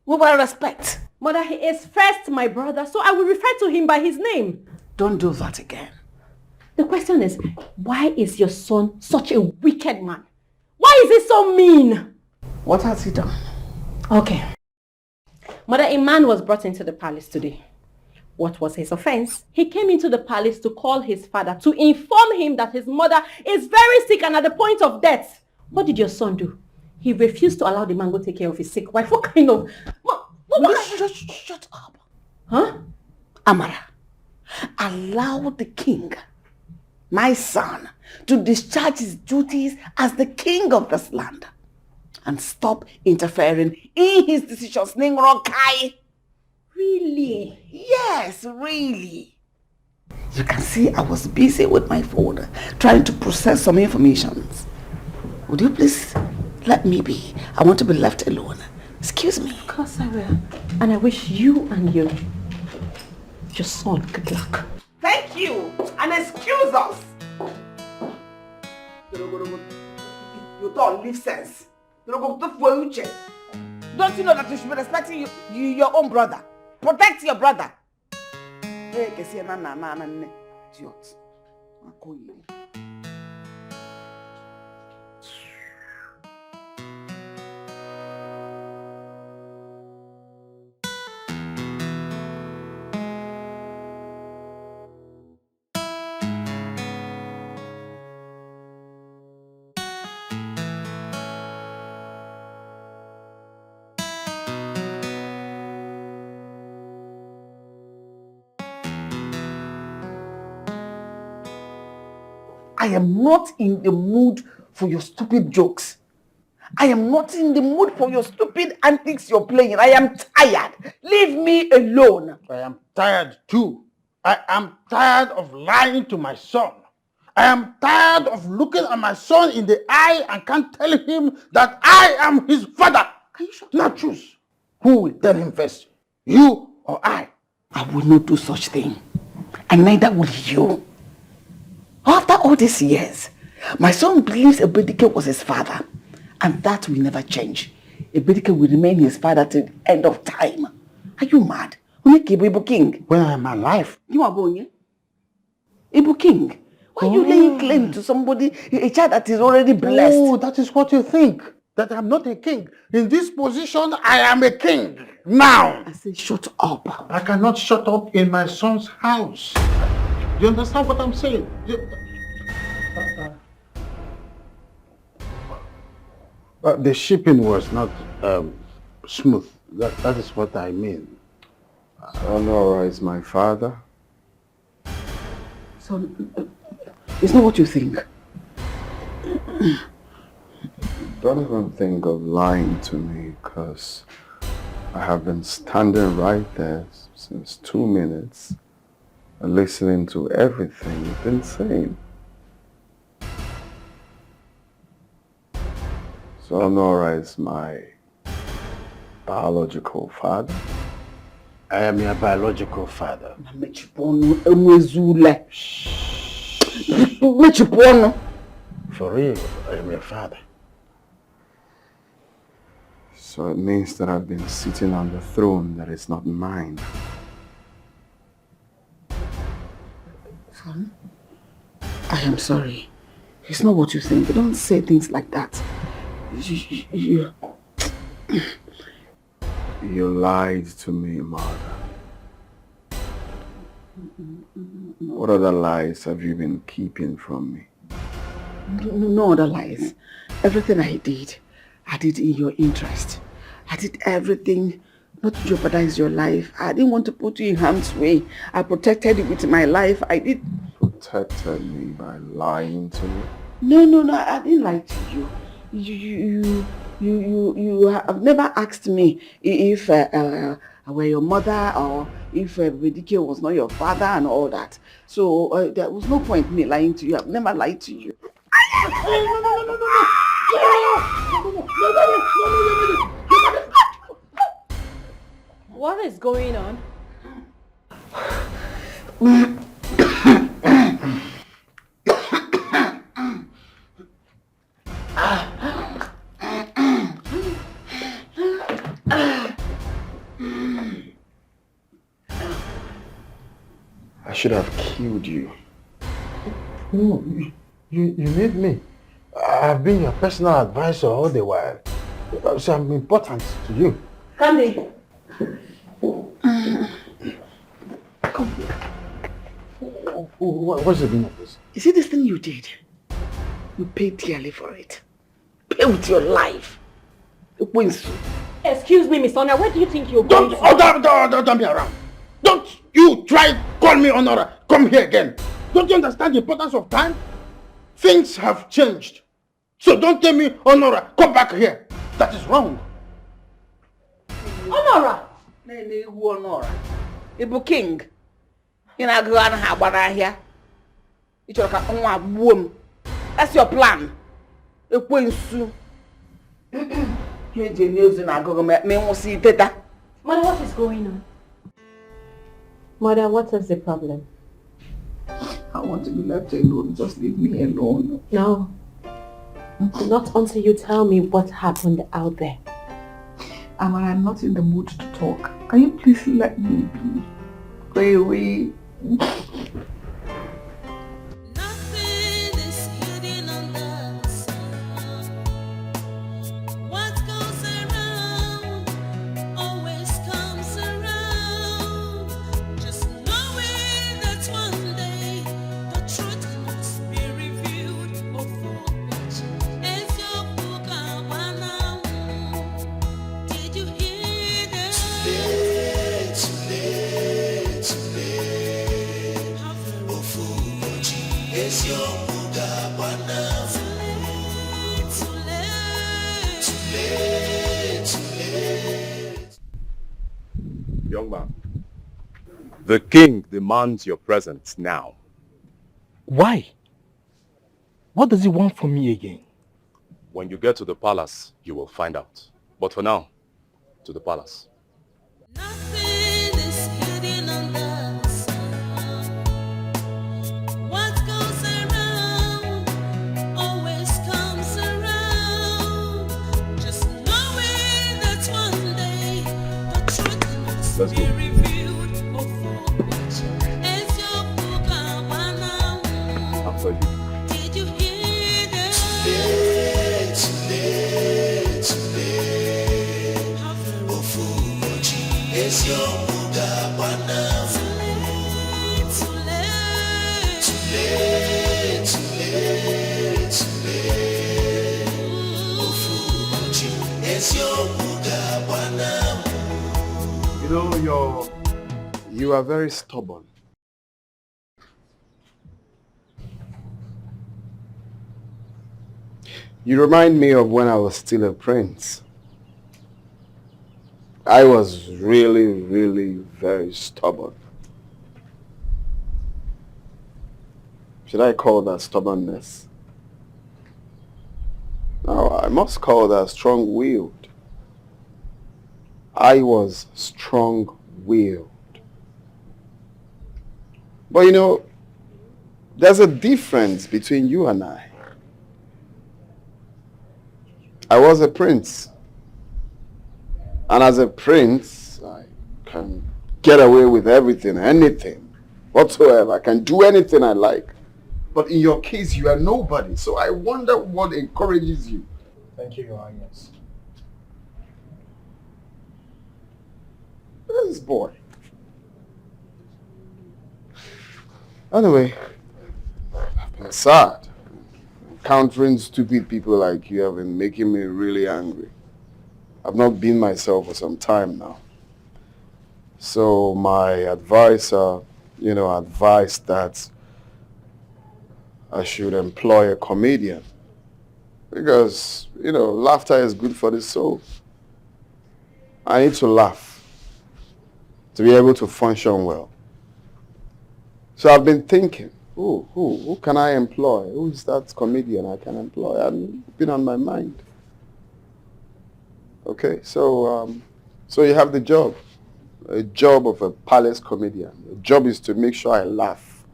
With all respect. Mother, he is first my brother, so I will refer to him by his name. Don't do that again. The question is, why is your son such a wicked man? Why is he so mean? What has he done? Okay. Mother, a man was brought into the palace today. What was his offense? He came into the palace to call his father to inform him that his mother is very sick and at the point of death. What did your son do? He refused to allow the man to take care of his sick wife. What kind of... Shut up. Huh? Amara, allow the king, my son, to discharge his duties as the king of this land and stop interfering in his decisions. Ningrokai. Really? Yes, really. You can see I was busy with my phone trying to process some information. Would you please let me be? I want to be left alone. Excuse me. Of course I will. And I wish you and your son good luck. Thank you. And excuse us. You don't live sense. Don't you know that you should be respecting your own brother? Protect your brother. Idiot. I am not in the mood for your stupid jokes. I am not in the mood for your stupid antics you're playing. I am tired. Leave me alone. I am tired too. I am tired of lying to my son. I am tired of looking at my son in the eye and can't tell him that I am his father. Can you shut up? Now choose. Who will tell him first? You or I? I will not do such thing. And neither will you. After all these years, my son believes Ebedike was his father. And that will never change. Ebedike will remain his father till the end of time. Are you mad? Ibu King. When I am alive. You are Bonye? Ibu King. Why are you laying claim to somebody, a child that is already blessed? Oh, that is what you think. That I'm not a king. In this position, I am a king. Now. I say shut up. I cannot shut up in my son's house. Do you understand what I'm saying? The shipping was not smooth. That is what I mean. Honora is my father. So, it's not what you think. Don't even think of lying to me, because I have been standing right there since 2 minutes and listening to everything you've been saying. So Honora is my biological father. I am your biological father. For real, I am your father. So it means that I've been sitting on the throne that is not mine. Son, I am sorry. It's not what you think. Don't say things like that. You lied to me, mother. What other lies have you been keeping from me? No other lies. Everything I did in your interest. I did everything not to jeopardize your life. I didn't want to put you in harm's way. I protected you with my life. I did. Protected me by lying to me? No, I didn't lie to you. You have never asked me if I were your mother or if Vedike was not your father and all that. So there was no point in me lying to you. I've never lied to you. What is going on? I should have killed you. No, you need me. I've been your personal advisor all the while. So I'm important to you. Candy. Come here. What's the meaning of this? You see this thing you did? You paid dearly for it. Pay with your life. Excuse me, Miss Honor, where do you think you're going to? Don't be around. Don't you try call me Honora. Come here again. Don't you understand the importance of time? Things have changed. So don't tell me Honora, come back here. That is wrong. Honora! Honora. Ibu King. You know, go on here. That's your plan. Mother, what is going on? Mother, what is the problem? I want to be left alone. Just leave me alone. No. Not until you tell me what happened out there. I'm not in the mood to talk. Can you please let me be? Go away. Young man, the king demands your presence now. Why? What does he want from me again? When you get to the palace, you will find out. But for now, to the palace. Let's go. After you. You know, you are very stubborn. You remind me of when I was still a prince. I was really very stubborn. Should I call that stubbornness? No, I must call that strong-willed. I was strong-willed. But you know, there's a difference between you and I. I was a prince. And as a prince, I can get away with everything, anything, whatsoever. I can do anything I like. But in your case, you are nobody. So I wonder what encourages you. Thank you, Your Highness. This boy. Anyway, I've been sad. Encountering stupid people like you have been making me really angry. I've not been myself for some time now. So my advisor, advised that I should employ a comedian. Because, laughter is good for the soul. I need to laugh to be able to function well. So I've been thinking, who can I employ? Who is that comedian I can employ? I've been on my mind. Okay, so you have the job. A job of a palace comedian. The job is to make sure I laugh.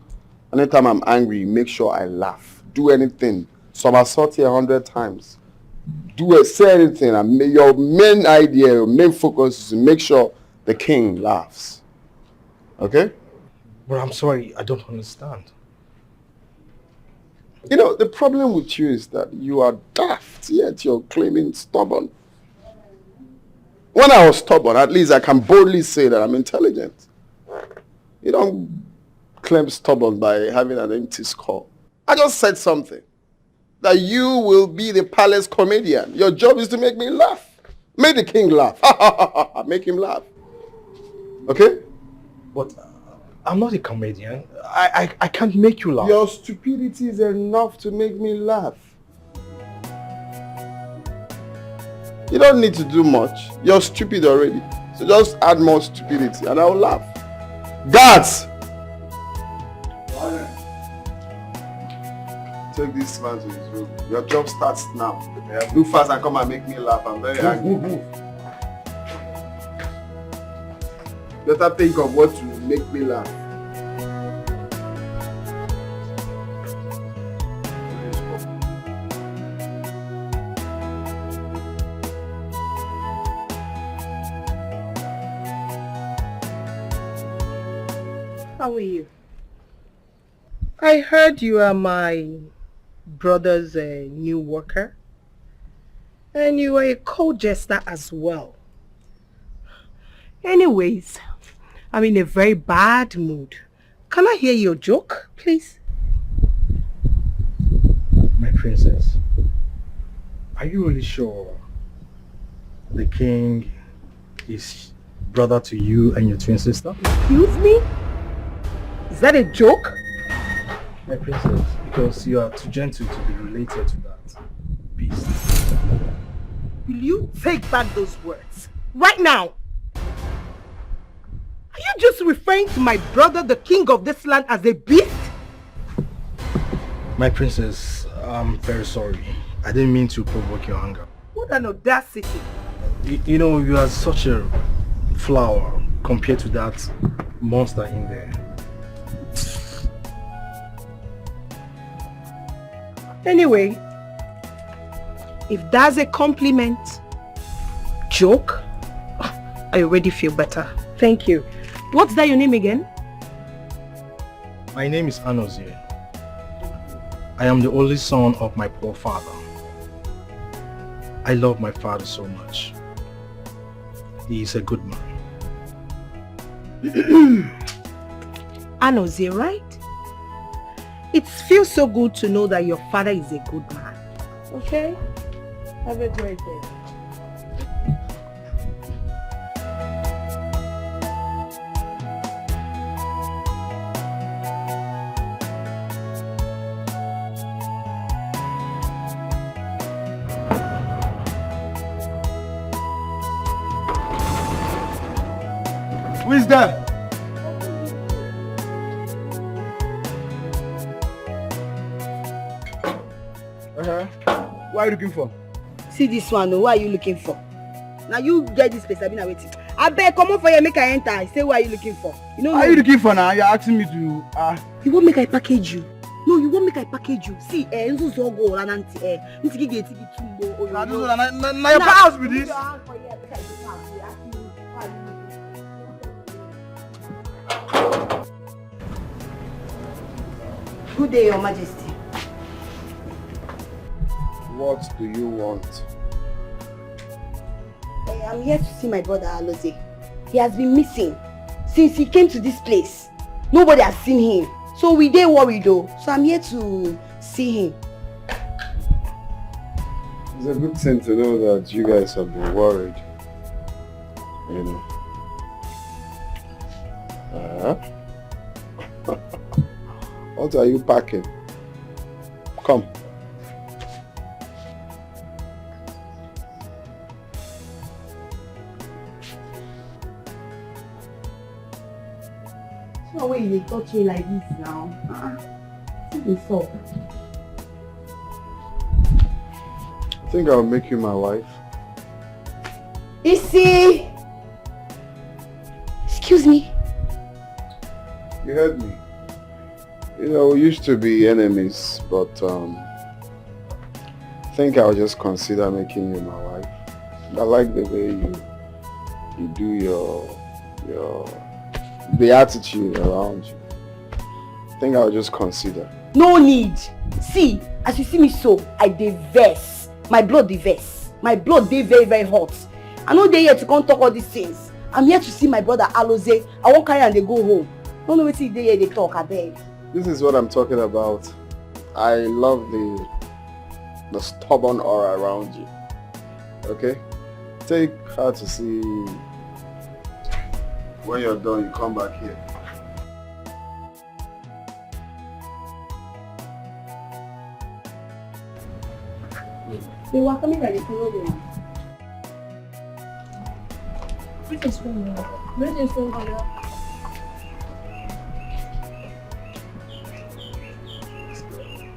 Anytime I'm angry, make sure I laugh. Do anything. Somersault 100 times. Say anything. And your main idea, your main focus is to make sure the king laughs. Okay? But I'm sorry, I don't understand. The problem with you is that you are daft, yet you're claiming stubborn. When I was stubborn, at least I can boldly say that I'm intelligent. You don't claim stubborn by having an empty skull. I just said something. That you will be the palace comedian. Your job is to make me laugh. Make the king laugh. Make him laugh. Okay? But I'm not a comedian. I can't make you laugh. Your stupidity is enough to make me laugh. You don't need to do much. You're stupid already. So just add more stupidity and I'll laugh. Guards! Take this man to his room. Your job starts now. Do fast and come and make me laugh. I'm very angry. Better think of what to make me laugh. How are you? I heard you are my brother's new worker. And you are a co-jester as well. Anyways, I'm in a very bad mood. Can I hear your joke, please? My princess, are you really sure the king is brother to you and your twin sister? Excuse me? Is that a joke? My princess, because you are too gentle to be related to that beast. Will you take back those words? Right now! Are you just referring to my brother, the king of this land, as a beast? My princess, I'm very sorry. I didn't mean to provoke your anger. What an audacity. You know, you are such a flower compared to that monster in there. Anyway, if that's a compliment, joke, I already feel better. Thank you. What's that your name again? My name is Anozie. I am the only son of my poor father. I love my father so much. He is a good man. Anozie, right? It feels so good to know that your father is a good man. Okay? Have a great day. Who is there? What are you looking for? See this one, what are you looking for? Now you get this place, I've been waiting. I beg, come on for you, make I enter. I say, what are you looking for? You know, What are you looking for now? You're asking me to... You won't make I package you. No, you won't make I package you. See, Enzo Zogo, Lananti, Nitiki get Tumbo. Now your house with this. Good day, Your Majesty. What do you want? I'm here to see my brother Alozie. He has been missing since he came to this place. Nobody has seen him. So we dey worried though. So I'm here to see him. It's a good thing to know that you guys have been worried. You know. What are you packing? Come. No way they touch me like this now. See this up. I think I'll make you my wife. E.t.c. Excuse me. You heard me. You know, we used to be enemies, but I think I'll just consider making you my wife. I like the way you do the attitude around you. I think I'll just consider. No need. See, as you see me so, I dey vex. My blood dey vex. My blood dey very, very hot. I no dey here to come talk all these things. I'm here to see my brother Alozie. I won't carry and they go home. Don't know wetin dey here they talk, I beg. This is what I'm talking about. I love the stubborn aura around you. Okay? Take her to see. When you're done, you come back here. They were coming by the follow me. Which is from here? Which is from here?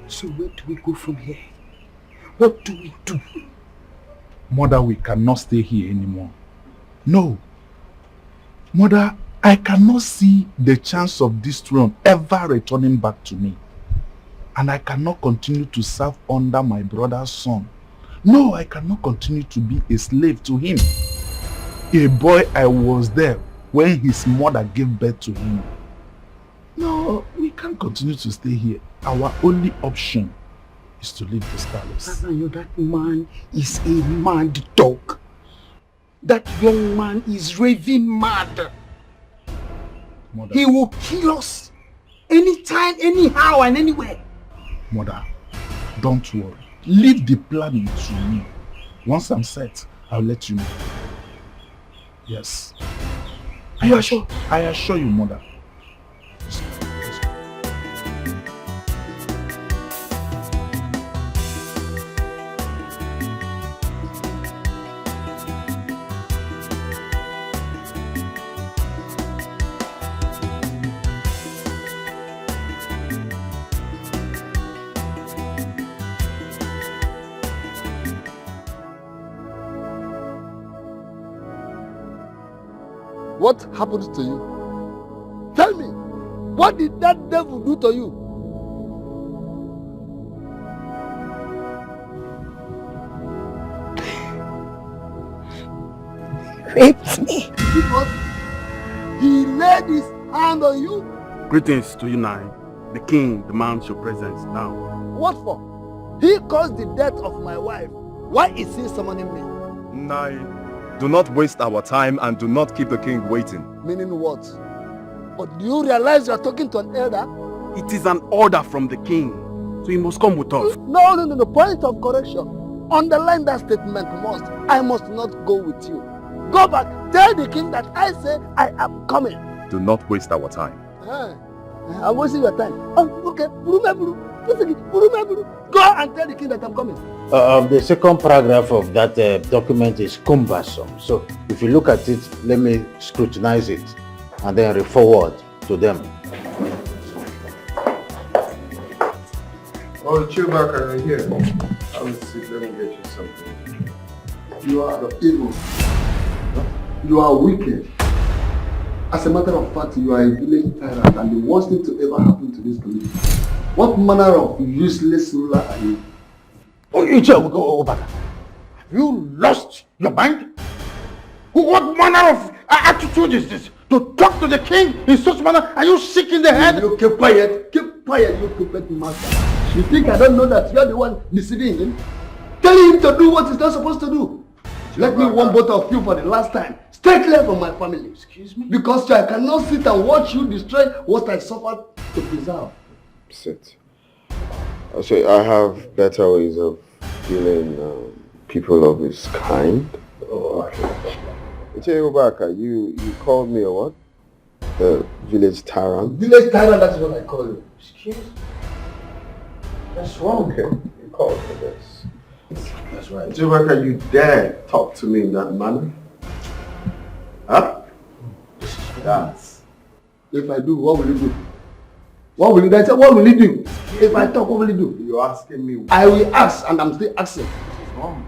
So where do we go from here? What do we do? Mother, we cannot stay here anymore. No. Mother, I cannot see the chance of this throne ever returning back to me. And I cannot continue to serve under my brother's son. No, I cannot continue to be a slave to him. A boy, I was there when his mother gave birth to him. No, we can't continue to stay here. Our only option is to leave this palace. You know, that man is a mad dog. That young man is raving mad. Mother. He will kill us anytime, anyhow, and anywhere. Mother, don't worry. Leave the planning to me. Once I'm set, I'll let you know. Yes. You are sure? I assure you, Mother. What happened to you? Tell me, what did that devil do to you? Raped me. Because he laid his hand on you? Greetings to you, Nai. The king demands your presence now. What for? He caused the death of my wife. Why is he summoning me? Nai, do not waste our time and do not keep the king waiting. Meaning what? But do you realize you are talking to an elder? It is an order from the king, so you must come with us. No. Point of correction. Underline that statement must. I must not go with you. Go back. Tell the king that I say I am coming. Do not waste our time. I'm wasting your time. Oh, okay. Remember. Go and tell the king that I'm coming. The second paragraph of that document is cumbersome. So if you look at it, let me scrutinize it and then re-forward to them. Oh, Chewbacca, right here. Have a seat. Let me get you something. You are evil. You are wicked. As a matter of fact, you are a village tyrant and the worst thing to ever happen to this village. What manner of useless ruler are you? Oh, Ichewuka, have you lost your mind? What manner of attitude is this? To talk to the king in such manner? Are you sick in the head? You keep quiet, you puppet master. You think I don't know that you are the one deceiving him? Telling him to do what he's not supposed to do. Let me warn both of you for the last time. Stay clear from my family. Excuse me? Because I cannot sit and watch you destroy what I suffered to preserve. Sit. So I have better ways of dealing people of his kind. Oh, okay. Chewbacca, you called me a what? The village tyrant? Village tyrant, that's what I call you. Excuse me? That's wrong. Okay, you called for this. That's right. Chewbacca, you dare talk to me in that manner? Huh? Yes. If I do, what will you do? What will you do? What will you do? If I talk, what will you do? You're asking me. I will ask, and I'm still asking. What's wrong?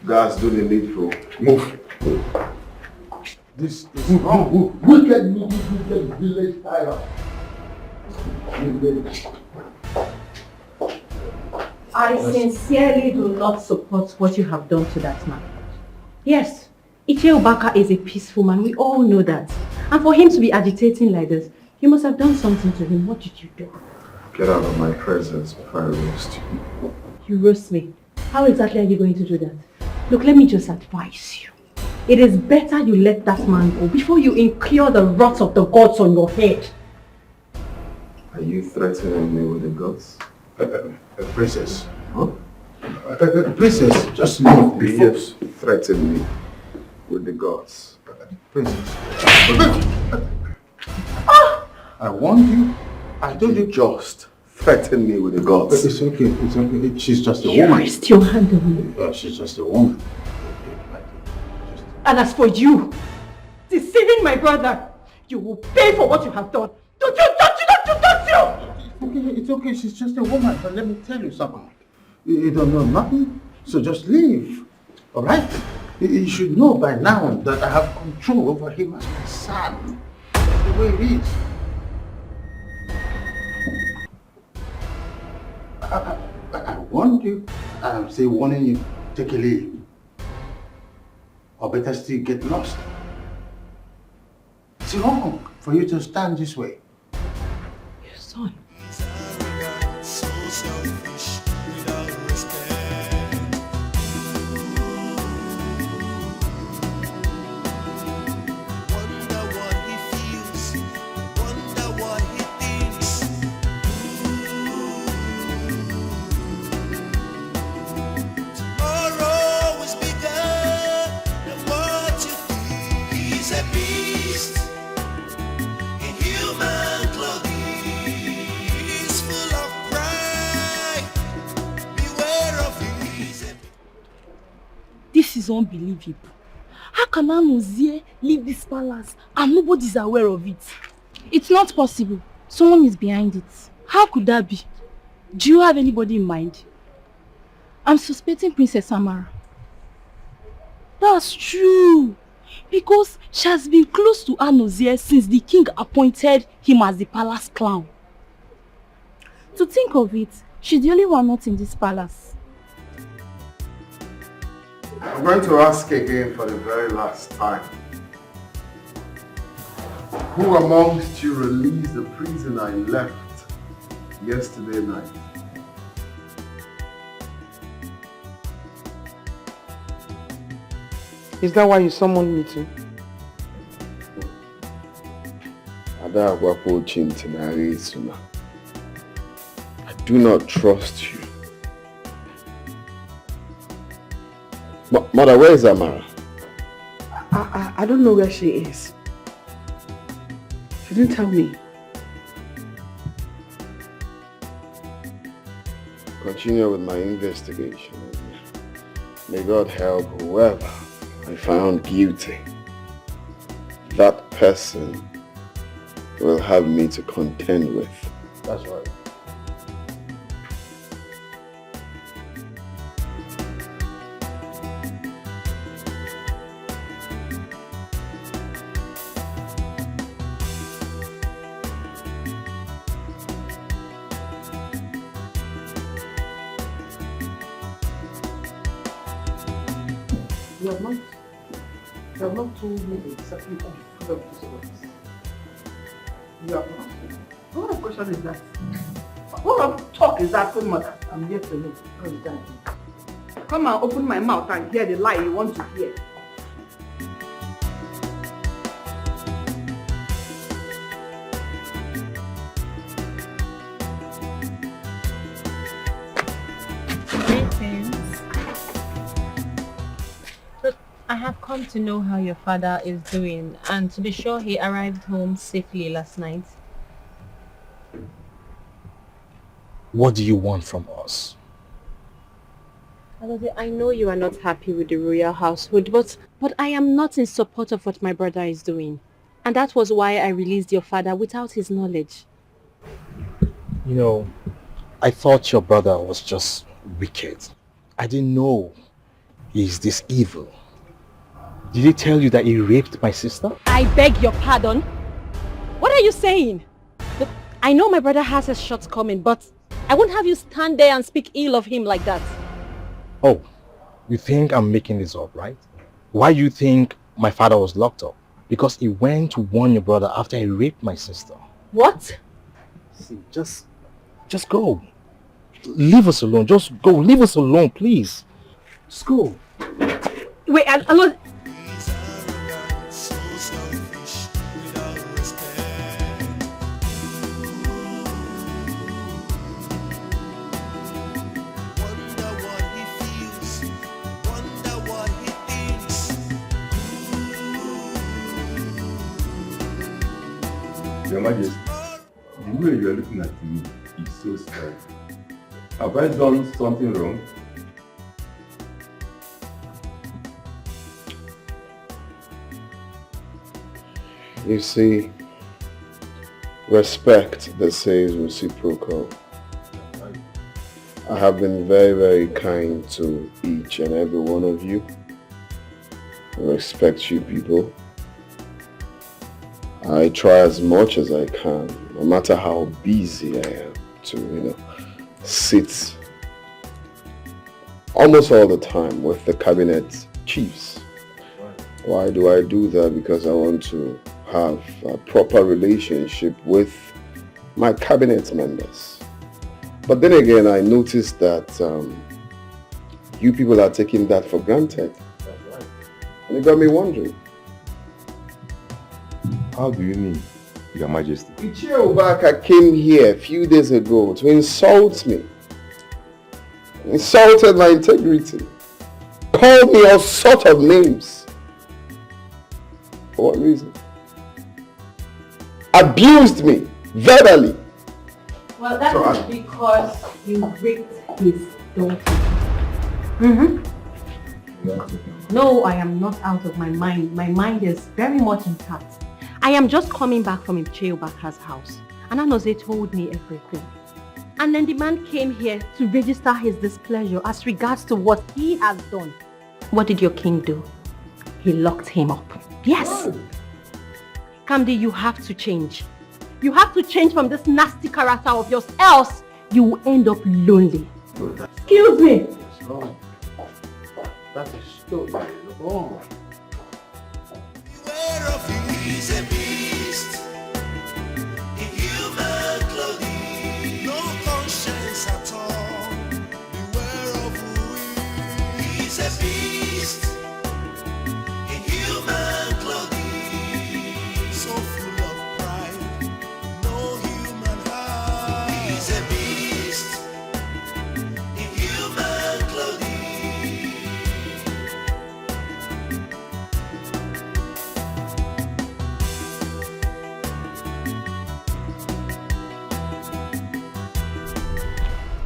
Guys, do the needful. Move. This is wrong. Wicked village tyrant. I sincerely do not support what you have done to that man. Yes, Ichewuka is a peaceful man. We all know that. And for him to be agitating like this, you must have done something to him. What did you do? Get out of my presence before I roast you. You roast me. How exactly are you going to do that? Look, let me just advise you. It is better you let that man go before you incur the wrath of the gods on your head. Are you threatening me with the gods? Princess. Huh? Princess, just leave before. Yes, threaten me with the gods. Princess. I warned you. I told you. Just threaten me with the gods. It's okay. She's just a You woman. raised your hand on me. She's just a woman. And as for you, deceiving my brother, you will pay for what you have done. Don't you? It's okay. She's just a woman. But let me tell you something. You don't know nothing, so just leave. All right? You should know by now that I have control over him as my son. That's the way it is. I warned you. I'm still warning you. Take a leave. Or better still, get lost. It's wrong for you to stand this way. Your son. So selfish without respect. Wonder what he feels, wonder what he thinks. Tomorrow is bigger than what you think. He's a beast in human clothing. He's full of pride. Beware of him. This is unbelievable. How can Anozie leave this palace and nobody's aware of it? It's not possible. Someone is behind it. How could that be? Do you have anybody in mind? I'm suspecting Princess Amara. That's true. Because she has been close to Anozie since the king appointed him as the palace clown. To think of it, she's the only one not in this palace. I'm going to ask again for the very last time. Who amongst you released the prisoner I left yesterday night? Is that why you summoned me to? I do not trust you. Mother, where is Amara? I don't know where she is. She didn't tell me. Continue with my investigation. May God help whoever I found guilty. That person will have me to contend with. That's right. You have not told me exactly what you feel of this place. You have not. What kind of question is that? What kind of talk is that, mother? I'm here to know all the time. Come and open my mouth and hear the lie you want to hear. I have come to know how your father is doing and to be sure he arrived home safely last night. What do you want from us? I know you are not happy with the royal household, but I am not in support of what my brother is doing. And that was why I released your father without his knowledge. You know, I thought your brother was just wicked. I didn't know he's this evil. Did he tell you that he raped my sister? I beg your pardon? What are you saying? Look, I know my brother has his shortcomings, but I won't have you stand there and speak ill of him like that. Oh, you think I'm making this up, right? Why do you think my father was locked up? Because he went to warn your brother after he raped my sister. What? See, just go. Leave us alone. Just go. Leave us alone, please. Just go. Wait, I'm Your Majesty, the way you are looking at me is so scary. Have I done something wrong? You see, respect, they say, is reciprocal. I have been very, very kind to each and every one of you. I respect you people. I try as much as I can, no matter how busy I am, to, sit almost all the time with the cabinet chiefs. Why do I do that? Because I want to have a proper relationship with my cabinet members. But then again, I noticed that you people are taking that for granted. And it got me wondering. How do you mean, Your Majesty? Ichie came here a few days ago to insult me. Insulted my integrity. Called me all sorts of names. For what reason? Abused me verbally. Well, that is because you raped his daughter. No, I am not out of my mind. My mind is very much intact. I am just coming back from Ichie house. And Anozie told me everything. And then the man came here to register his displeasure as regards to what he has done. What did your king do? He locked him up. Yes. Kamdi, you have to change. You have to change from this nasty character of yours, else you will end up lonely. Excuse me. That is so wrong. Beware of he's a beast in human clothing, no conscience at all. Beware of who he's a beast in human clothing, so full of pride, no human heart. He's a beast in human clothing.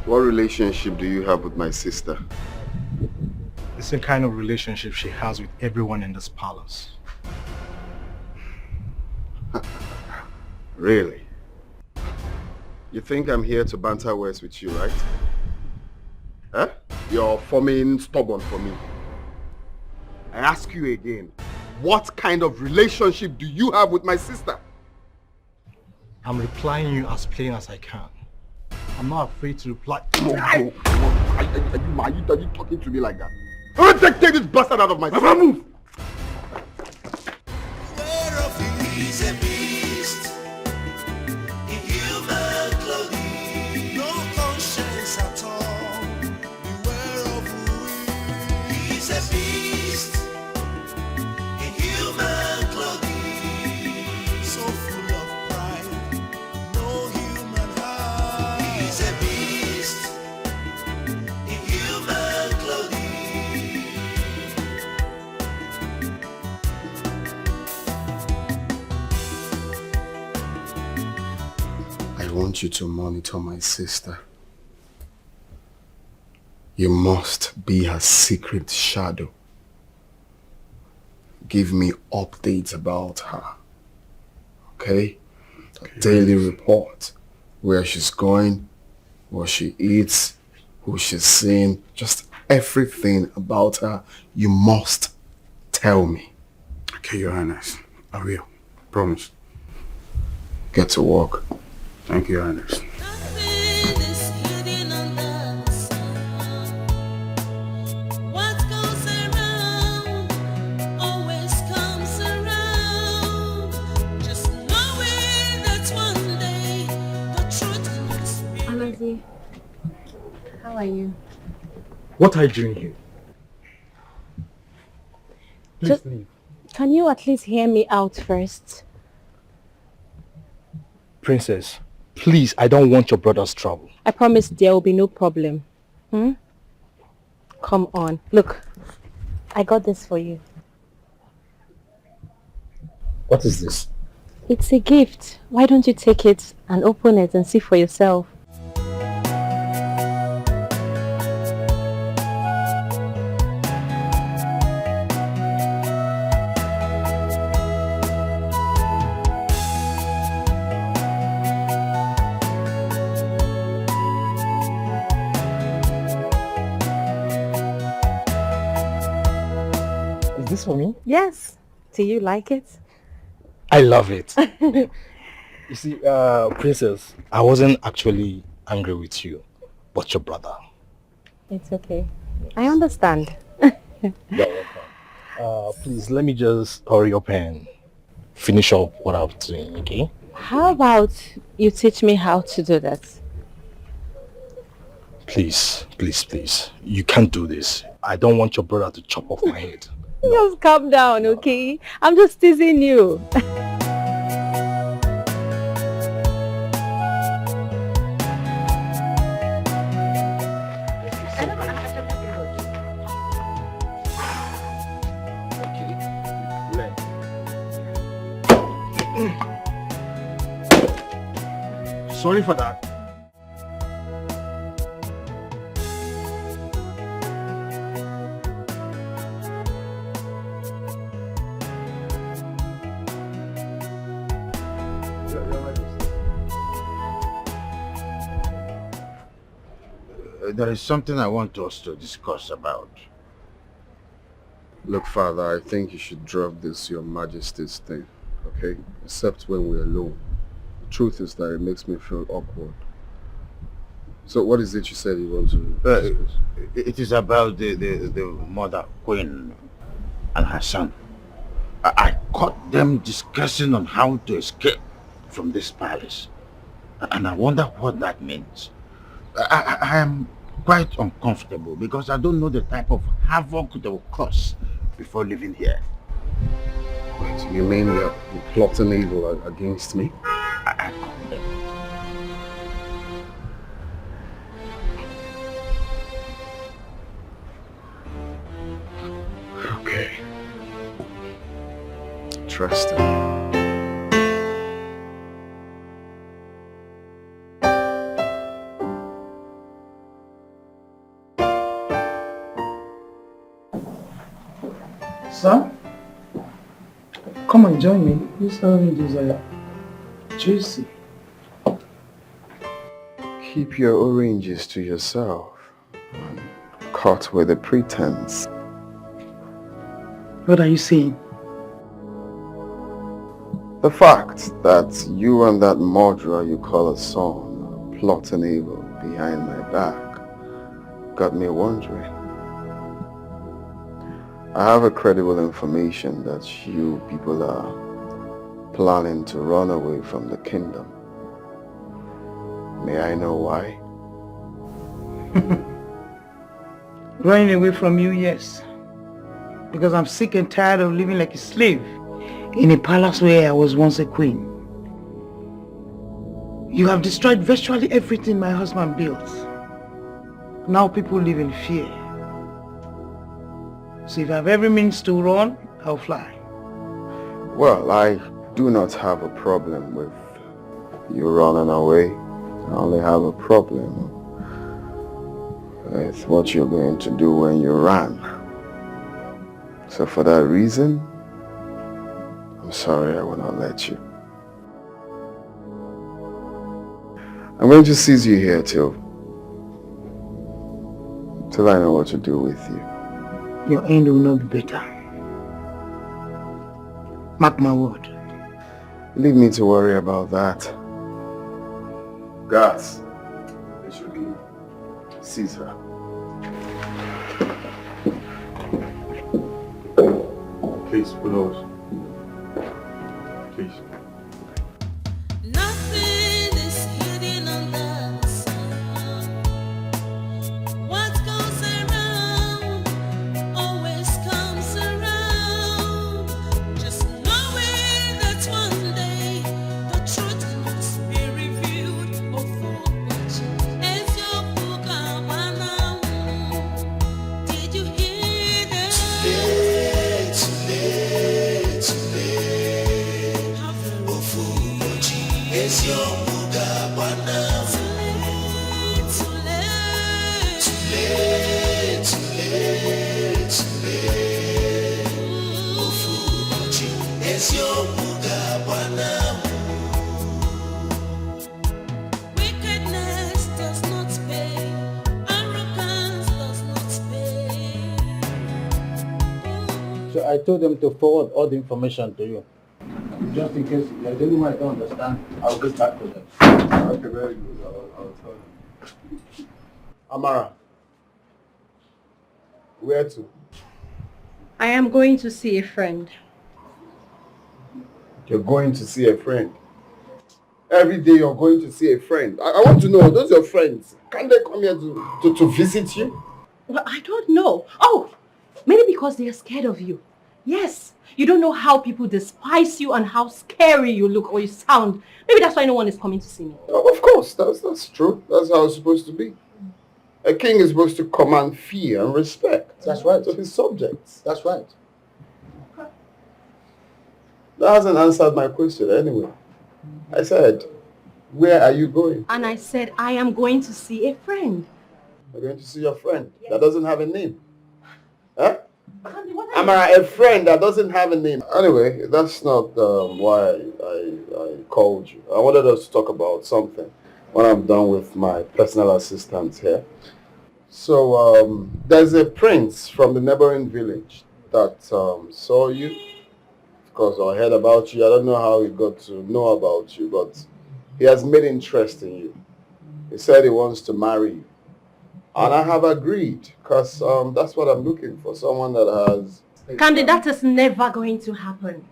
What relationship do you have with my sister? The same kind of relationship she has with everyone in this palace. Really? You think I'm here to banter words with you, right? Huh? You're forming stubborn for me. I ask you again, what kind of relationship do you have with my sister? I'm replying you as plain as I can. I'm not afraid to reply. No. Are you talking to me like that? Take this bastard out of my sister. Move! Beware of he's a beast in human clothing, no conscience at all. Beware of who he's a beast in human clothing, so full of pride, no human heart. He's a beast in human clothing. I want you to monitor my sister. You must be her secret shadow. Give me updates about her. Okay? A daily report. Where she's going, what she eats, who she's seeing, just everything about her. You must tell me. Okay, Your Highness. I will. Promise. Get to work. Thank you, Your Highness. What goes around always comes around. Just knowing that one day the truth must be. Amazi, how are you? What are you doing here? Please Just- leave. Can you at least hear me out first? Princess, please, I don't want your brother's trouble. I promise there will be no problem. Come on. Look, I got this for you. What is this? It's a gift. Why don't you take it and open it and see for yourself? Is this for me? Yes. Do you like it? I love it. You see, Princess, I wasn't actually angry with you, but your brother. It's okay. I understand. You're welcome. Please, let me just hurry up and finish up what I'm doing, okay? How about you teach me how to do that? Please, please, please. You can't do this. I don't want your brother to chop off my head. Just calm down, okay? I'm just teasing you. Sorry for that. There is something I want us to discuss about. Look, Father, I think you should drop this Your Majesty's thing, okay? Except when we're alone. The truth is that it makes me feel awkward. So what is it you said you want to discuss? It is about the mother queen and her son. I caught them discussing on how to escape from this palace. And I wonder what that means. I am quite uncomfortable because I don't know the type of havoc they will cause before leaving here. Wait, you mean you're plotting evil against me? I caught them. Okay. Trust him. Sir? Come and join me. These oranges are juicy. Keep your oranges to yourself. Caught with a pretense. What are you saying? The fact that you and that murderer you call a son are plotting evil behind my back got me wondering. I have a credible information that you people are planning to run away from the kingdom. May I know why? Running away from you, yes. Because I'm sick and tired of living like a slave in a palace where I was once a queen. You have destroyed virtually everything my husband built. Now people live in fear. So if I have every means to run, I'll fly. Well, I do not have a problem with you running away. I only have a problem with what you're going to do when you run. So for that reason, I'm sorry I will not let you. I'm going to seize you here till I know what to do with you. Your end will not be better. Mark my word. Leave me to worry about that. Guards, they should be seize her. Please, below. Please. Nothing is hidden under the sun. What goes around always comes around. Just knowing that one day the truth must be revealed. Oh, for which is your book now? Did you hear that? Too late, too late. Oh, for which is your book now? Too late, too late, too late, too late. Oh, for which is your book now? Wickedness does not pay. Arrogance does not pay. So I told them to forward all the information to you. Just in case there's anyone I don't understand, I'll get back to them. Okay, very good. I'll tell you. Amara, where to? I am going to see a friend. You're going to see a friend. Every day you're going to see a friend. I want to know, those your friends, can they come here to visit you? Well, I don't know. Oh, maybe because they are scared of you. Yes, you don't know how people despise you and how scary you look or you sound. Maybe that's why no one is coming to see me. Oh, of course, that's true. That's how it's supposed to be. A king is supposed to command fear and respect. That's right. To his subjects. That's right. That hasn't answered my question anyway. I said, where are you going? And I said, I am going to see a friend. You're going to see your friend that doesn't have a name. Huh? Amara, a friend that doesn't have a name. Anyway, that's not why I called you. I wanted us to talk about something when I'm done with my personal assistant here. So, there's a prince from the neighboring village that saw you. Of course, I heard about you. I don't know how he got to know about you, but he has made interest in you. He said he wants to marry you. And I have agreed, because that's what I'm looking for, someone that has... Candy, that is never going to happen.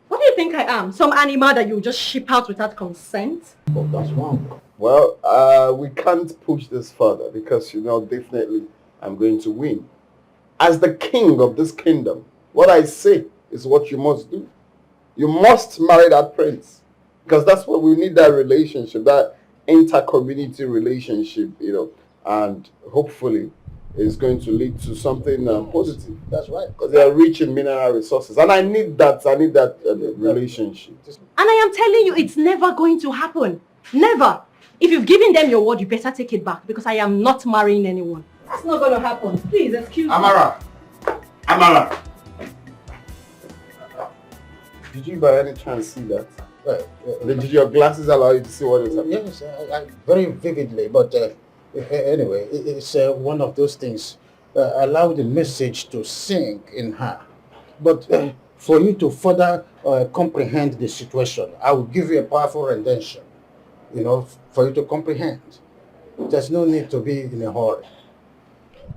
What do you think I am? Some animal that you just ship out without consent? Oh, that's wrong. Well, we can't push this further because, definitely I'm going to win. As the king of this kingdom, what I say is what you must do. You must marry that prince. Because that's what we need, that relationship, that inter-community relationship, and hopefully it's going to lead to something positive. That's right. Because they are rich in mineral resources. And I need that relationship. And I am telling you, it's never going to happen. Never. If you've given them your word, you better take it back because I am not marrying anyone. That's not going to happen. Please, excuse me. Amara! Did you by any chance see that? Did your glasses allow you to see what is happening? Yes, I very vividly, but anyway, it's one of those things. Allow the message to sink in her. But for you to further comprehend the situation, I will give you a powerful rendition, for you to comprehend. There's no need to be in a hurry.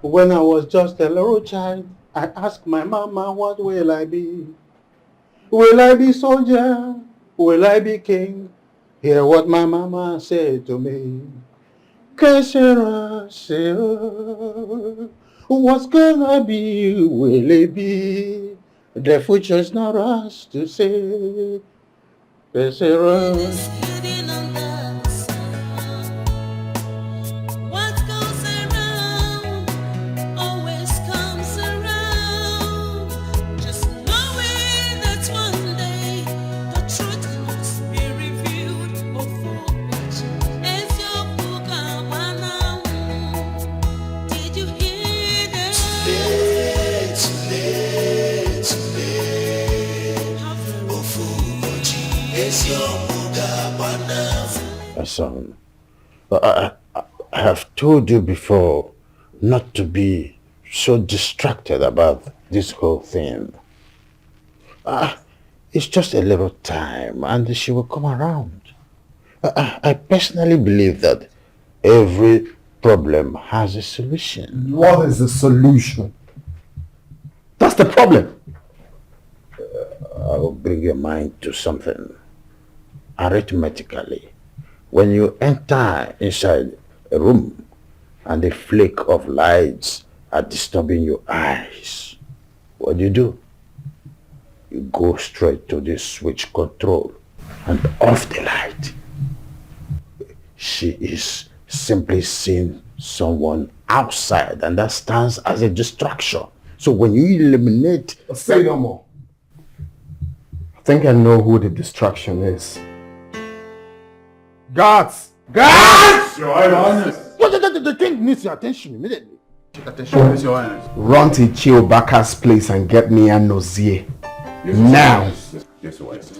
When I was just a little child, I asked my mama, what will I be? Will I be soldier? Will I be king? Hear what my mama said to me. Que sera, sera. What's gonna be, will it be? The future's not us to say. Que sera. Son, I have told you before not to be so distracted about this whole thing. It's just a little time and she will come around. I personally believe that every problem has a solution. What is the solution? That's the problem. I will bring your mind to something. Arithmetically, when you enter inside a room and a flake of lights are disturbing your eyes, what do? You go straight to the switch control and off the light. She is simply seeing someone outside and that stands as a distraction. So when you eliminate... Say no more. I think I know who the distraction is. Guards! Your Highness! The king needs your attention immediately. Take attention, Your Highness. Run to Chiobaka's place and get me a Nozie. Yes, now! Yes, Your Highness.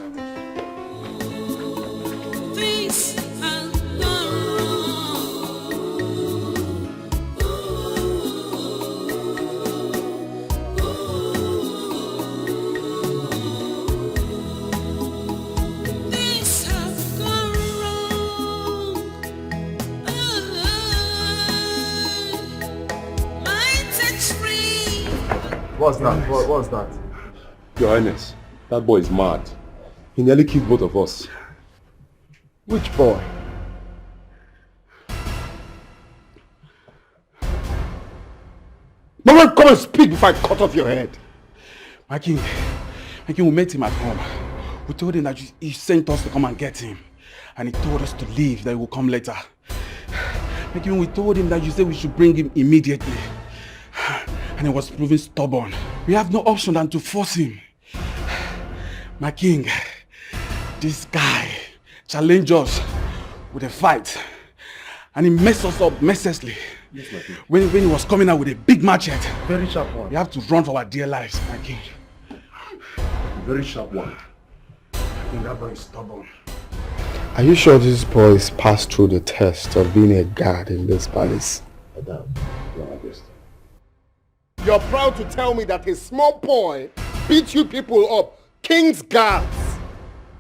What's that? What's that? Your Highness, that boy is mad. He nearly killed both of us. Which boy? Mama, come and speak before I cut off your head. My king, we met him at home. We told him that he sent us to come and get him. And he told us to leave, that he will come later. My king, we told him that you said we should bring him immediately. And he was proving stubborn. We have no option than to force him. My king, this guy challenged us with a fight. And he messed us up mercilessly. Yes, my king. When he was coming out with a big machete. Very sharp one. We have to run for our dear lives, my king. Very sharp one. I think that boy is stubborn. Are you sure this boy has passed through the test of being a guard in this palace? I doubt, Your Majesty. You're proud to tell me that a small boy beat you people up, king's guards,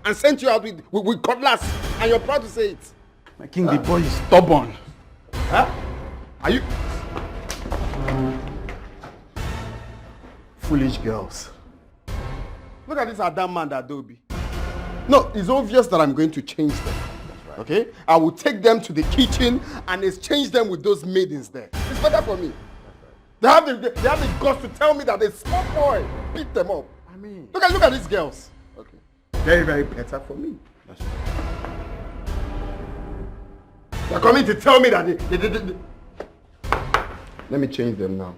and sent you out with cutlass, and you're proud to say it. My king, the boy is stubborn. Huh? Are you... Foolish girls. Look at this Adam man, Adobe. No, it's obvious that I'm going to change them. Right. Okay? I will take them to the kitchen and exchange them with those maidens there. It's better for me. They have the guts to tell me that a small boy beat them up. I mean... Look at these girls. Okay. Very, very better for me. That's right. They're coming to tell me that they... Let me change them now.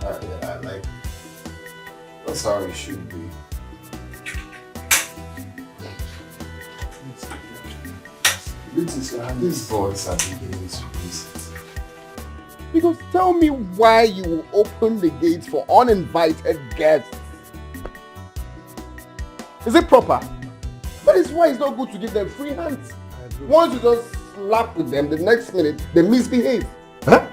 I like it. That's how it should be. These boys are beginning to visit. Because tell me why you will open the gates for uninvited guests. Is it proper? That is why it's not good to give them free hands. Once you just slap with them, the next minute they misbehave. Huh?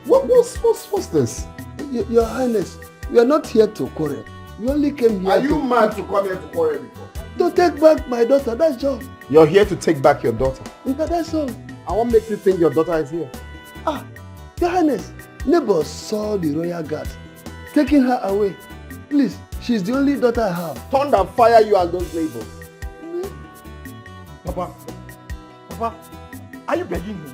What's this? Your Highness, we are not here to quarrel. We only came here Are you mad to come here to quarrel before? To take back my daughter, that's all. You're here to take back your daughter? Yeah, that's all. And what makes you think your daughter is here? Ah, Your Highness, neighbors saw the royal guard taking her away. Please, she's the only daughter I have. Thunder fire you and those neighbors. Papa, are you begging me?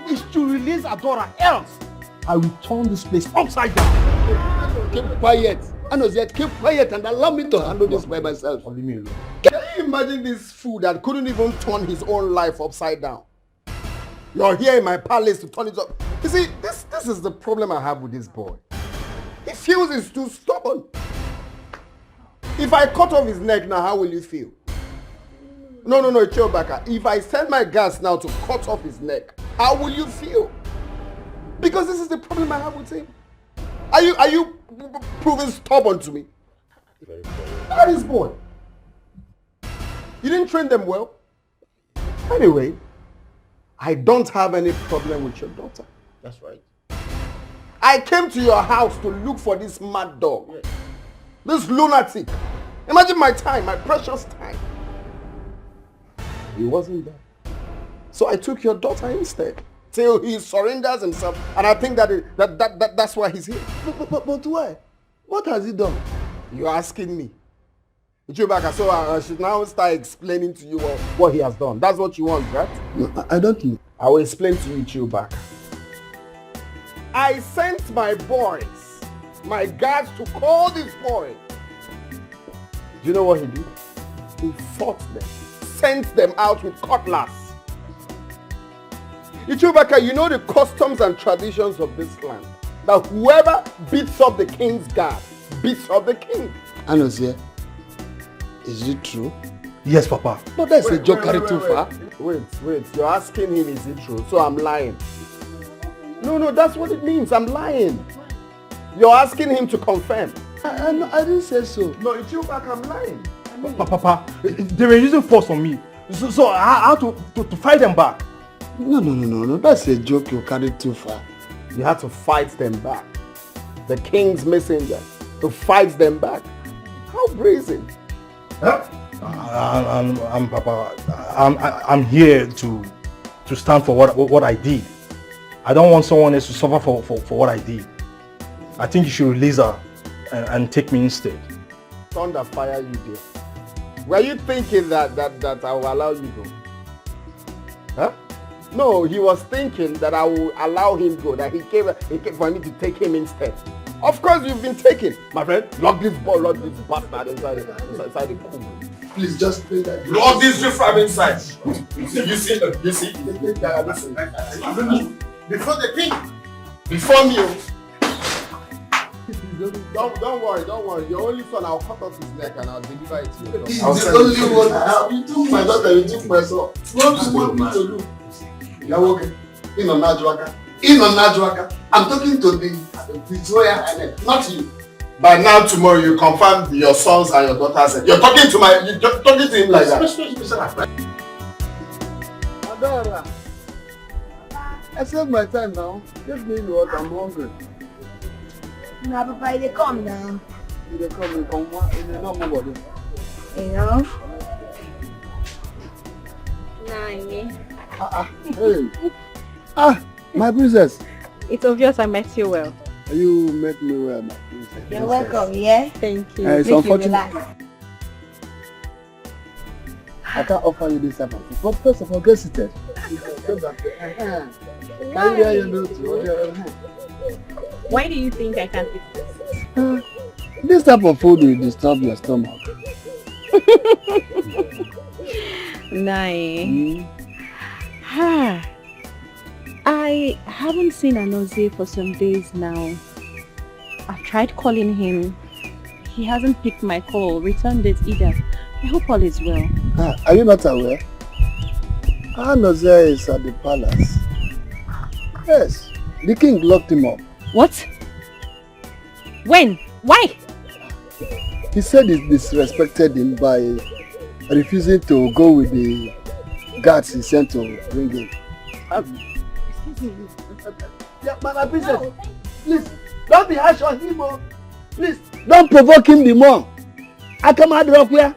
Is to release Adora, else I will turn this place upside down. Keep quiet. Anozie, keep quiet and allow me to handle this by myself. Can you imagine this fool that couldn't even turn his own life upside down? You're here in my palace to turn it up. You see, this is the problem I have with this boy. He feels he's too stubborn. If I cut off his neck now, how will you feel? No, Chobaka. If I send my guards now to cut off his neck, how will you feel? Because this is the problem I have with him. Are you proving stubborn to me? Look at this boy. You didn't train them well. Anyway, I don't have any problem with your daughter. That's right. I came to your house to look for this mad dog. Yes. This lunatic. Imagine my time, my precious time. He wasn't there. So I took your daughter instead. Till he surrenders himself. And I think that's why he's here. But why? What has he done? You're asking me. Chubaka, so I should now start explaining to you what he has done. That's what you want, right? No, I don't know. I will explain to you, Chubaka. I sent my boys, my guards, to call this boy. Do you know what he did? He fought them, sent them out with cutlass. Chubaka, you know the customs and traditions of this land. That whoever beats up the king's guard beats up the king. Anozie, is it true? Yes, Papa. No, that's a joke carried too far. Wait. You're asking him, is it true? So I'm lying. No, that's what it means. I'm lying. You're asking him to confirm. I didn't say so. No, it's you back. I'm lying. Papa, they were using force on me. So I had to fight them back. No. That's a joke you carried too far. You had to fight them back. The king's messenger. To fight them back. How brazen. Huh? I'm here to stand for what I did. I don't want someone else to suffer for what I did. I think you should release her and take me instead. Thunder fire you there. Were you thinking that I will allow you go? Huh? No, he was thinking that I will allow him go, that he came for me to take him instead. Of course you've been taken. My friend, lock this bastard inside the pool. Please just play that. Lock this from inside. You see? Before the king. Before me. Don't worry. Your only son, I'll cut off his neck and I'll deliver it to you. He's the only one I have. You took my daughter, you took my son. What do you want me to do? You're okay. In on Najwaka. I'm talking to the Royal Highness, not you. By now tomorrow you confirm your sons and your daughters. You're talking to him like that. Adora, I saved my time now. Give me what I'm hungry. Now, Papa, they come now. They come, they don't move on. You know? Hey. My princess. It's obvious I met you well. You met me well, my princess. You're welcome, yeah? Thank you. It's unfortunate. I can't offer you this type of food. But first of all, get seated. Can you hear your notes? Why do you think I can't eat this? This type of food will disturb your stomach. Nai. I haven't seen Anozie for some days now. I've tried calling him. He hasn't picked my call, returned it either. I hope all is well. Are you not aware? Anozie is at the palace. Yes, the king locked him up. What? When? Why? He said he disrespected him by refusing to go with the guards he sent to bring him. Excuse me. Yeah, my princess, please, don't be harsh on him, oh. Please, don't provoke him the more. I come out of where?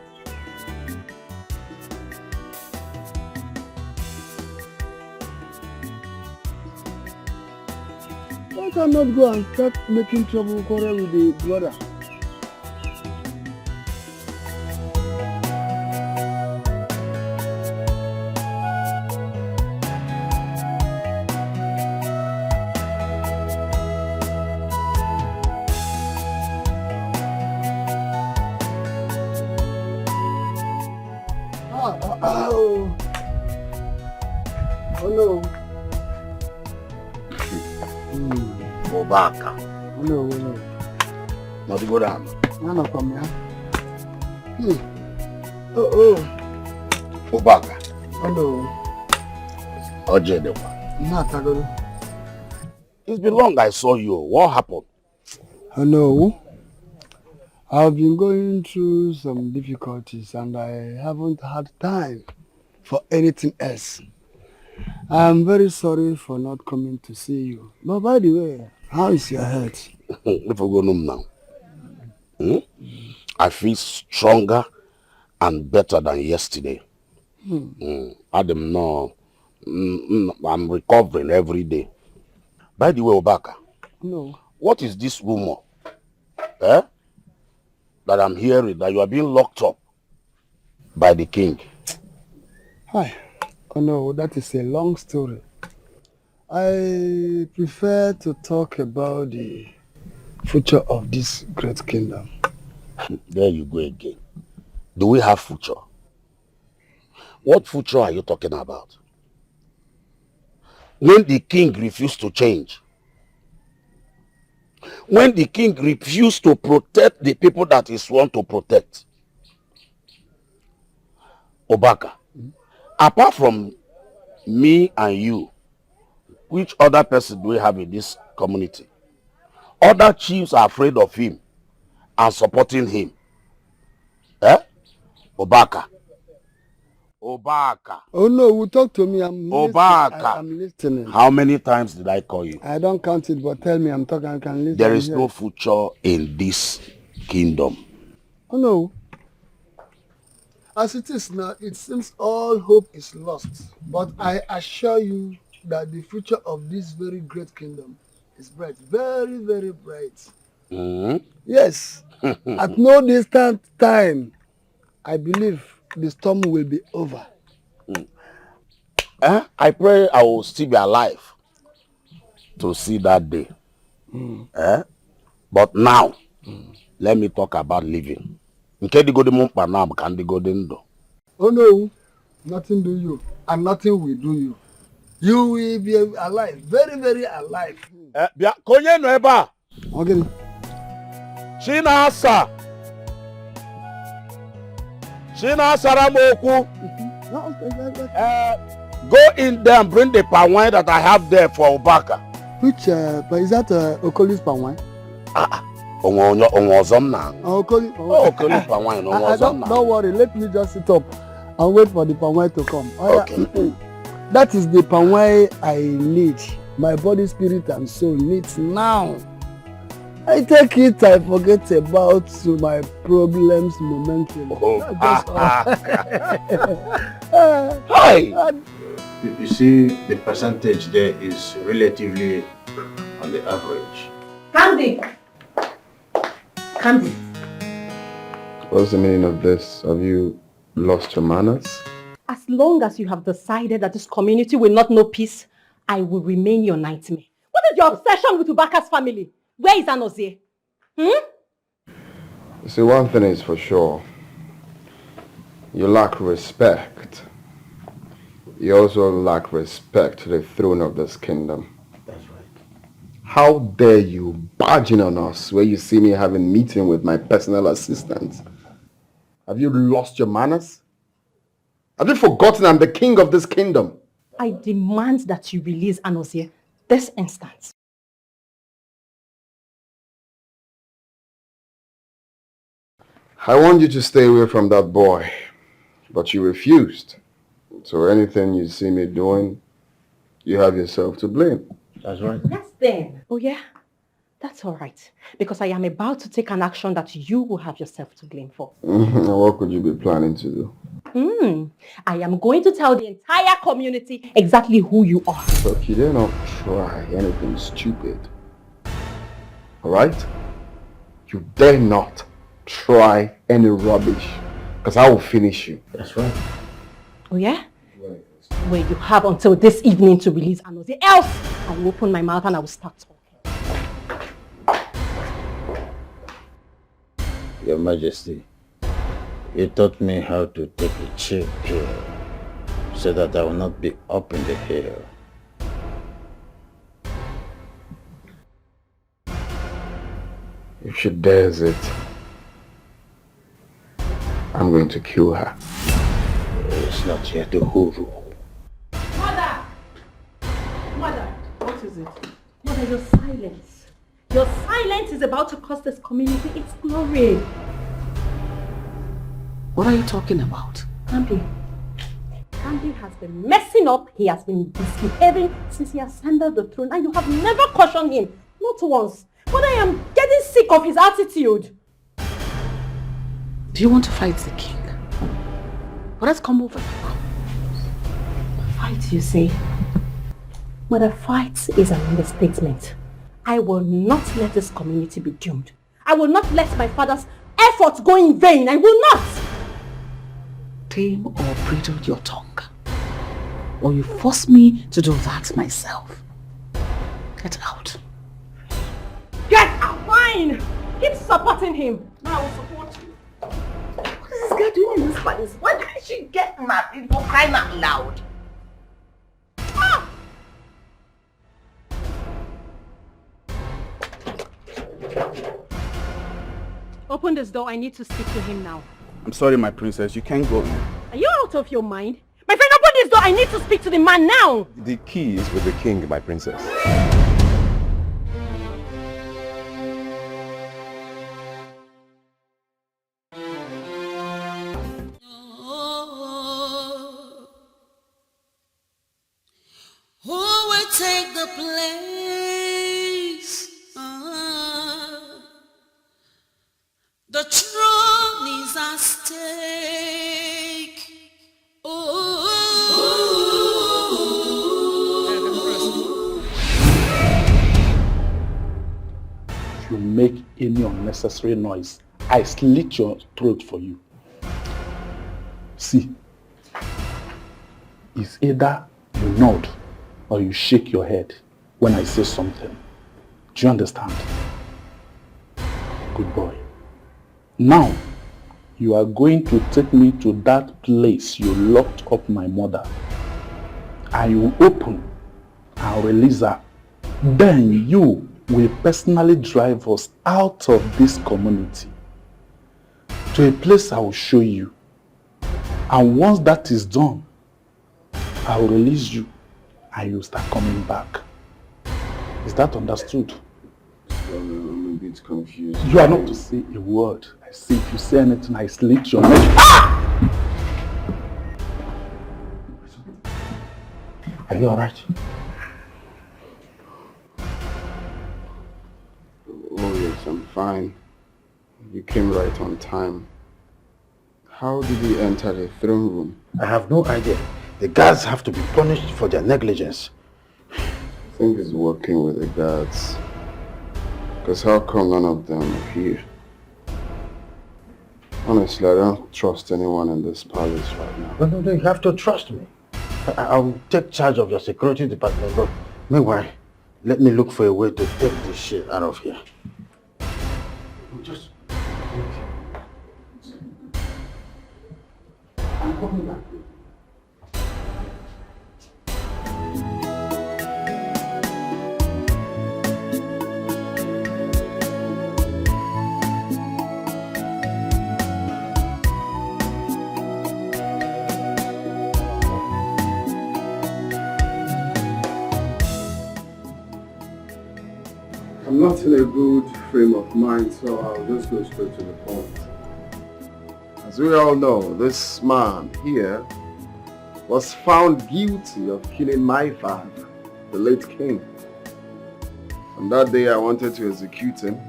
Why cannot go and start making trouble quarrel with the brother? Oh no. Obaka. No. Not to go down. No, come here. Oh. Obaka. Hello. Ojedewa. Natagolo. It's been long I saw you. What happened? Hello. I've been going through some difficulties and I haven't had time for anything else. I'm very sorry for not coming to see you. But by the way, how is your health? If we go now, I feel stronger and better than yesterday. Adam, no, I'm recovering every day. By the way, Obaka, No. what is this rumor? That I'm hearing that you are being locked up by the king. Hi. Oh no, that is a long story. I prefer to talk about the future of this great kingdom. There you go again. Do we have future? What future are you talking about? When the king refused to change, when the king refused to protect the people that he sworn to protect, Obaka, apart from me and you, which other person do we have in this community? Other chiefs are afraid of him and supporting him. Obaka. Oh no, talk to me. I'm Obaka. I'm listening. How many times did I call you? I don't count it, but tell me, I'm talking, I can listen. There is no future in this kingdom. Oh no. As it is now, it seems all hope is lost. But I assure you that the future of this very great kingdom is bright. Very, very bright. Yes. At no distant time, I believe the storm will be over. I pray I will still be alive to see that day. But now, let me talk about living. Oh no, nothing do you, and nothing will do you. You will be alive, very, very alive. Konye no eba. Okay. Chinasa Ramoku. Go in there and bring the palm wine that I have there for Obaka. Which is that Okoli's palm wine? Okoli. Okoli palm wine. Don't worry, let me just sit up and wait for the palm wine to come. Okay. That is the palm wine I need. My body, spirit, and soul needs now. I take it, I forget about my problems momentarily. Hi! You see, the percentage there is relatively on the average. Candy! Candy. What's the meaning of this? Have you lost your manners? As long as you have decided that this community will not know peace, I will remain your nightmare. What is your obsession with Ubaka's family? Where is Anozie? You see, one thing is for sure. You lack respect. You also lack respect to the throne of this kingdom. That's right. How dare you barge in on us where you see me having a meeting with my personal assistant? Have you lost your manners? Have you forgotten I'm the king of this kingdom? I demand that you release Anozie this instant. I want you to stay away from that boy, but you refused. So anything you see me doing, you have yourself to blame. That's right. Yes then. Oh yeah? That's all right. Because I am about to take an action that you will have yourself to blame for. What could you be planning to do? I am going to tell the entire community exactly who you are. Look, you dare not try anything stupid. Alright? You dare not try any rubbish, because I will finish you. That's right. Oh yeah? Well, you have until this evening to release Anozie. Else, I will open my mouth and I will start talking. Your Majesty, you taught me how to take a chill pill so that I will not be up in the air. If she dares it, I'm going to kill her. It's not yet a hoodoo. Mother! Mother! What is it? Mother, your silence. Your silence is about to cost this community its glory. What are you talking about? Kambi. Kambi has been messing up. He has been misbehaving since he ascended the throne, and you have never cautioned him. Not once. But I am getting sick of his attitude. Do you want to fight the king? Well, let's come over. Fight, you say? Mother, fight is an understatement. I will not let this community be doomed. I will not let my father's efforts go in vain. I will not! Tame or bridle your tongue. Or you force me to do that myself. Get out. Get out! Fine! Keep supporting him. Now I will support you. What is this girl doing in this palace? Why can't she get married for crying out loud? Ah! Open this door. I need to speak to him now. I'm sorry, my princess. You can't go in. Are you out of your mind? My friend, open this door. I need to speak to the man now. The key is with the king, my princess. Who will take the place? The throne is at stake. If you make any unnecessary noise, I slit your throat for you. See, it's either you nod or you shake your head when I say something. Do you understand? Good boy. Now, you are going to take me to that place you locked up my mother. And you will open and release her. Then you will personally drive us out of this community to a place I will show you. And once that is done, I will release you and you start coming back. Is that understood? bit confused. You are not to say a word. I say if you say anything, I slit your neck. Are you alright? Oh yes, I'm fine. You came right on time. How did he enter the throne room? I have no idea. The guards have to be punished for their negligence. I think he's working with the guards. Because how come none of them are here? Honestly, I don't trust anyone in this palace right now. No, you have to trust me. I'll take charge of your security department, but meanwhile, let me look for a way to take this shit out of here. Just... I'm coming back. I'm not in a good frame of mind, so I'll just go straight to the point. As we all know, this man here was found guilty of killing my father, the late king. On that day I wanted to execute him,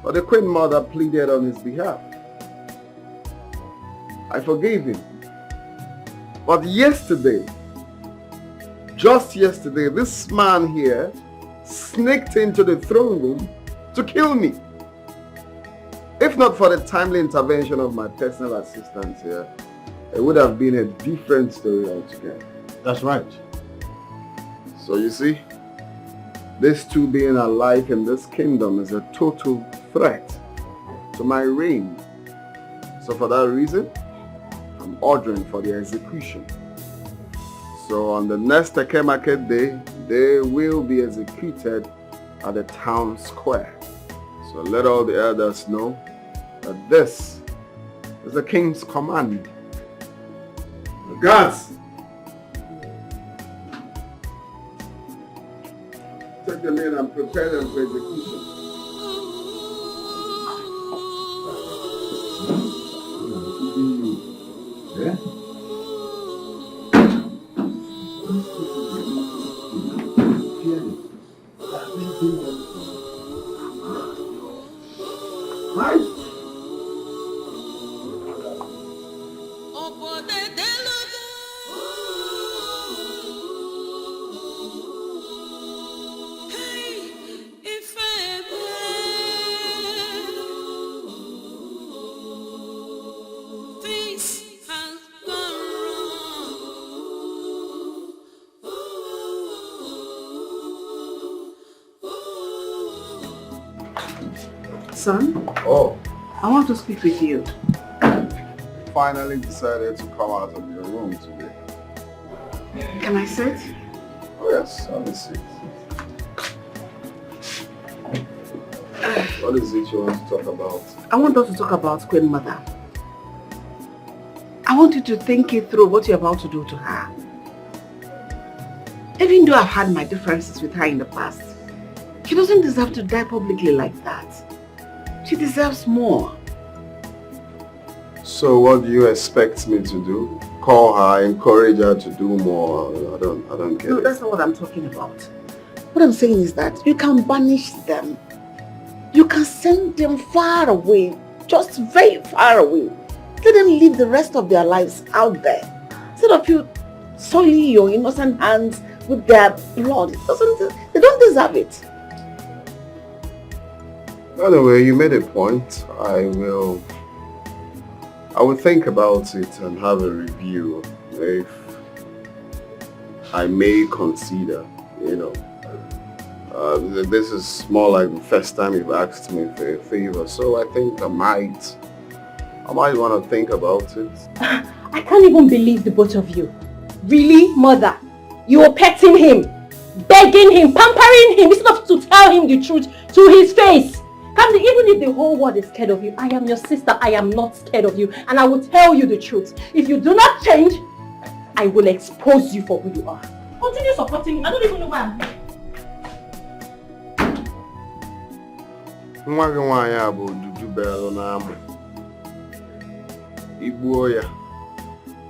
but the Queen Mother pleaded on his behalf. I forgave him. But yesterday, just yesterday, this man here sneaked into the throne room to kill me. If not for the timely intervention of my personal assistant here, it would have been a different story altogether. That's right. So you see, these two being alive in this kingdom is a total threat to my reign. So for that reason, I'm ordering for the execution. So on the next Eke market day, they will be executed at the town square. So let all the elders know that this is the king's command. The guards, take them in and prepare them for execution. Yeah? Son? Oh. I want to speak with you. Finally decided to come out of your room today. Can I sit? Oh yes, have a seat. What is it you want to talk about? I want us to talk about Queen Mother. I want you to think it through what you're about to do to her. Even though I've had my differences with her in the past, she doesn't deserve to die publicly like that. She deserves more. So what do you expect me to do? Call her, encourage her to do more? I don't get it. No, that's not what I'm talking about. What I'm saying is that you can banish them. You can send them far away, just very far away. Let them live the rest of their lives out there. Instead of you soiling your innocent hands with their blood. They don't deserve it. Anyway, you made a point. I will think about it and have a review if I may consider, this is more like the first time you've asked me for a favor, so I think I might want to think about it. I can't even believe the both of you. Really, mother? You were petting him, begging him, pampering him instead of to tell him the truth to his face. Even if the whole world is scared of you, I am your sister. I am not scared of you. And I will tell you the truth. If you do not change, I will expose you for who you are. Continue supporting him. I don't even know why I'm here. Nwa gị nwaanyị a bụ Dudu belụ n'amụ. Igbuo ya,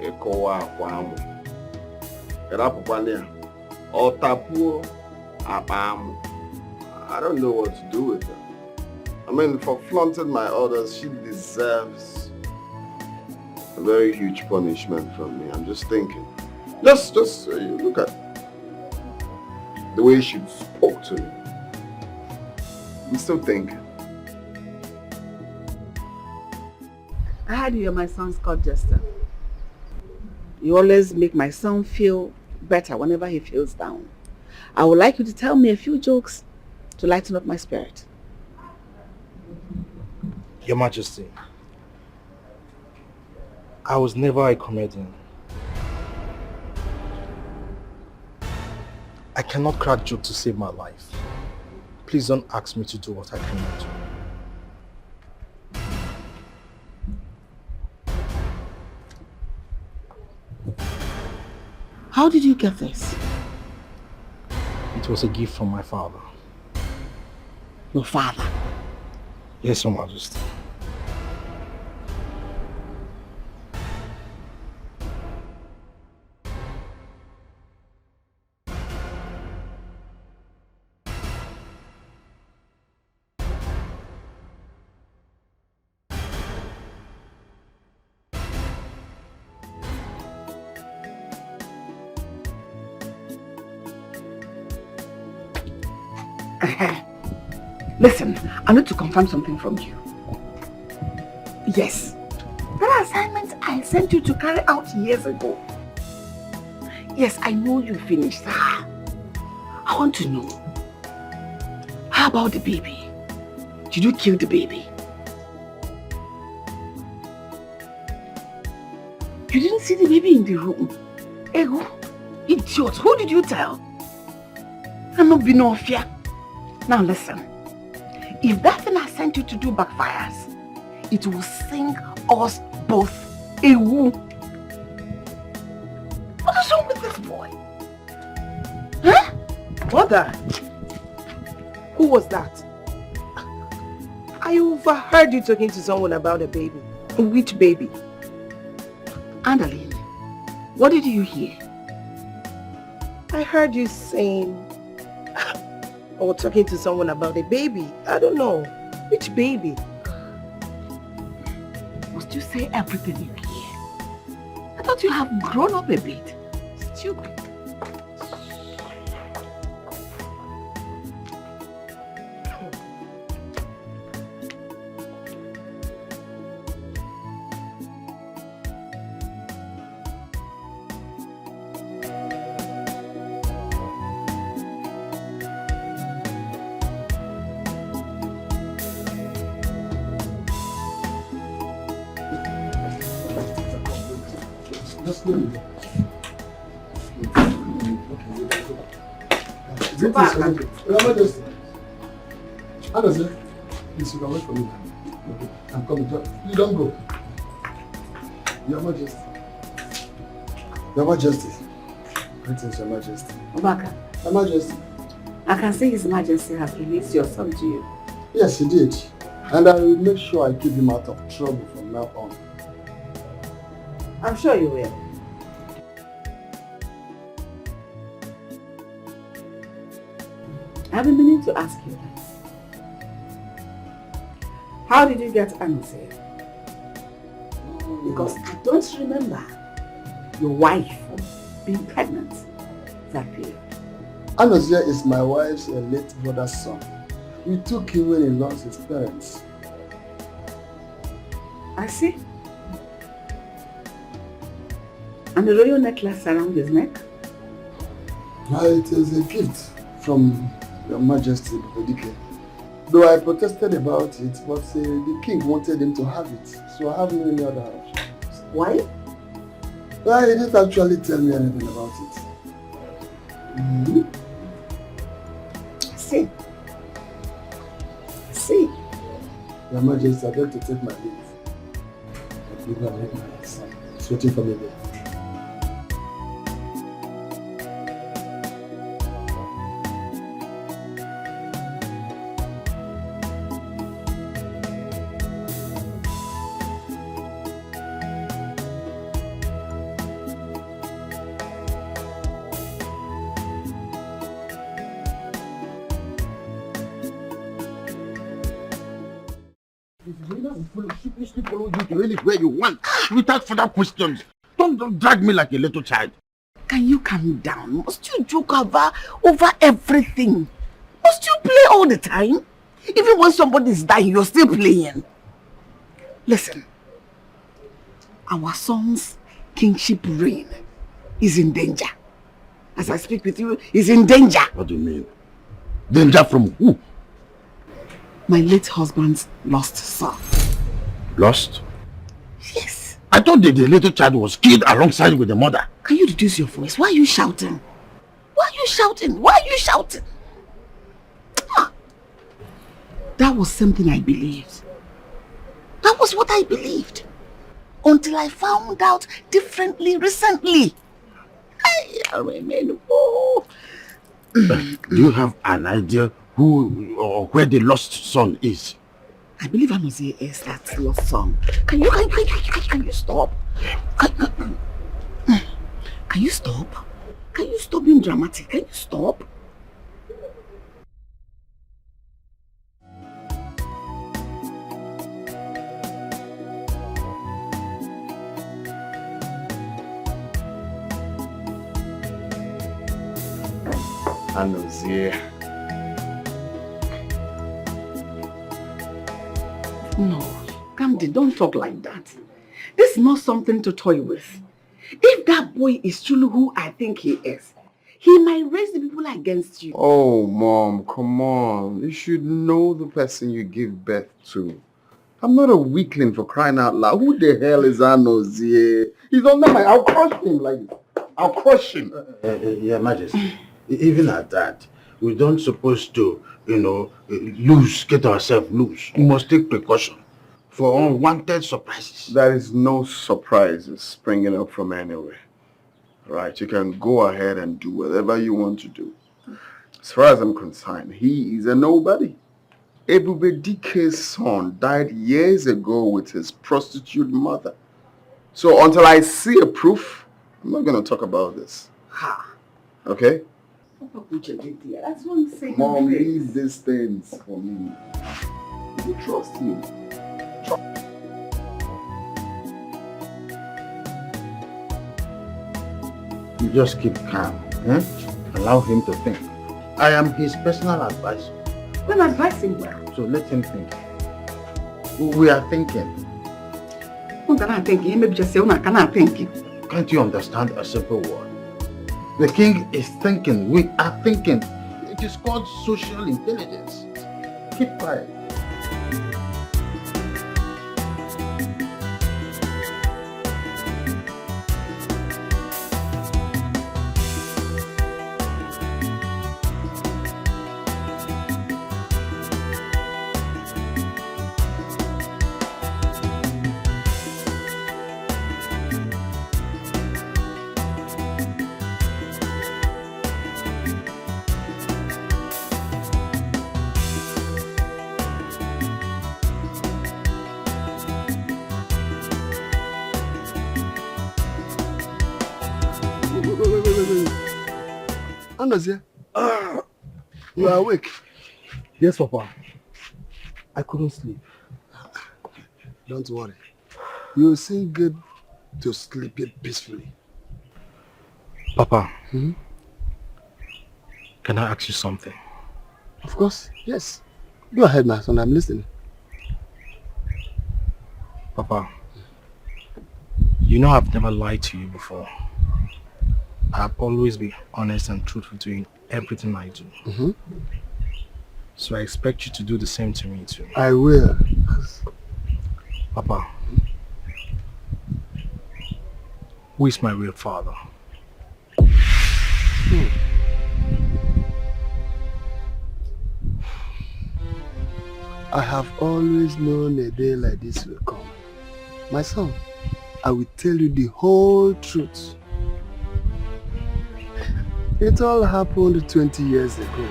ịkọwa akwa amụ. Ịrapụkwana ya, ọ tapuo akpa amụ. I don't know what to do with her. I mean, for flaunting my orders, she deserves a very huge punishment from me. I'm just thinking. Just look at the way she spoke to me. I'm still thinking. I heard you're my son's Godson. You always make my son feel better whenever he feels down. I would like you to tell me a few jokes to lighten up my spirit. Your Majesty, I was never a comedian. I cannot crack jokes to save my life. Please don't ask me to do what I cannot do. How did you get this? It was a gift from my father. Your father? Yes, Your Majesty. Listen, I need to confirm something from you. Yes. That assignment I sent you to carry out years ago. Yes, I know you finished. I want to know. How about the baby? Did you kill the baby? You didn't see the baby in the room. Ego, idiot, who did you tell? I'm not being no fear. Now listen. If that thing I sent you to do backfires, it will sink us both. Ewu. What is wrong with this boy? Huh? Mother, who was that? I overheard you talking to someone about a baby. Which baby? Andaline, what did you hear? I heard you saying or talking to someone about a baby. I don't know. Which baby? Must you say everything you hear? I thought you have grown up a bit. Stupid. Just go. Go back. Your Majesty. How does it? Please, you can wait for me. Okay, I'm coming. You don't go. Your Majesty. Your Majesty. Greetings, Your Majesty. Obaka. Your Majesty. I can see His Majesty has released your son to you. Yes, he did. And I will make sure I keep him out of trouble from now on. I'm sure you will. I've been meaning to ask you this. How did you get Anose? Because I don't remember your wife being pregnant that period. Anozia is my wife's late brother's son. We took him when he lost his parents. I see. And the royal necklace around his neck? It is a gift from Your Majesty, E.t.c. Though I protested about it, but the king wanted him to have it, so I have no any other option. Why? Well, he didn't actually tell me anything about it. Mm-hmm. See. See. Your Majesty, I beg to take my leave. I believe I make my son. He's waiting for me there. sheepishly follow you to anywhere you want without further questions. Don't drag me like a little child. Can you calm down? Must you joke over everything? Must you play all the time? Even when somebody is dying, you're still playing. Listen, our son's kingship reign is in danger. As I speak with you, he's in danger. What do you mean? Danger from who? My late husband's lost son. Lost? Yes. I thought that the little child was killed alongside with the mother. Can you reduce your voice? Why are you shouting? Why are you shouting? Why are you shouting? That was something I believed. That was what I believed. Until I found out differently recently. Do you have an idea who or where the lost son is? I believe Anozie is that lost son. Can you stop? Can you stop? Can you stop being dramatic? Can you stop? Anozie. No, Camden, don't talk like that. This is not something to toy with. If that boy is truly who I think he is, he might raise the people against you. Oh, Mom, come on. You should know the person you give birth to. I'm not a weakling for crying out loud. Who the hell is Anozie? He's under my... I'll crush him like this. I'll crush him. Your Majesty, even at that, we don't supposed to, get ourselves loose. We must take precaution for unwanted surprises. There is no surprises springing up from anywhere. Right, you can go ahead and do whatever you want to do. As far as I'm concerned, he is a nobody. E.t.c's son died years ago with his prostitute mother. So until I see a proof, I'm not going to talk about this. Okay? That's what I'm saying. Mom, leave these things for me. You trust him. You just keep calm. Allow him to think. I am his personal advisor. Well, advising well. So let him think. We are thinking. Can't you understand a simple word? The king is thinking. We are thinking. It is called social intelligence. Keep quiet. Anozie, you are awake? Yes, Papa. I couldn't sleep. Don't worry. You seem good to sleep peacefully. Papa, can I ask you something? Of course, yes. Go ahead, my son, I'm listening. Papa, you know I've never lied to you before. I've always been honest and truthful to you in everything I do. So I expect you to do the same to me too. I will. Papa, who is my real father? I have always known a day like this will come. My son, I will tell you the whole truth. It all happened 20 years ago.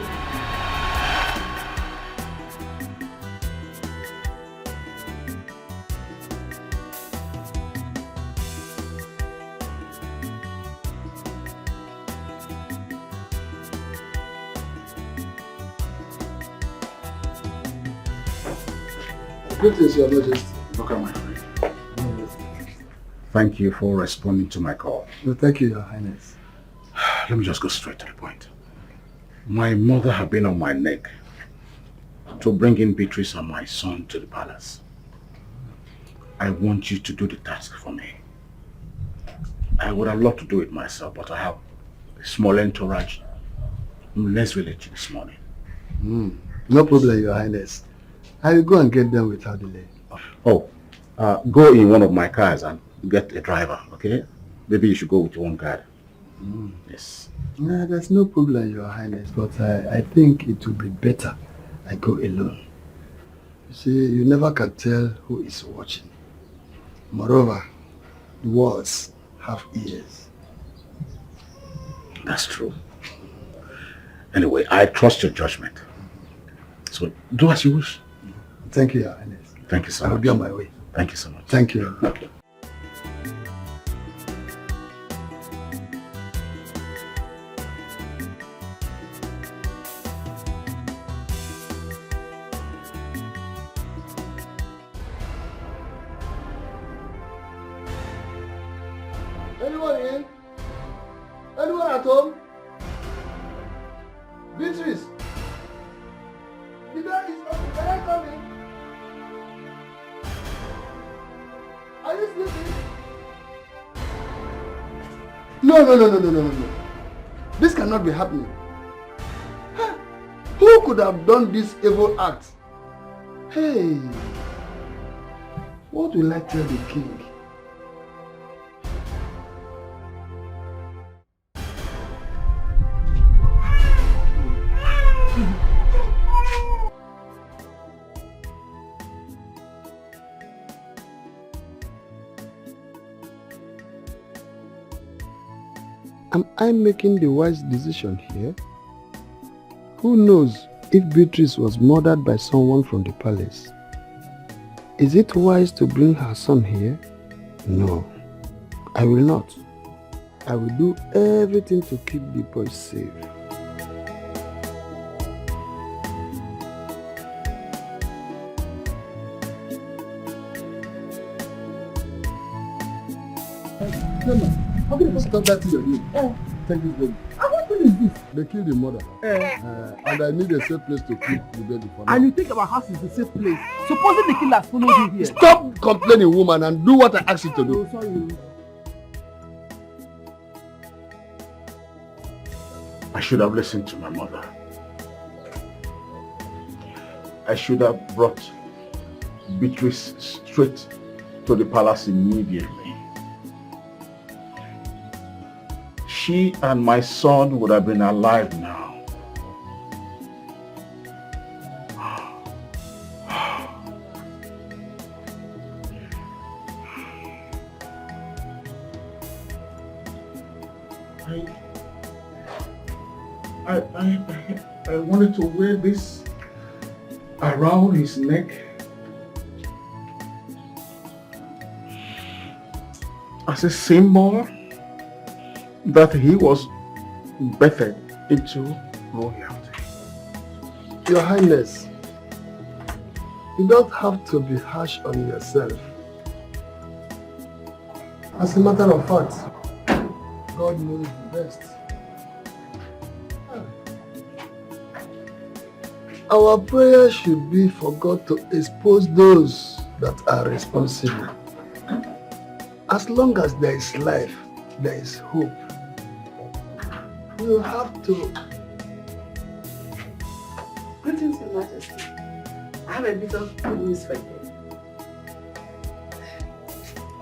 Greetings, Your Majesty. Look at my friend. Thank you for responding to my call. No, thank you, Your Highness. Let me just go straight to the point. My mother had been on my neck to bring in Beatrice and my son to the palace. I want you to do the task for me. I would have loved to do it myself, but I have a small entourage in Let's Village this morning. No problem, Your Highness. I will go and get them without delay. Oh, go in one of my cars and get a driver, okay? Maybe you should go with one guard. Yes. No, there's no problem, Your Highness, but I think it will be better I go alone. You see, you never can tell who is watching. Moreover, the words have ears. That's true. Anyway, I trust your judgment. So do as you wish. Thank you, Your Highness. Thank you so much. I will be on my way. Thank you so much. Thank you. Anyone in? Anyone at home? Beatrice? The door is open. Can I come in? Are you sleeping? No. This cannot be happening. Huh? Who could have done this evil act? Hey, what will I tell the king? Am I making the wise decision here? Who knows if Beatrice was murdered by someone from the palace? Is it wise to bring her son here? No, I will not. I will do everything to keep the boy safe. How can you stop that thing you're doing? Take this baby. What is this? They killed the mother. And I need a safe place to keep the baby for now. And you think our house is the safe place? Supposing the killers followed you here. Stop complaining, woman, and do what I asked you to do. Oh, sorry. I should have listened to my mother. I should have brought Beatrice straight to the palace immediately. She and my son would have been alive now. I wanted to wear this around his neck as a symbol that he was birthed into royalty. Your Highness, you don't have to be harsh on yourself. As a matter of fact, God knows the best. Our prayer should be for God to expose those that are responsible. As long as there is life, there is hope. You have to. Greetings, Your Majesty. I have a bit of good news for you.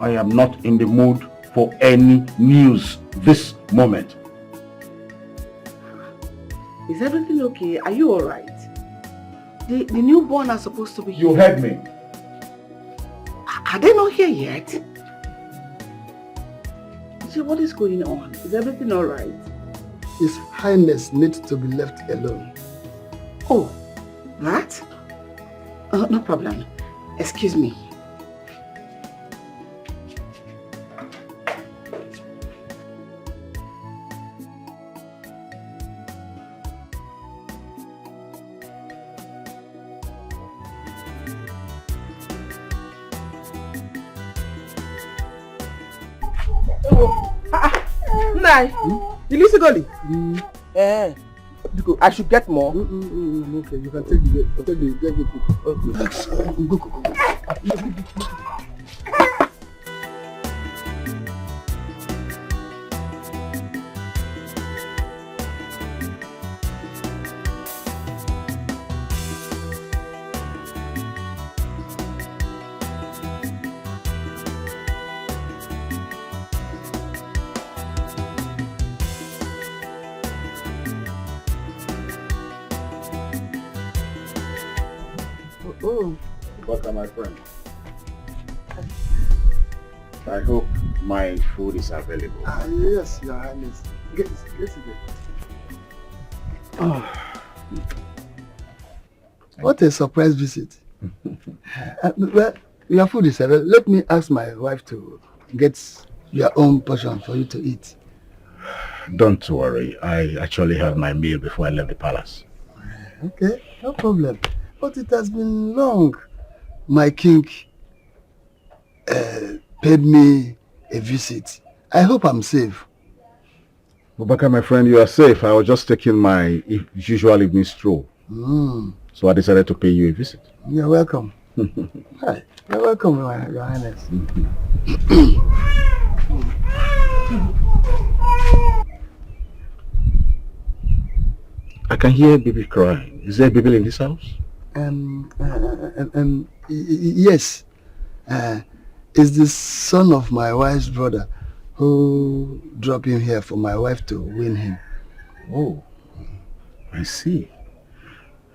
I am not in the mood for any news this moment. Is everything okay? Are you alright? The newborn are supposed to be here. You heard me. Are they not here yet? See, what is going on? Is everything alright? His Highness needs to be left alone. Oh, that? No problem. Excuse me. Nai, you listen, Goli? I should get more. Okay, you can take the go. Welcome, my friend. I hope my food is available. Yes, Your Highness. Get it. Oh. What a surprise visit. Well, your food is available. Let me ask my wife to get your own portion for you to eat. Don't worry. I actually had my meal before I left the palace. Okay, no problem. But it has been long. My king paid me a visit. I hope I'm safe. Bubaka, my friend, you are safe. I was just taking my usual evening stroll. So I decided to pay you a visit. You're welcome. Hi. You're welcome, Your Highness. I can hear baby crying. Is there a baby in this house? Yes. It's the son of my wife's brother who dropped him here for my wife to win him. Oh, I see.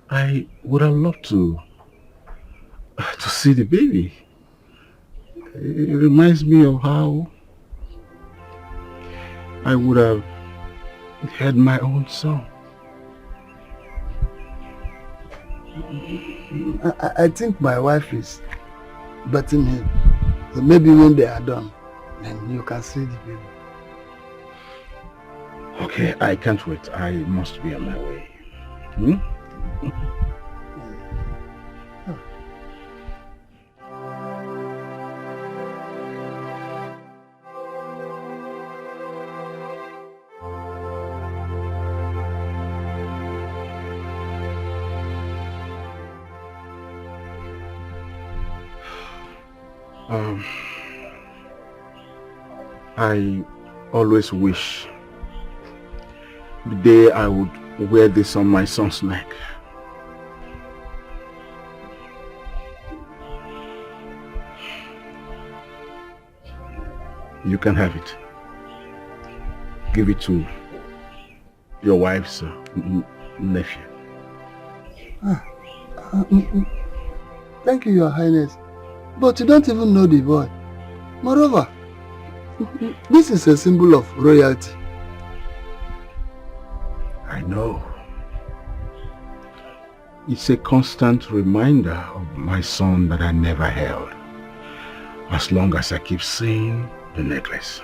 I would have loved to see the baby. It reminds me of how I would have had my own son. I think my wife is betting him. So maybe when they are done, then you can see the baby. Okay, I can't wait. I must be on my way. I always wish the day I would wear this on my son's neck. You can have it. Give it to your wife's nephew. Thank you, Your Highness. But you don't even know the boy. Moreover, this is a symbol of royalty. I know. It's a constant reminder of my son that I never held. As long as I keep seeing the necklace.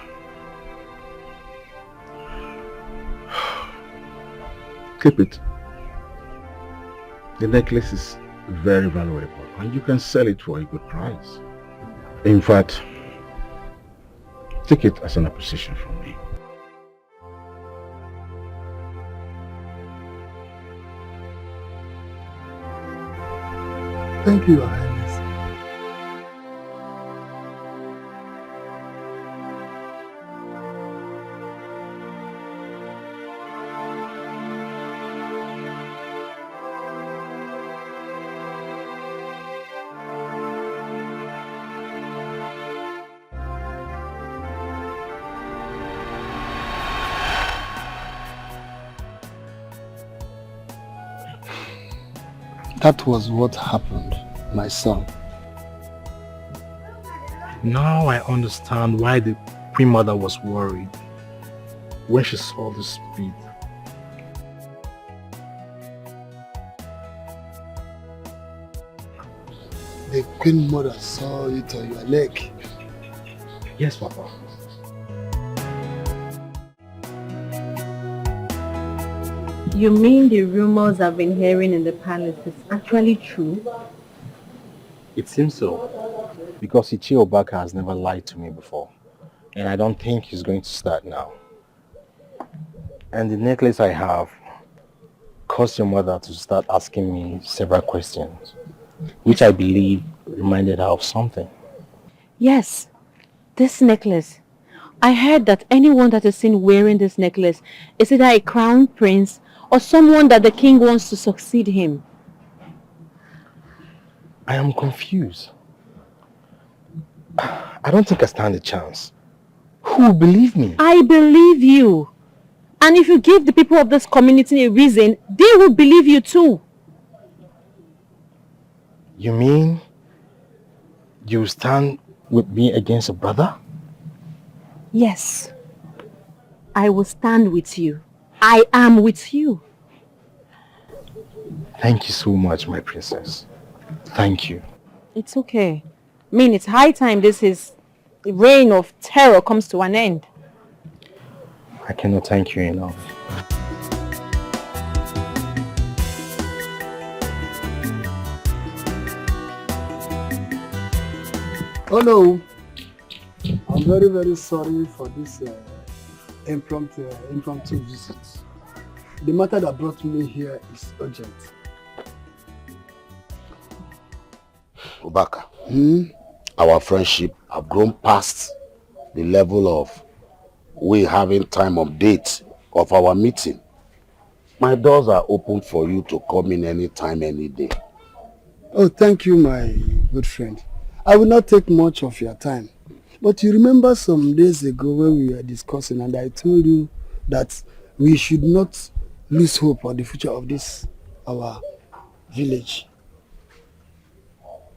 Keep it. The necklace is very valuable and you can sell it for a good price. In fact, take it as an appreciation from me. Thank you, Your Highness. That was what happened, my son. Now I understand why the Queen Mother was worried when she saw the speed. The Queen Mother saw it on your leg. Yes, Papa. You mean the rumors I've been hearing in the palace is actually true? It seems so. Because Ichie Obaka has never lied to me before. And I don't think he's going to start now. And the necklace I have caused your mother to start asking me several questions, which I believe reminded her of something. Yes, this necklace. I heard that anyone that is seen wearing this necklace is either a crown prince or someone that the king wants to succeed him. I am confused. I don't think I stand a chance. Who will believe me? I believe you. And if you give the people of this community a reason, they will believe you too. You mean you stand with me against a brother? Yes. I will stand with you. I am with you. Thank you so much, my princess. Thank you. It's okay. I mean, it's high time the reign of terror comes to an end. I cannot thank you enough. Oh no, I'm very, very sorry for this impromptu visit. The matter that brought me here is urgent. Obaka, our friendship have grown past the level of we having time of date of our meeting. My doors are open for you to come in anytime, any day. Oh, thank you, my good friend. I will not take much of your time. But you remember some days ago when we were discussing and I told you that we should not lose hope on the future of this, our village.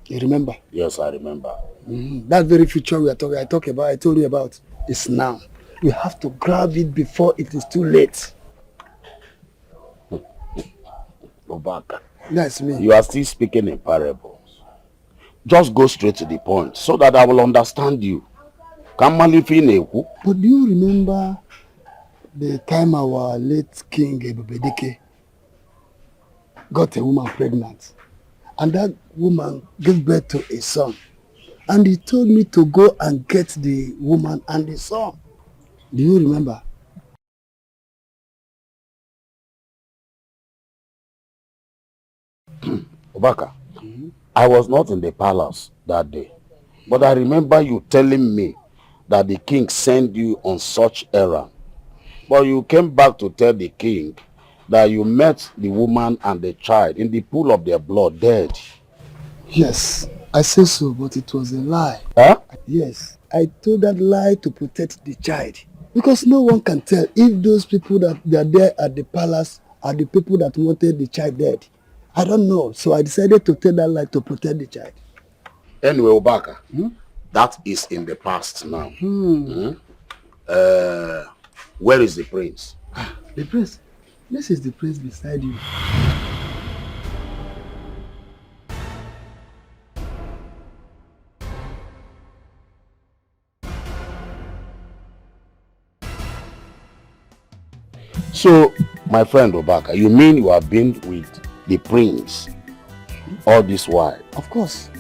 You remember? Yes, I remember. That very future I told you about is now. We have to grab it before it is too late. Obaka. That's me. You are still speaking in parables. Just go straight to the point so that I will understand you. But do you remember the time our late king e.t.c got a woman pregnant? And that woman gave birth to a son. And he told me to go and get the woman and the son. Do you remember? Obaka, I was not in the palace that day. But I remember you telling me that the king sent you on such errand. But you came back to tell the king that you met the woman and the child in the pool of their blood dead. Yes, I say so, but it was a lie. Huh? Yes, I told that lie to protect the child. Because no one can tell if those people that are there at the palace are the people that wanted the child dead. I don't know, so I decided to tell that lie to protect the child. Anyway, Obaka, that is in the past now. Where is the prince? The prince? This is the prince beside you. So, my friend Obaka, you mean you have been with the prince all this while? Of course.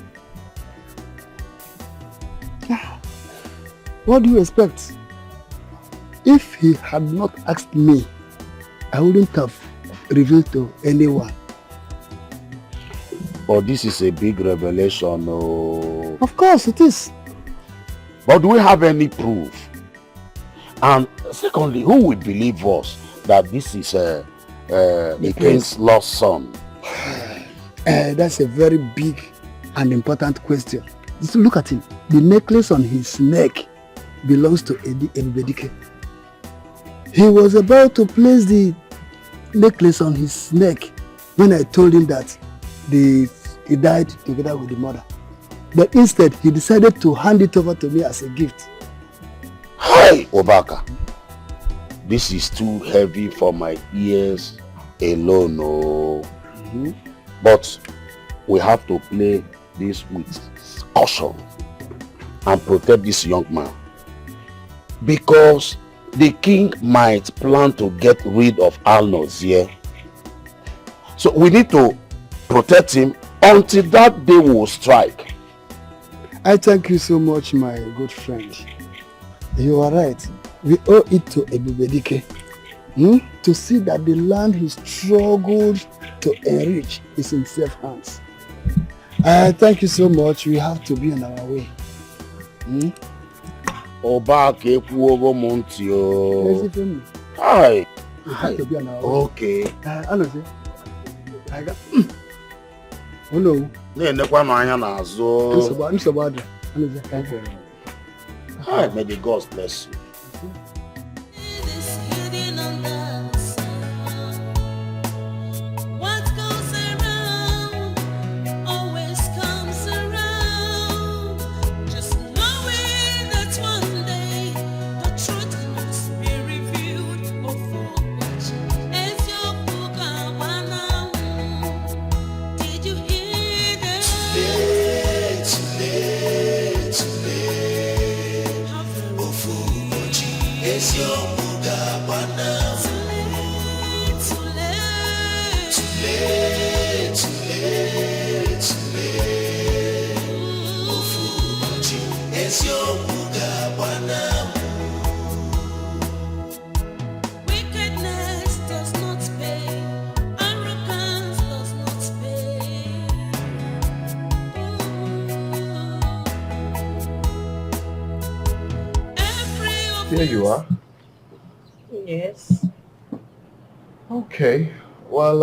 What do you expect? If he had not asked me, I wouldn't have revealed to anyone. But this is a big revelation. Oh. Of course it is. But do we have any proof? And secondly, who will believe us that this is the king's lost son? That's a very big and important question. Just look at him. The necklace on his neck belongs to e.t.c. He was about to place the necklace on his neck when I told him that he died together with the mother. But instead, he decided to hand it over to me as a gift. Hey, Obaka, this is too heavy for my ears alone. Oh. But we have to play this with caution and protect this young man. Because the king might plan to get rid of Al-Nozir. So we need to protect him until that day will strike. I thank you so much, my good friend. You are right. We owe it to Ebubedike to see that the land he struggled to enrich is in safe hands. Thank you so much. We have to be on our way. Oba Kepu Montio. Hi. We have to be on our way. Okay. Anozie. I got. Oh no. Thank you. Hi, may the gods bless you. What goes around always comes around. Just knowing that one day the truth must be revealed. Oh, for which is your book Did you hear that? Too late. Oh, for which is your book Wickedness does not pay, arrogance does not pay. Here you are. Yes. Okay. Well,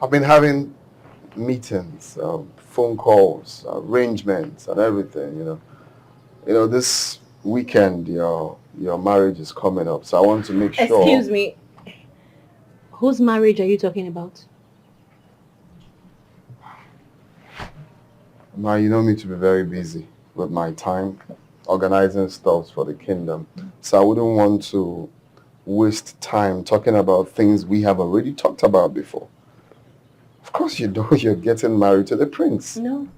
I've been having meetings, phone calls, arrangements, and everything. You know, this weekend your marriage is coming up, so I want to make sure. Excuse me. Whose marriage are you talking about? Ma, you know me to be very busy with my time, organizing stuff for the kingdom. So I wouldn't want to waste time talking about things we have already talked about before. Of course you know you're getting married to the prince. No.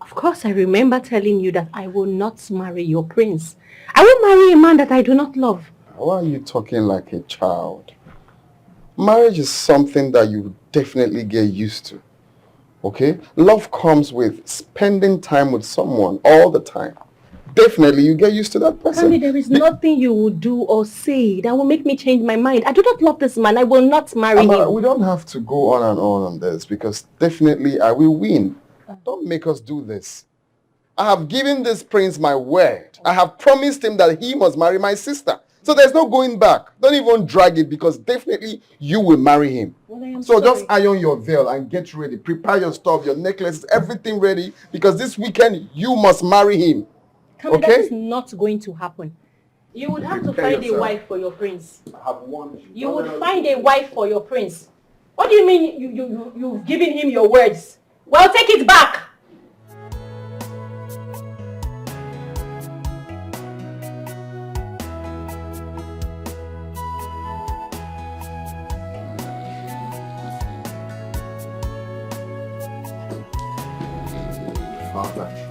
Of course I remember telling you that I will not marry your prince. I will marry a man that I do not love. Why are you talking like a child? Marriage is something that you definitely get used to. Okay? Love comes with spending time with someone all the time. Definitely you get used to that person. Kandi, there is nothing you will do or say that will make me change my mind. I do not love this man. I will not marry him. We don't have to go on and on this because definitely I will win. Don't make us do this. I have given this prince my word. I have promised him that he must marry my sister. So there's no going back. Don't even drag it because definitely you will marry him. Well, so just iron your veil and get ready. Prepare your stuff, your necklaces, everything ready because this weekend you must marry him. Kandi, that is not going to happen. You would have to find a wife for your prince. I have one. You would find a wife for your prince. What do you mean you've given him your words? Well, take it back. Father.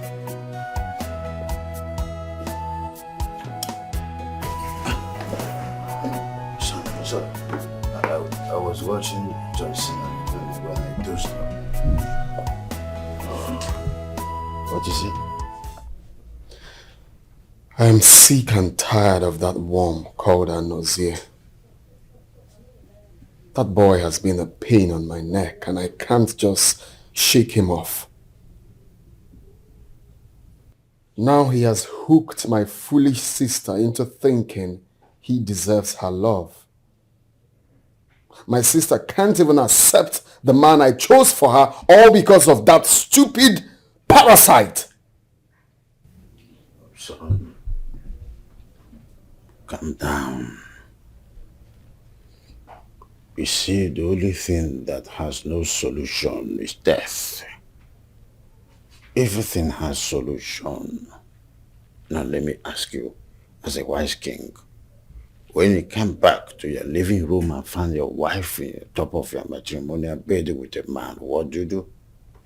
Son, I was watching Johnson when I dozed off. What is it? I am sick and tired of that worm called a nausea. That boy has been a pain on my neck and I can't just shake him off. Now he has hooked my foolish sister into thinking he deserves her love. My sister can't even accept the man I chose for her all because of that stupid parasite. Son, calm down. You see, the only thing that has no solution is death. Everything has solution. Now let me ask you, as a wise king, when you came back to your living room and found your wife in the top of your matrimonial bed with a man, what do?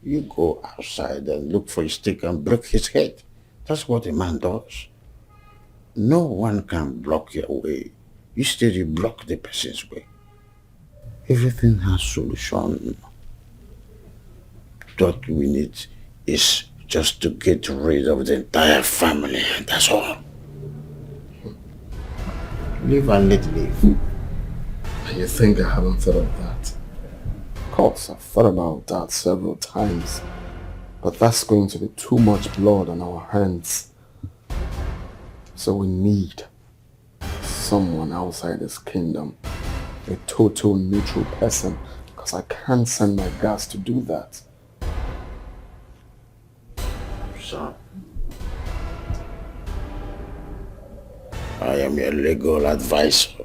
You go outside and look for a stick and break his head. That's what a man does. No one can block your way. Instead, you block the person's way. Everything has solution. What we need is just to get rid of the entire family, that's all. Live and let live. You think I haven't thought of that? Of course, I've thought about that several times. But that's going to be too much blood on our hands. So we need someone outside this kingdom. A total neutral person. Because I can't send my guards to do that. Son, I am your legal advisor.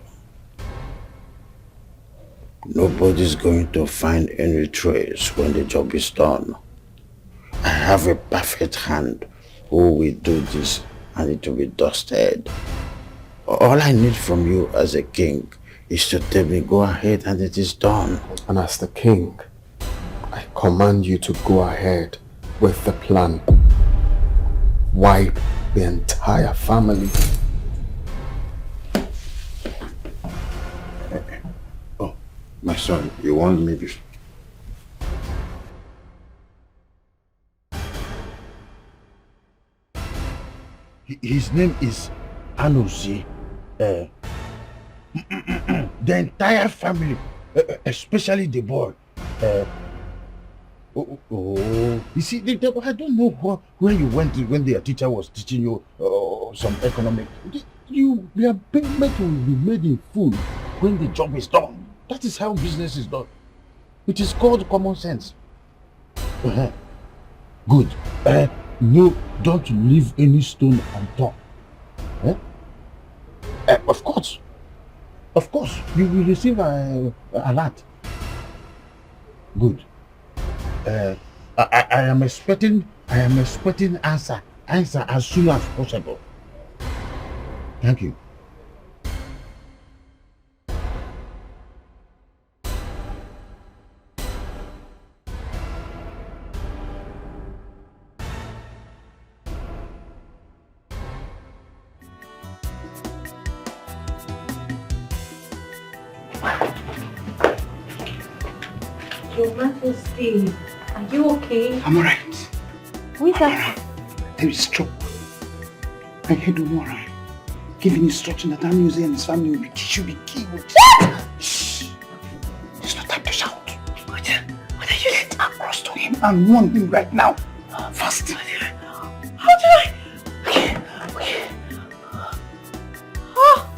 Nobody's going to find any trace when the job is done. I have a perfect hand who will do this and it will be dusted. All I need from you as a king is to tell me go ahead and it is done. And as the king, I command you to go ahead with the plan. Wipe the entire family. Oh, my son, you want me to... His name is Anozie. The entire family, especially the boy. You see, I don't know where you went when the teacher was teaching you some economics. Your payment will be made in full when the job is done. That is how business is done. It is called common sense. Good. No, don't leave any stone unturned. Of course, you will receive a alert. Good. I am expecting answer as soon as possible. Thank you. Your Majesty, are you okay? I'm alright. Who is that? There is trouble. I heard Umara giving instruction that Anuzi and his family should be killed. Shh! It's not time to shout. What are you doing? Across to him and warn him right now. Fast. How do I? Okay. Oh.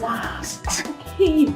Fast. Okay.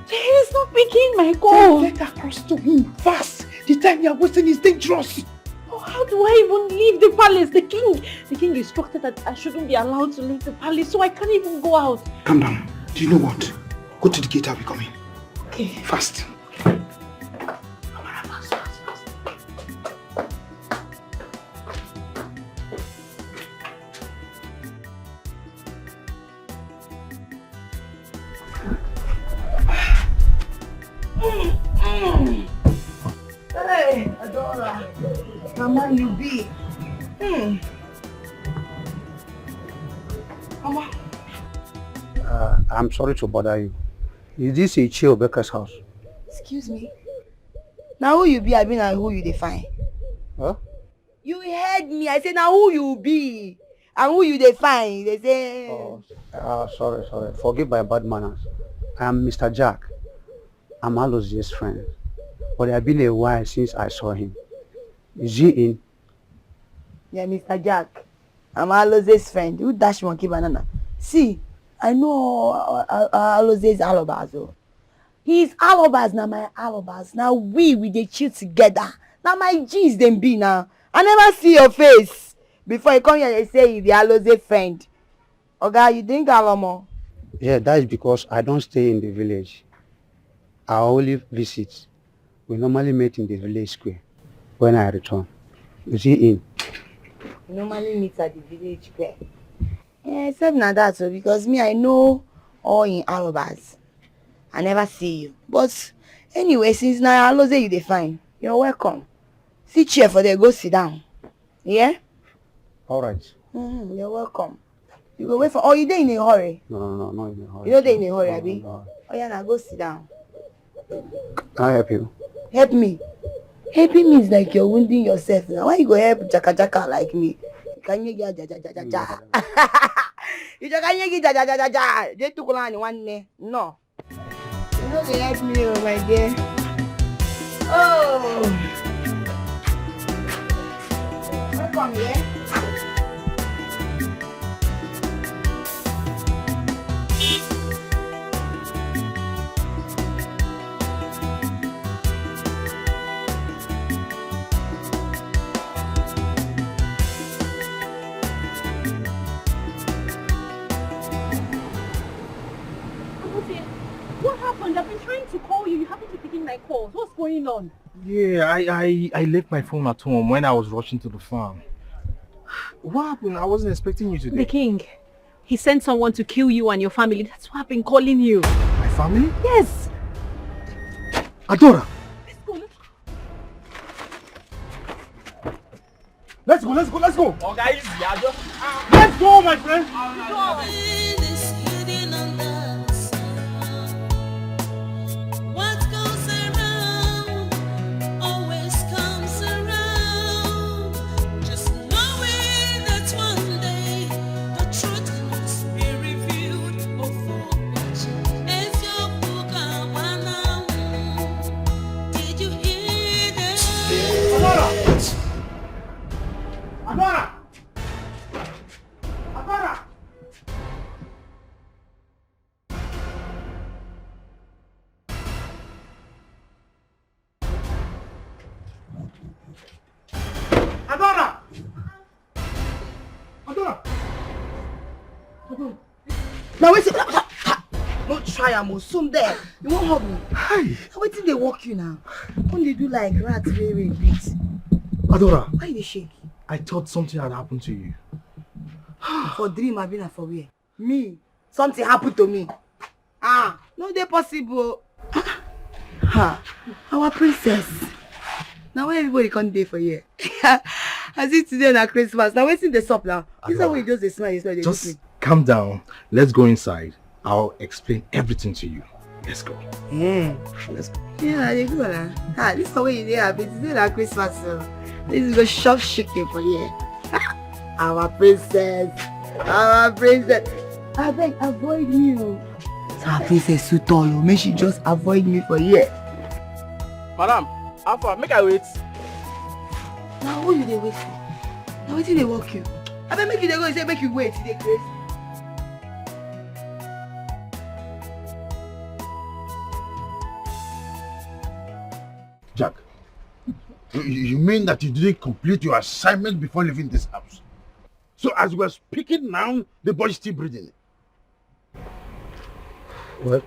He's not picking my call. Get across to him fast. The time you are wasting is dangerous. Oh, how do I even leave the palace? The king instructed that I shouldn't be allowed to leave the palace, so I can't even go out. Calm down. Do you know what? Go to the gate, I'll be coming. Okay. Fast. Hey, Adora. Mama, you be. Mama. I'm sorry to bother you. Is this Ichio Baker's house? Excuse me. Now who you be, I mean, and who you define? Huh? You heard me. I said now who you be. And who you dey find? They say... Sorry. Forgive my bad manners. I am Mr. Jack. I'm Alozie's friend. But it has been a while since I saw him. Is he in? Yeah, Mr. Jack. I'm Aloze's friend. Who dash monkey banana? See, I know Aloze's alobas. His alobas now my alobas. Now we dey chill together. Now my G's them be now. I never see your face. Before you come here, they say you be Aloze friend. Oga, you drink alomo? Yeah, that is because I don't stay in the village. I only visit. We normally meet in the village square when I return. Is he in? We normally meet at the village square. Yeah, except na that, so because me, I know all in alobas. I never see you. But anyway, since now Aloze you dey fine, you're welcome. Sit chair for there, go sit down. Yeah? All right. You're welcome. You go wait for... Oh, you dey in a hurry? No, not in a hurry. You know dey in a hurry, abi? No. Oh yeah, now go sit down. Can I help you? Help me? Helping me is like you're wounding yourself now. Why you go help jaka like me? Can you get ja? You can you get ja? They took on one day. No. You know they help me, oh my dear. Oh. Welcome here. What happened? I've been trying to call you. You haven't been picking my calls. What's going on? Yeah, I left my phone at home when I was rushing to the farm. What happened? I wasn't expecting you today. The king. He sent someone to kill you and your family. That's why I've been calling you. My family? Yes. Adora! Let's go. Oh, guys, let's go, my friend. What goes around always comes around. Just knowing that one day the truth must be revealed. Did you hear that? Adora! Now wait. Don't try, I'm assume there. You won't hug me. Hi. Wait till they walk you now. When they do like rats very beat. Adora. Why you dey shake? I thought something had happened to you. For dream, I've been for where? Me. Something happened to me. No dey possible. Our princess. Now why everybody can't dey for here? As it today na Christmas. Now waiting the sup now. This is way just dey smile, Just calm down. Let's go inside. I'll explain everything to you. Let's go. Yeah. Let's go. Yeah, they go now. This is the way you dey happy. Today na Christmas. So this is go shop chicken for here. Our princess. I beg, avoid me. So our princess so tall. Make she just avoid me for here. Madam, Alpha, make I wait. Now who you dey wait for? Now wetin dey work you? I beg make you dey go, say make you wait, you dey crazy. Jack, you mean that you didn't complete your assignment before leaving this house? So as we're speaking now, the boy's still breathing. Well,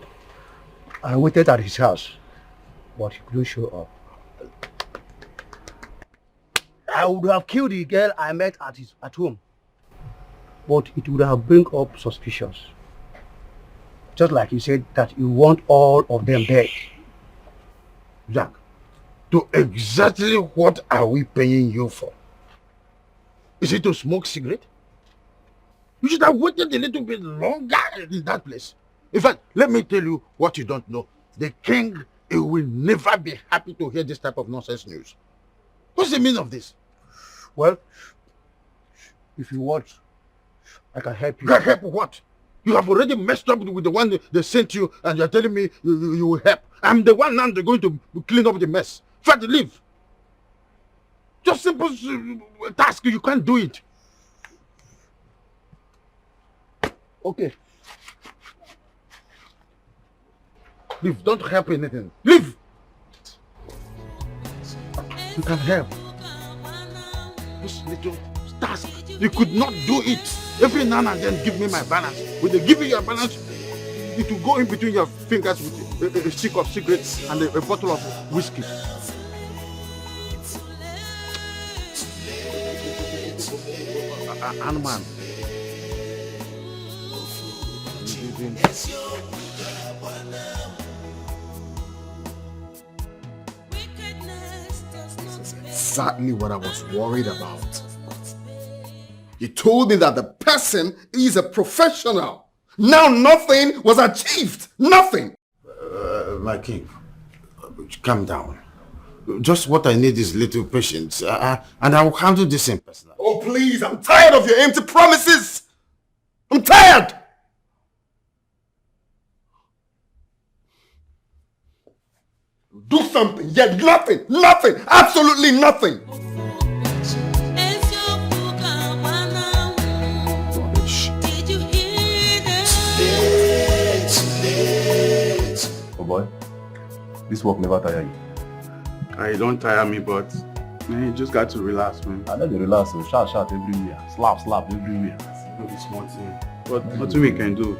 I waited at his house, but he couldn't show up. I would have killed the girl I met at home, but it would have bring up suspicions. Just like you said that you want all of them dead. Jack, to exactly what are we paying you for? Is it to smoke cigarette? You should have waited a little bit longer in that place. In fact, let me tell you what you don't know. The king, he will never be happy to hear this type of nonsense news. What's the meaning of this? Well, if you watch, I can help you. You can help what? You have already messed up with the one they sent you and you're telling me you will help. I'm the one now they're going to clean up the mess. Try to leave. Just simple task, you can't do it. Okay. Leave, don't help anything. Leave! You can help. This little task, you could not do it. Every now and then give me my balance. When they give you your balance, it will go in between your fingers with a stick of cigarettes and a bottle of whiskey. Animal. Exactly what I was worried about. You told me that the person is a professional. Now nothing was achieved. Nothing. My king, calm down. Just what I need is little patience. And I will handle this in person. Oh, please, I'm tired of your empty promises. I'm tired. Do something, yet nothing, nothing, absolutely nothing. Oh boy, this work never tire you. I don't tire me, but man, you just got to relax, man. I know they relax, so shout everywhere, slap everywhere. No be small thing. But nothing we can do.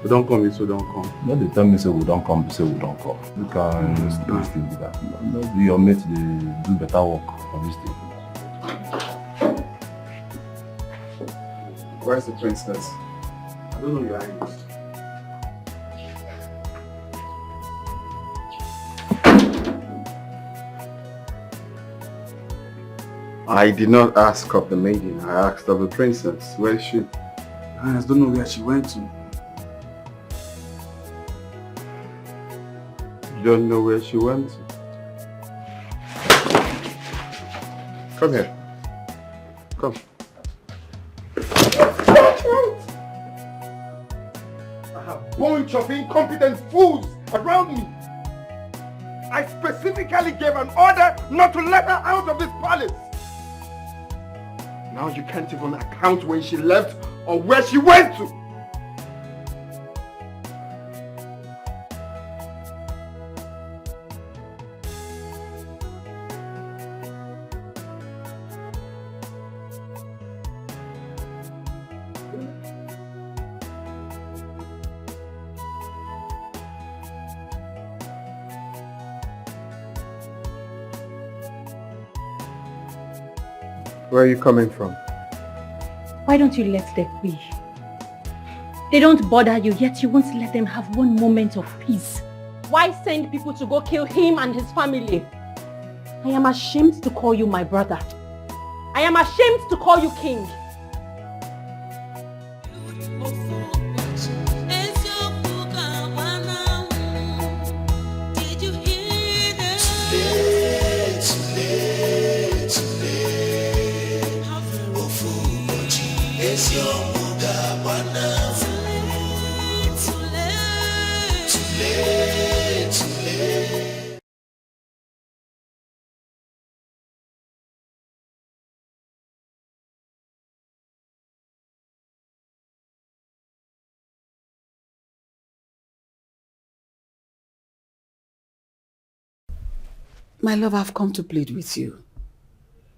We don't come, so don't come. No, they tell me say we don't come, say we don't come. You can do still do that. Maybe your mate they do better work on this thing. Where's the princess? I don't know your highness. I did not ask of the maiden. I asked of the princess. Where is she? I don't know where she went to. You don't know where she went to? Come here. Come. I have a bunch of incompetent fools around me. I specifically gave an order not to let her out of this palace. Now you can't even account when she left or where she went to. Where are you coming from? Why don't you let them be? They don't bother you, yet you won't let them have one moment of peace. Why send people to go kill him and his family? I am ashamed to call you my brother. I am ashamed to call you king. My love, I've come to plead with you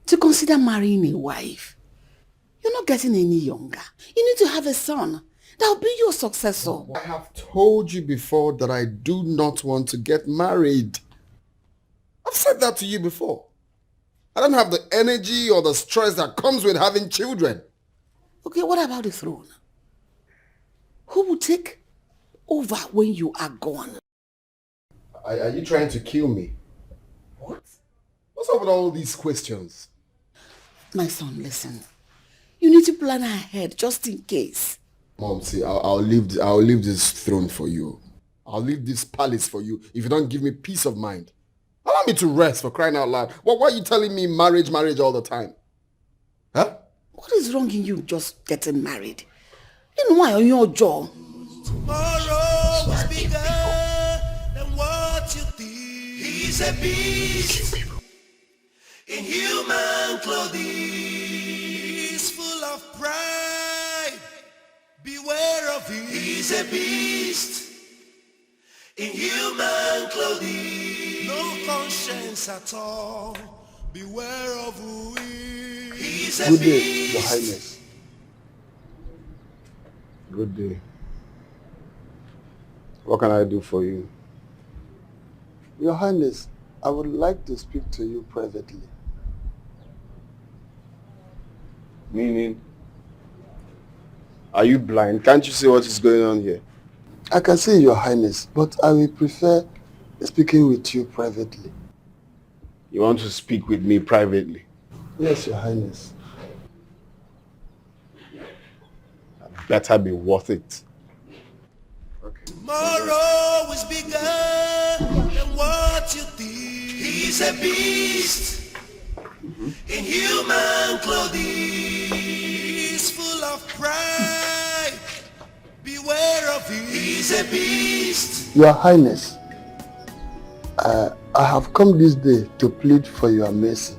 to consider marrying a wife. You're not getting any younger. You need to have a son. That'll be your successor. I have told you before that I do not want to get married. I've said that to you before. I don't have the energy or the stress that comes with having children. Okay, what about the throne? Who will take over when you are gone? Are you trying to kill me? What? What's up with all these questions? My son, listen. You need to plan ahead just in case. Mom, see, I'll leave this throne for you. I'll leave this palace for you if you don't give me peace of mind. Allow me to rest, for crying out loud. Why are you telling me marriage all the time? Huh? What is is wrong in you just getting married? Then why are you your jaw? Tomorrow is bigger than what you think. He's a beast in human clothing. He's full of pride. Beware of him. He's a beast in human clothing. No conscience at all. Beware of who he is. He's a Good day, beast. Your Highness. Good day. What can I do for you? Your Highness, I would like to speak to you privately. Meaning? Are you blind? Can't you see what is going on here? I can see Your Highness, but I will prefer speaking with you privately. You want to speak with me privately? Yes, Your Highness. Better be worth it. Tomorrow is bigger than what you think. He's a beast in human clothing. He's full of pride. Beware of him. He's a beast. Your Highness, I have come this day to plead for your mercy.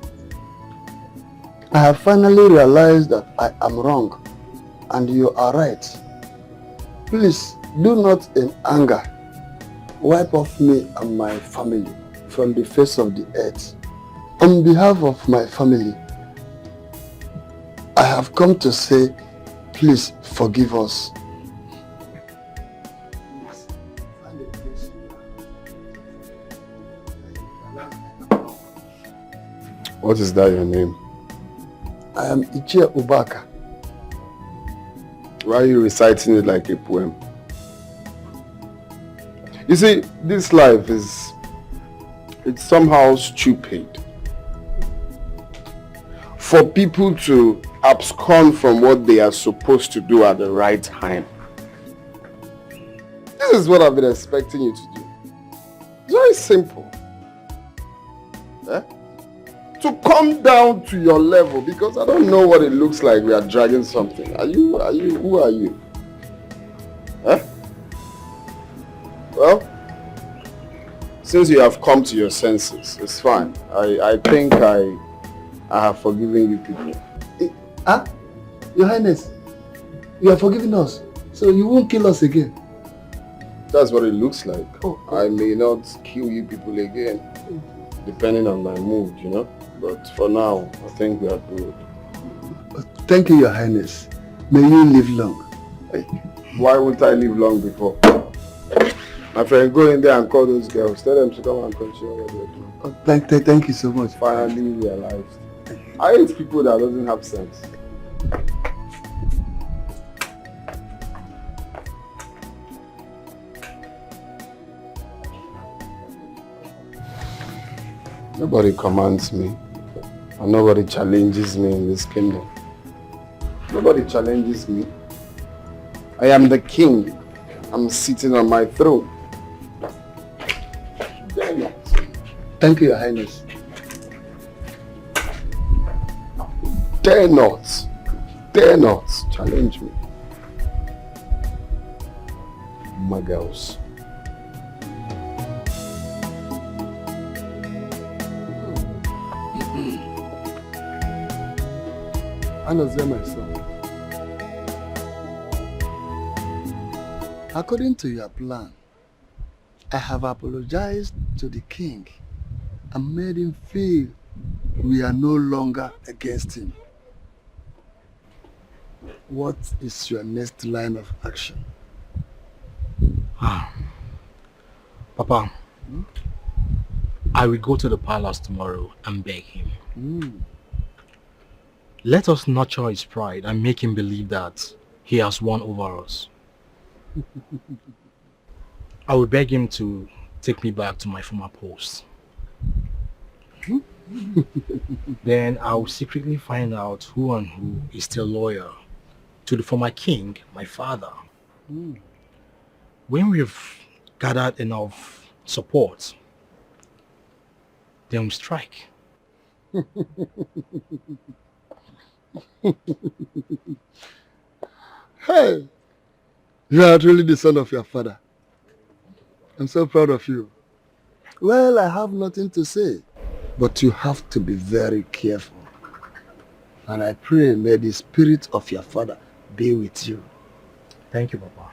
I have finally realized that I am wrong and you are right. Please do not in anger wipe off me and my family from the face of the earth. On behalf of my family, I have come to say, please forgive us. What is that your name? I am Ichie Ubaka. Why are you reciting it like a poem? You see, this life it's somehow stupid. For people to abscond from what they are supposed to do at the right time. This is what I've been expecting you to do. It's very simple. Eh? To come down to your level, because I don't know what it looks like we are dragging something. Who are you? Huh? Well, since you have come to your senses, it's fine. I think I have forgiven you people. Your Highness, you are forgiving us, so you won't kill us again. That's what it looks like. I may not kill you people again, depending on my mood, you know. But for now, I think we are good. Thank you, Your Highness. May you live long. Why won't I live long before? My friend, go in there and call those girls. Tell them to come and continue what they're doing. Thank you so much. Finally realized. I hate people that doesn't have sense. Nobody commands me, and nobody challenges me in this kingdom. Nobody challenges me. I am the king. I'm sitting on my throne. Dare not. Thank you, Your Highness. Dare not. Dare not challenge me. My girls. Anozia, my son. According to your plan, I have apologized to the king and made him feel we are no longer against him. What is your next line of action? Papa, I will go to the palace tomorrow and beg him. Let us nurture his pride and make him believe that he has won over us. I will beg him to take me back to my former post. Then I will secretly find out who and who is still loyal to the former king, my father. When we've gathered enough support, then we strike. Hey, you are really the son of your father. I'm so proud of you. Well, I have nothing to say, but you have to be very careful. And I pray may the spirit of your father be with you. Thank you, Papa.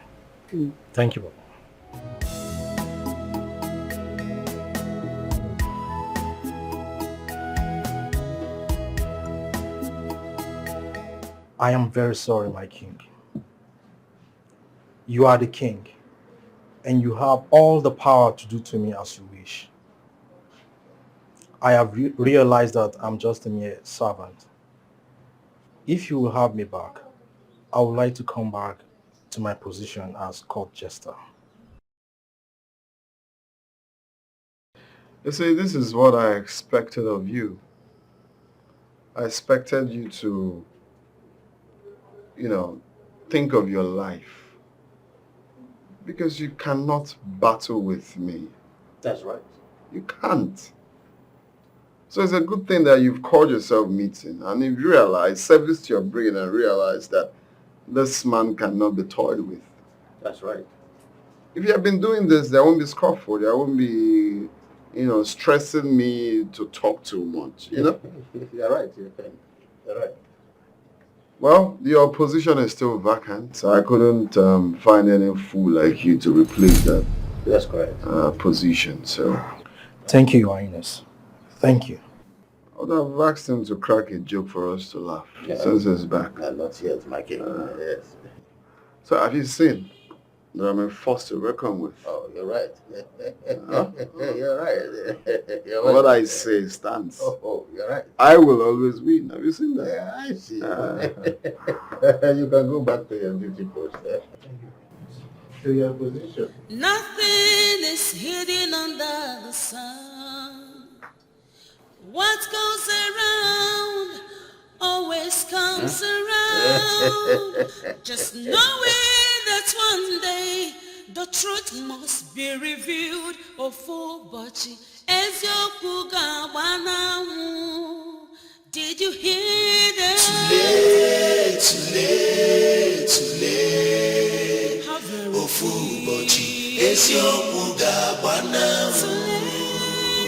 Thank you, Papa. I am very sorry, my king. You are the king, and you have all the power to do to me as you wish. I have realized that I'm just a mere servant. If you will have me back, I would like to come back to my position as court jester. You see, this is what I expected of you. I expected you to, think of your life. Because you cannot battle with me. That's right. You can't. So it's a good thing that you've called yourself meeting and you've realized, service to your brain and realized that this man cannot be toyed with. That's right. If you have been doing this, there won't be scuffle. There won't be, stressing me to talk too much, You're right. You're right. Well, your position is still vacant, so I couldn't find any fool like you to replace that. That's correct. Position, so... Thank you, Your Highness. Thank you. I would have asked him to crack a joke for us to laugh, since he's back. Not yet, my king. Yes. So have you seen that I'm forced to reckon with? Oh, you're right. You're right. You're What right. I say stands. Oh, you're right. I will always win. Have you seen that? Yeah, I see. You can go back to your duty post. To your position. Nothing is hidden under the sun. What goes around always comes around. Just knowing that one day the truth must be revealed. Ofubochi ezioku gawanamu. Did you hear that? Too late. Ofubochi ezioku gawanamu.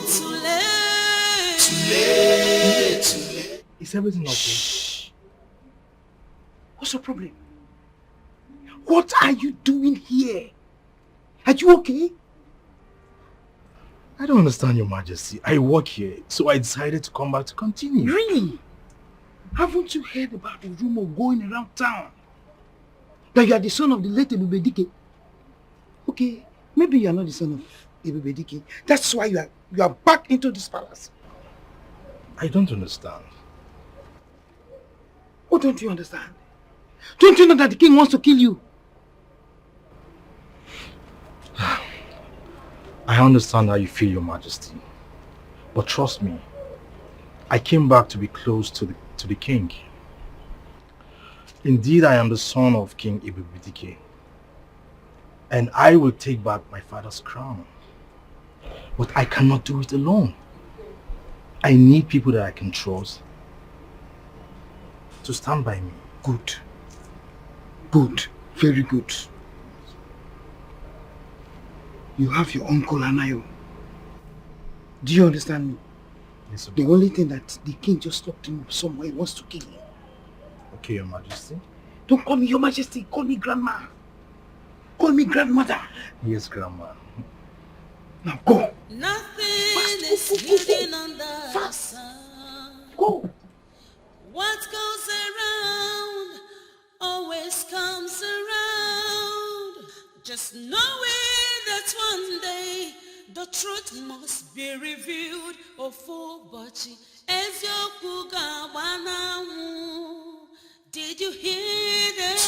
Too late. Is everything okay? What's your problem? What are you doing here? Are you okay? I don't understand, Your Majesty. I work here, so I decided to come back to continue. Really? Haven't you heard about the rumor going around town? That you are the son of the late e.t.c? Okay, maybe you are not the son of e.t.c. That's why you are back into this palace. I don't understand. What don't you understand? Don't you know that the king wants to kill you? I understand how you feel, Your Majesty. But trust me, I came back to be close to the king. Indeed, I am the son of King e.t.c. And I will take back my father's crown. But I cannot do it alone. I need people that I can trust to stand by me. Good. Good. Very good. You have your uncle Anayo. Do you understand me? Yes, the only thing that the king just locked him up somewhere, he wants to kill him. Okay, Your Majesty. Don't call me Your Majesty, call me Grandma. Call me Grandmother. Yes, Grandma. Now go. Nothing is hidden under the sun. Go. What goes around always comes around. Just knowing that one day the truth must be revealed. Ofubochi ezioku gawanamu. Did you hear that?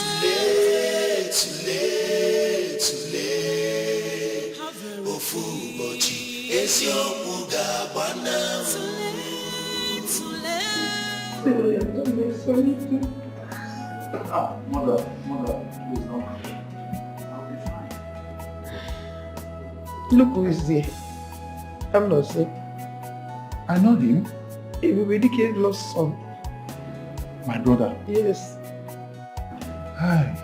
Too late. Ofubochi ezioku gawanamu. Too late. Mother, please don't. I'll be fine. Look who is there. I'm not sick. I know him. e.t.c lost son. My brother. Yes. Hi.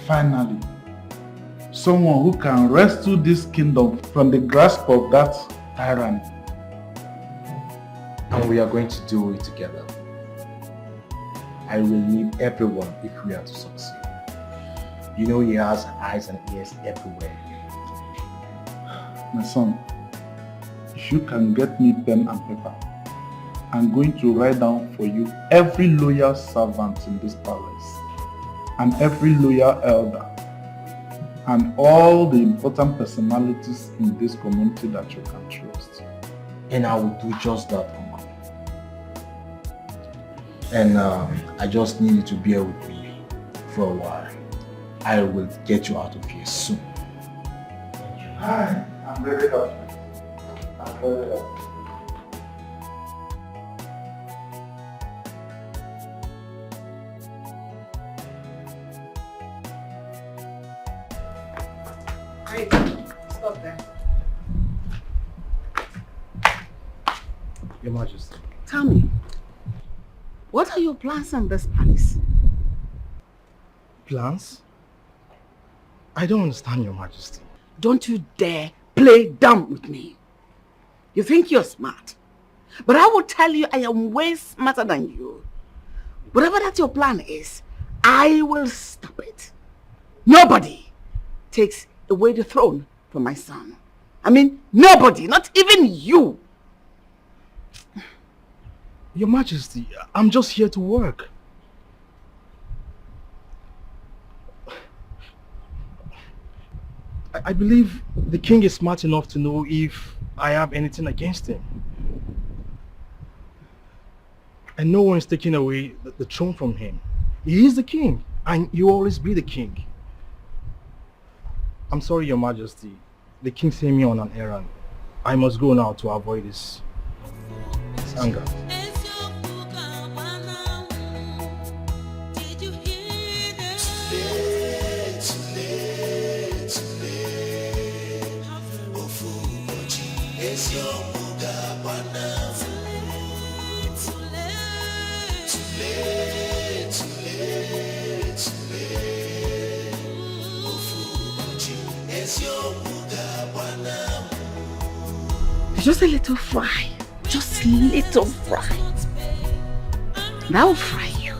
Finally, someone who can rescue this kingdom from the grasp of that tyrant. And we are going to do it together. I will need everyone if we are to succeed. You know he has eyes and ears everywhere. My son, if you can get me pen and paper, I'm going to write down for you every loyal servant in this palace, and every loyal elder, and all the important personalities in this community that you can trust. And I will do just that, Uncle. And I just need you to bear with me for a while. I will get you out of here soon. Hi, I'm very happy. I'm very happy. Stop there. Your Majesty. Tell me, what are your plans in this palace? Plans? I don't understand, Your Majesty. Don't you dare play dumb with me. You think you're smart, but I will tell you I am way smarter than you. Whatever that your plan is, I will stop it. Nobody takes away the throne from my son. I mean, nobody, not even you. Your Majesty, I'm just here to work. I believe the king is smart enough to know if I have anything against him. And no one is taking away the throne from him. He is the king, and he will always be the king. I'm sorry, Your Majesty. The king sent me on an errand. I must go now to avoid this anger. Just a little fry. Just a little fry. That will fry you.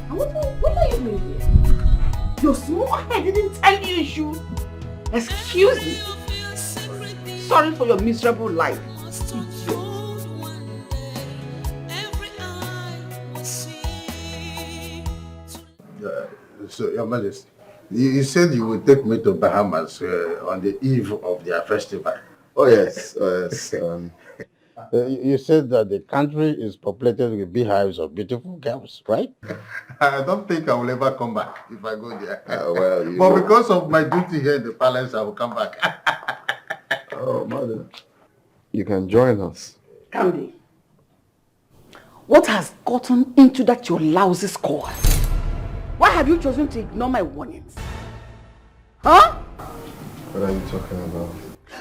What are you doing here? Your small head didn't tell you you should. Excuse me. Sorry for your miserable life. So, Your Majesty, you said you would take me to Bahamas on the eve of their festival. Oh yes, you said that the country is populated with beehives of beautiful girls, right? I don't think I will ever come back if I go there. But because of my duty here in the palace, I will come back. Oh, mother. You can join us. Candy, what has gotten into that your lousy score? Why have you chosen to ignore my warnings? Huh? What are you talking about?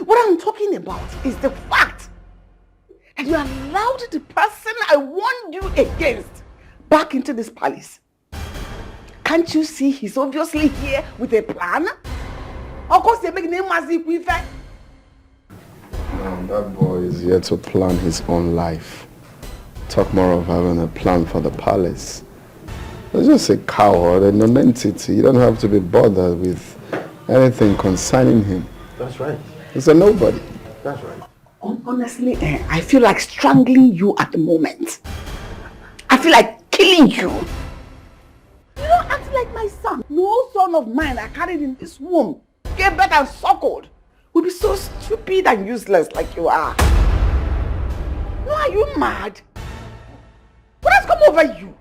What I'm talking about is the fact that you allowed the person I warned you against back into this palace. Can't you see he's obviously here with a plan? Of course they make name as if we fed. No, that boy is here to plan his own life. Talk more of having a plan for the palace. He's just a coward, a non-entity. You don't have to be bothered with anything concerning him. That's right. He's a nobody. That's right. Honestly, I feel like strangling you at the moment. I feel like killing you. You don't act like my son. No son of mine I carried in this womb, gave birth and suckled, would be so stupid and useless like you are. No, are you mad? What has come over you?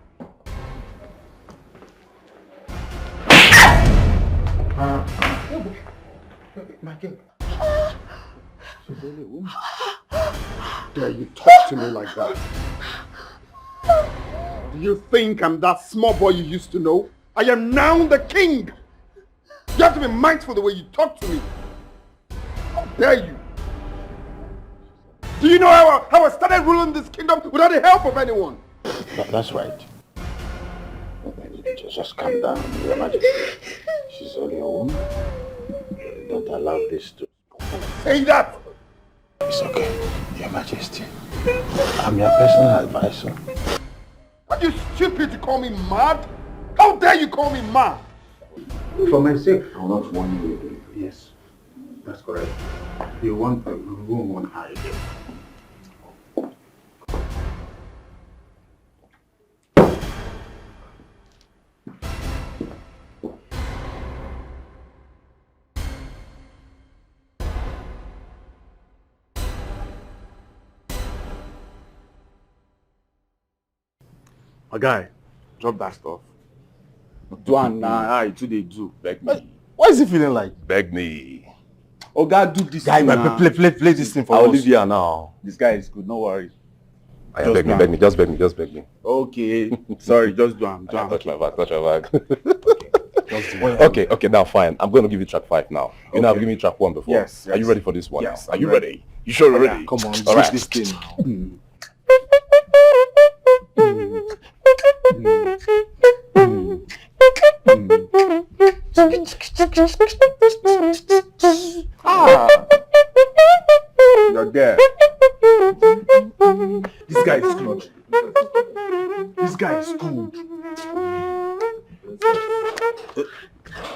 My king. Dare you talk to me like that? Do you think I'm that small boy you used to know? I am now the king. You have to be mindful the way you talk to me. How dare you? Do you know how I started ruling this kingdom without the help of anyone? That's right. Just calm down, Your Majesty. She's only a woman. Don't allow this to... Say that! It's okay, Your Majesty. I'm your personal advisor. Are you stupid to call me mad? How dare you call me mad? For my sake, I will not warn you. Yes, that's correct. You want a room on high. My guy, drop that stuff. Do and now, I too they do. Beg me. What is he feeling like? Beg me. Oh God, do this Guy, thing now. play this thing for us. I'll leave here now. This guy is good, no worry. Beg me, just beg me. Okay, sorry, just do am. Touch my bag. Okay, now fine. I'm going to give you track 5 now. You know, I've given you track 1 before. Yes. Are you ready for this one Yes, now? Are you ready? You sure you're ready? Come on, all right. this thing now. You're there. This guy is good. This guy is good.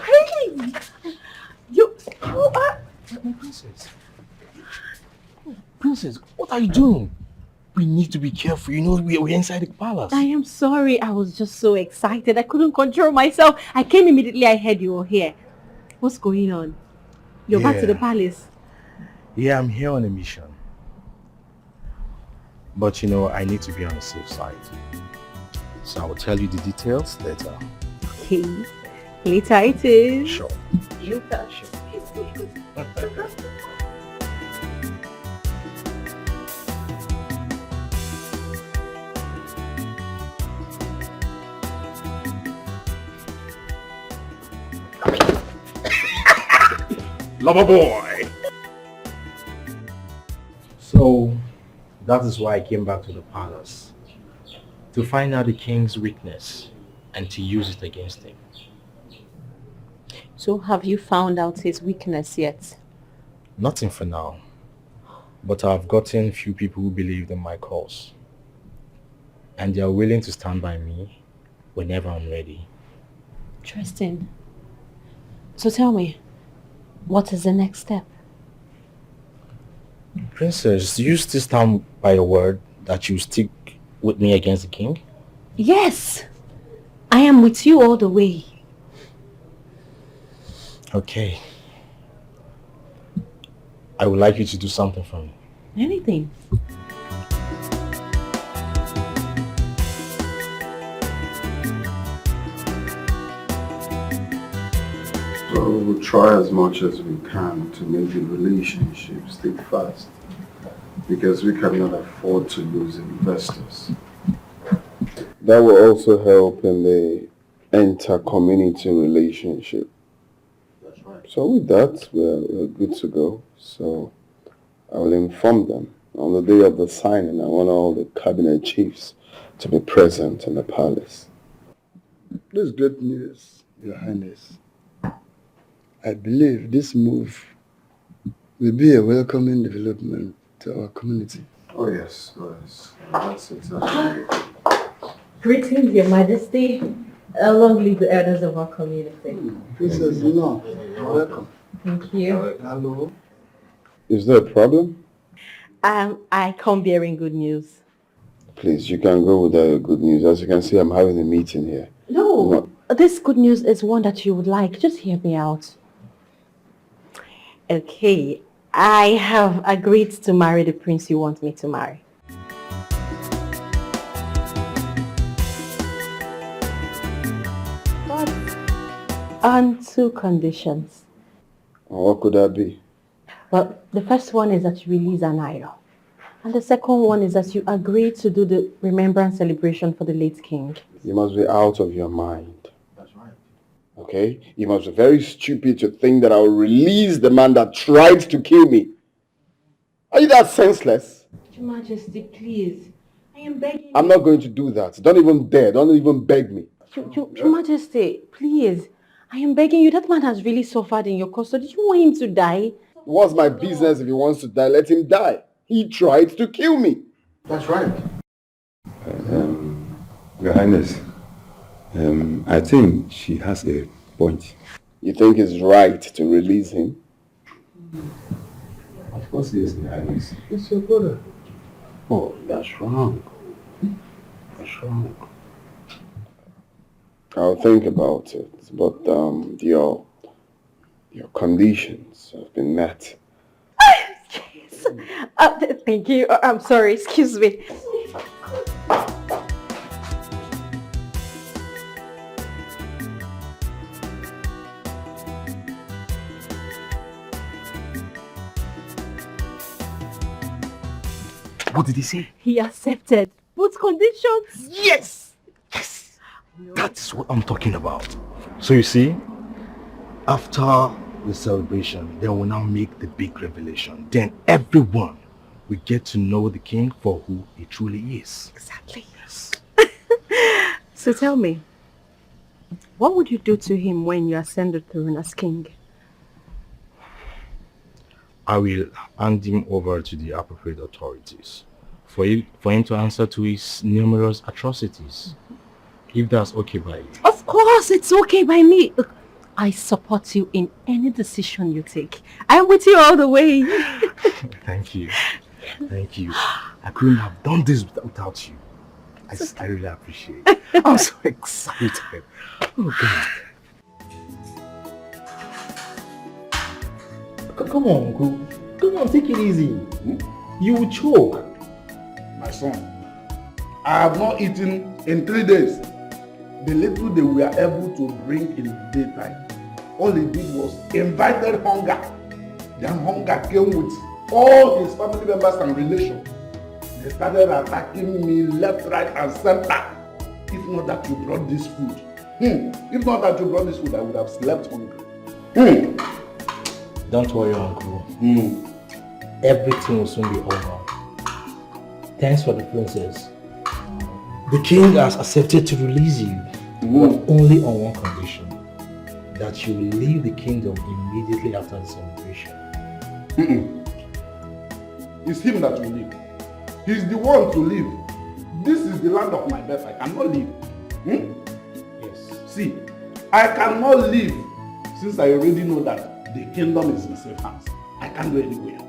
Hey! You are... My princess. Princess, what are you doing? We need to be careful. You know, we're inside the palace. I am sorry. I was just so excited. I couldn't control myself. I came immediately. I heard you were here. What's going on? You're back to the palace. Yeah, I'm here on a mission. But you know, I need to be on the safe side. So I will tell you the details later. Okay. Later it is. Sure. Later. Lover boy! So, that is why I came back to the palace. To find out the king's weakness and to use it against him. So have you found out his weakness yet? Nothing for now. But I've gotten few people who believe in my cause. And they are willing to stand by me whenever I'm ready. Interesting. So tell me, what is the next step? Princess, do you still stand by your word that you stick with me against the king? Yes! I am with you all the way. Okay. I would like you to do something for me. Anything. So we'll try as much as we can to make the relationship stick fast, because we cannot afford to lose investors. That will also help in the inter-community relationship. That's right. So with that, we're good to go. So I will inform them. On the day of the signing, I want all the cabinet chiefs to be present in the palace. This is great news, Your Highness. I believe this move will be a welcoming development to our community. Oh yes, that's exactly. Greetings, Your Majesty. Long live the elders of our community. Princess, welcome. Thank you. Hello. Is there a problem? I come bearing good news. Please, you can go with the good news. As you can see, I'm having a meeting here. No, this good news is one that you would like. Just hear me out. Okay, I have agreed to marry the prince you want me to marry. But on 2 conditions. What could that be? Well, the first one is that you release an idol. And the second one is that you agree to do the remembrance celebration for the late king. You must be out of your mind. That's right. Okay? You must be very stupid to think that I'll release the man that tried to kill me. Are you that senseless? Your Majesty, please. I am begging I'm not going to do that. Don't even dare. Don't even beg me. Your Majesty, please. I am begging you. That man has really suffered in your custody. Do you want him to die? What's my business if he wants to die? Let him die. He tried to kill me. That's right. Your Highness, I think she has a point. You think it's right to release him? Of course yes, Your Highness. It's your brother. Oh, that's wrong. That's wrong. I'll think about it, but your conditions have been met. Yes. Thank you. I'm sorry. Excuse me. What did he say? He accepted. Both conditions. Yes! Yes! That's what I'm talking about. So you see, after the celebration, they will now make the big revelation. Then everyone will get to know the king for who he truly is. Exactly. Yes. So tell me, what would you do to him when you ascend the throne as king? I will hand him over to the appropriate authorities for him to answer to his numerous atrocities. If that's okay by you. Of course, it's okay by me. Look, I support you in any decision you take. I'm with you all the way. Thank you. Thank you. I couldn't have done this without you. I really appreciate it. I'm so excited. Oh, God. Come on, Uncle. Come on, take it easy. You will choke. My son, I have not eaten in 3 days. The little they were able to bring in the daytime, all he did was invited hunger. Then hunger came with all his family members and relations. They started attacking me left, right, and center. If not that you brought this food, if not that you brought this food, I would have slept hungry. Don't worry, Uncle. Everything will soon be over. Thanks for the princess. The king has accepted to release you, but only on one condition. That you will leave the kingdom immediately after the celebration. It's him that will leave. He's the one to leave. This is the land of my birth. I cannot leave. Yes. See, I cannot leave since I already know that the kingdom is in safe hands. I can't go anywhere.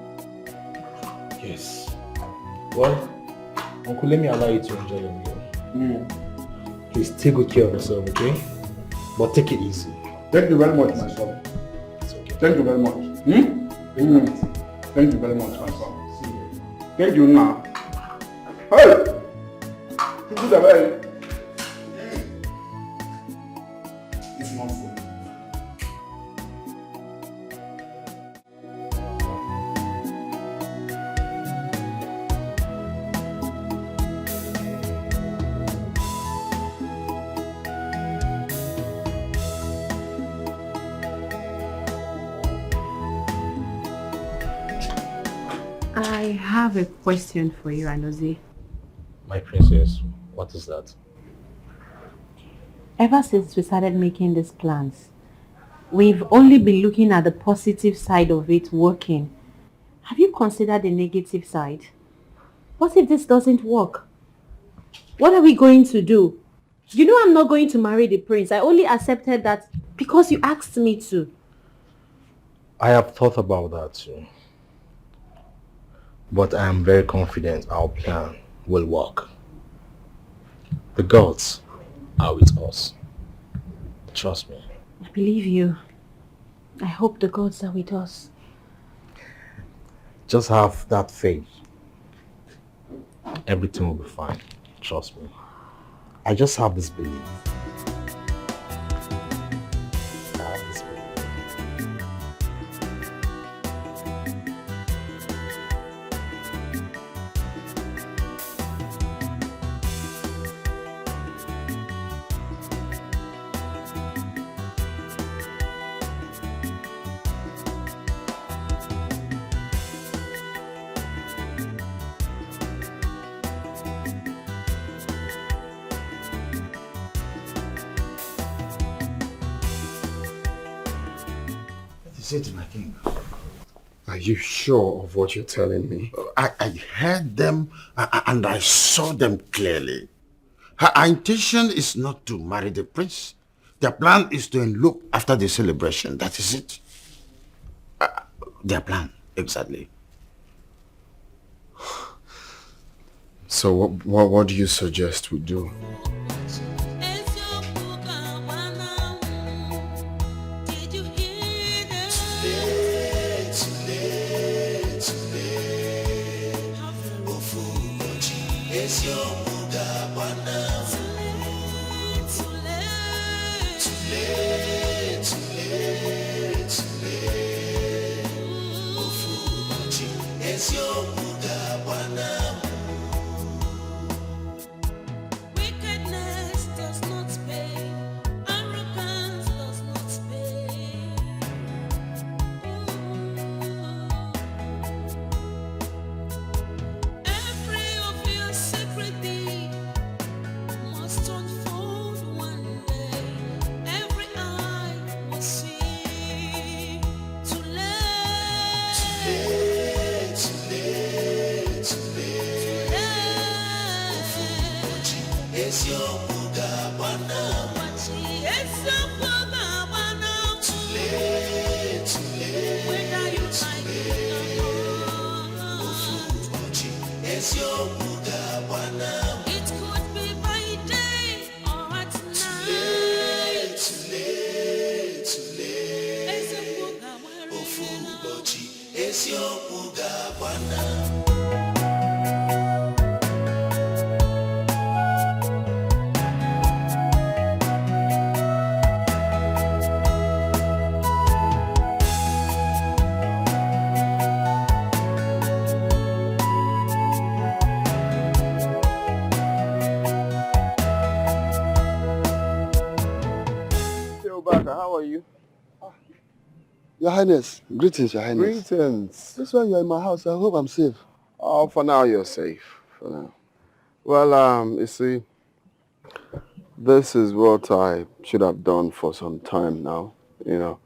Yes. Well, Uncle, let me allow you to enjoy your meal. Please take good care of yourself, okay? But take it easy. Thank you very much, my son. It's okay. Thank you very much. Thank you very much, my son. Thank you now. Hey! Good away. It's nonsense. I have a question for you, Anozie. My princess, what is that? Ever since we started making these plans, we've only been looking at the positive side of it working. Have you considered the negative side? What if this doesn't work? What are we going to do? You know I'm not going to marry the prince. I only accepted that because you asked me to. I have thought about that too. But I am very confident our plan will work. The gods are with us. Trust me. I believe you. I hope the gods are with us. Just have that faith. Everything will be fine. Trust me. I just have this belief. I have this belief. is it, my king? Are you sure of what you're telling me? I heard them and I saw them clearly. Her intention is not to marry the prince. Their plan is to elope after the celebration. That is it. Their plan, exactly. So what do you suggest we do? How are you? Your Highness, greetings, Your Highness. Greetings. This one you're in my house. I hope I'm safe. Oh, for now you're safe. For now. Well, you see, this is what I should have done for some time now. You know,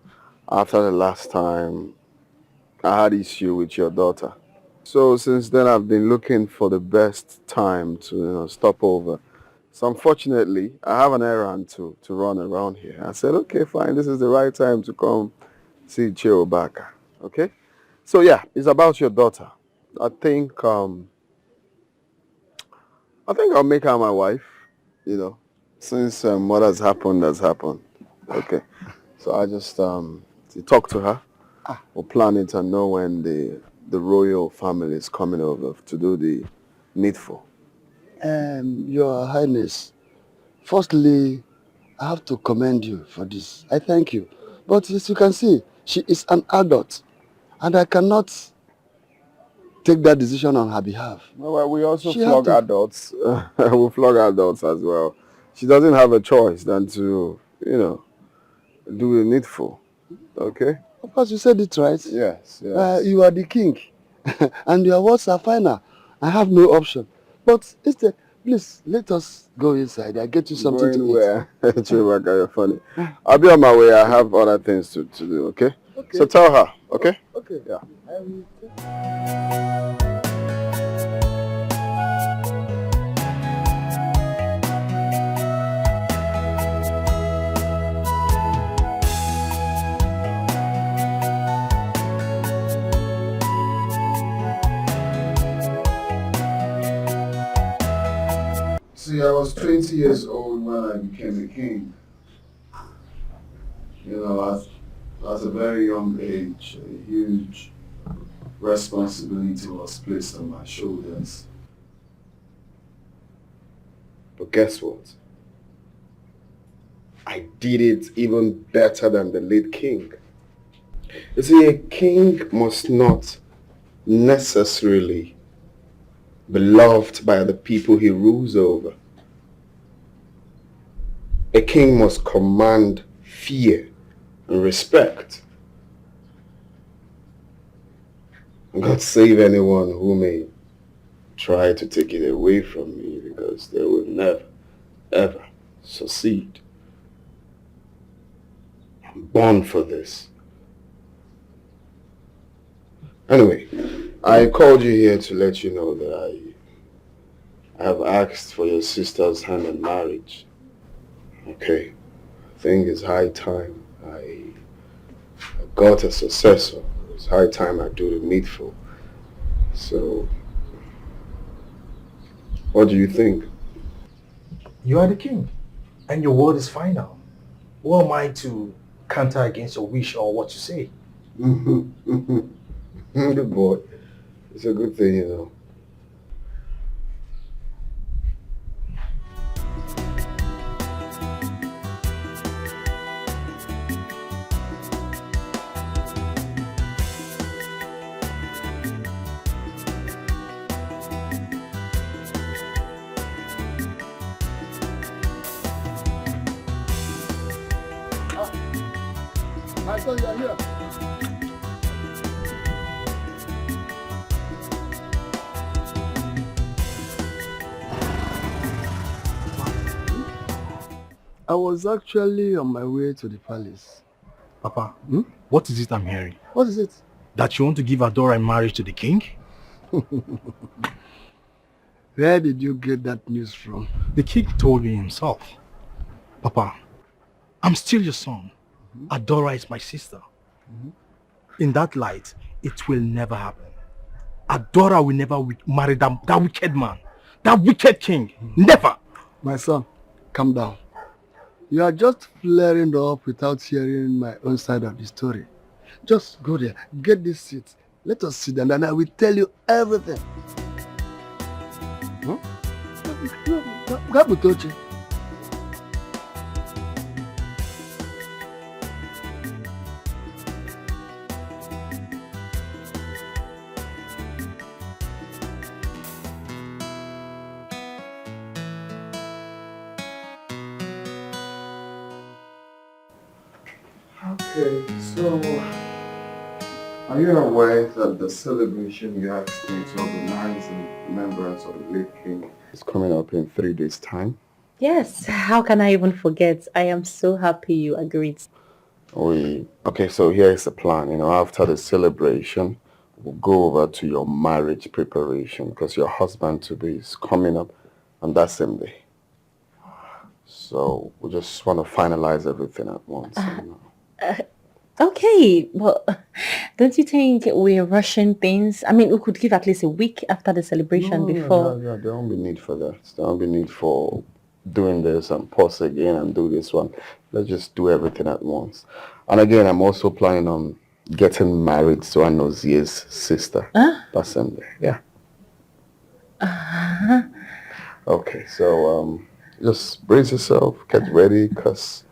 after the last time I had issue with your daughter. So since then I've been looking for the best time to stop over. So unfortunately, I have an errand to run around here. I said, okay, fine, this is the right time to come see Chiobaka. Okay? So yeah, it's about your daughter. I think I'll make her my wife, since what has happened has happened. Okay. So I just talk to her. We'll plan it and know when the royal family is coming over to do the needful. Your Highness, firstly, I have to commend you for this. I thank you. But as you can see, she is an adult, and I cannot take that decision on her behalf. Well, we also flog adults. We flog adults as well. She doesn't have a choice than to, do the needful. Okay? Of course, you said it right. Yes. You are the king, and your words are final. I have no option. But instead, please, let us go inside. I'll get you something to eat. Chewbacca, you're funny. I'll be on my way. I have other things to do, okay? So tell her, okay? Okay. Yeah. I will See, I was 20 years old when I became a king. At a very young age, a huge responsibility was placed on my shoulders. But guess what? I did it even better than the late king. You see, a king must not necessarily be loved by the people he rules over. A king must command fear and respect. God save anyone who may try to take it away from me, because they will never, ever succeed. I'm born for this. Anyway, I called you here to let you know that I have asked for your sister's hand in marriage. Okay. I think it's high time I got a successor. It's high time I do the needful. So, what do you think? You are the king, and your word is final. Who am I to counter against your wish or what you say? Good boy. It's a good thing, you know. My son, you are here. I was actually on my way to the palace. Papa, what is it I'm hearing? What is it? That you want to give Adora in marriage to the king? Where did you get that news from? The king told me himself. Papa, I'm still your son. Adora is my sister. In that light, it will never happen. Adora will never marry that wicked man. That wicked king. Never! My son, calm down. You are just flaring up without hearing my own side of the story. Just go there, get this seat. Let us sit down and I will tell you everything. Grab Utochi. Okay, so are you aware that the celebration you asked me to organize in remembrance of the late king is coming up in 3 days' time? Yes, how can I even forget? I am so happy you agreed. Okay, so here's the plan. You know, after the celebration, we'll go over to your marriage preparation because your husband-to-be is coming up on that same day. So we just want to finalize everything at once. Okay, but don't you think we're rushing things? I mean, we could give at least a week after the celebration before. Yeah, there won't be need for that. There won't be need for doing this and pause again and do this one. Let's just do everything at once. And again, I'm also planning on getting married to Anozie's sister. That same day. Yeah. Okay, so just brace yourself, get ready, because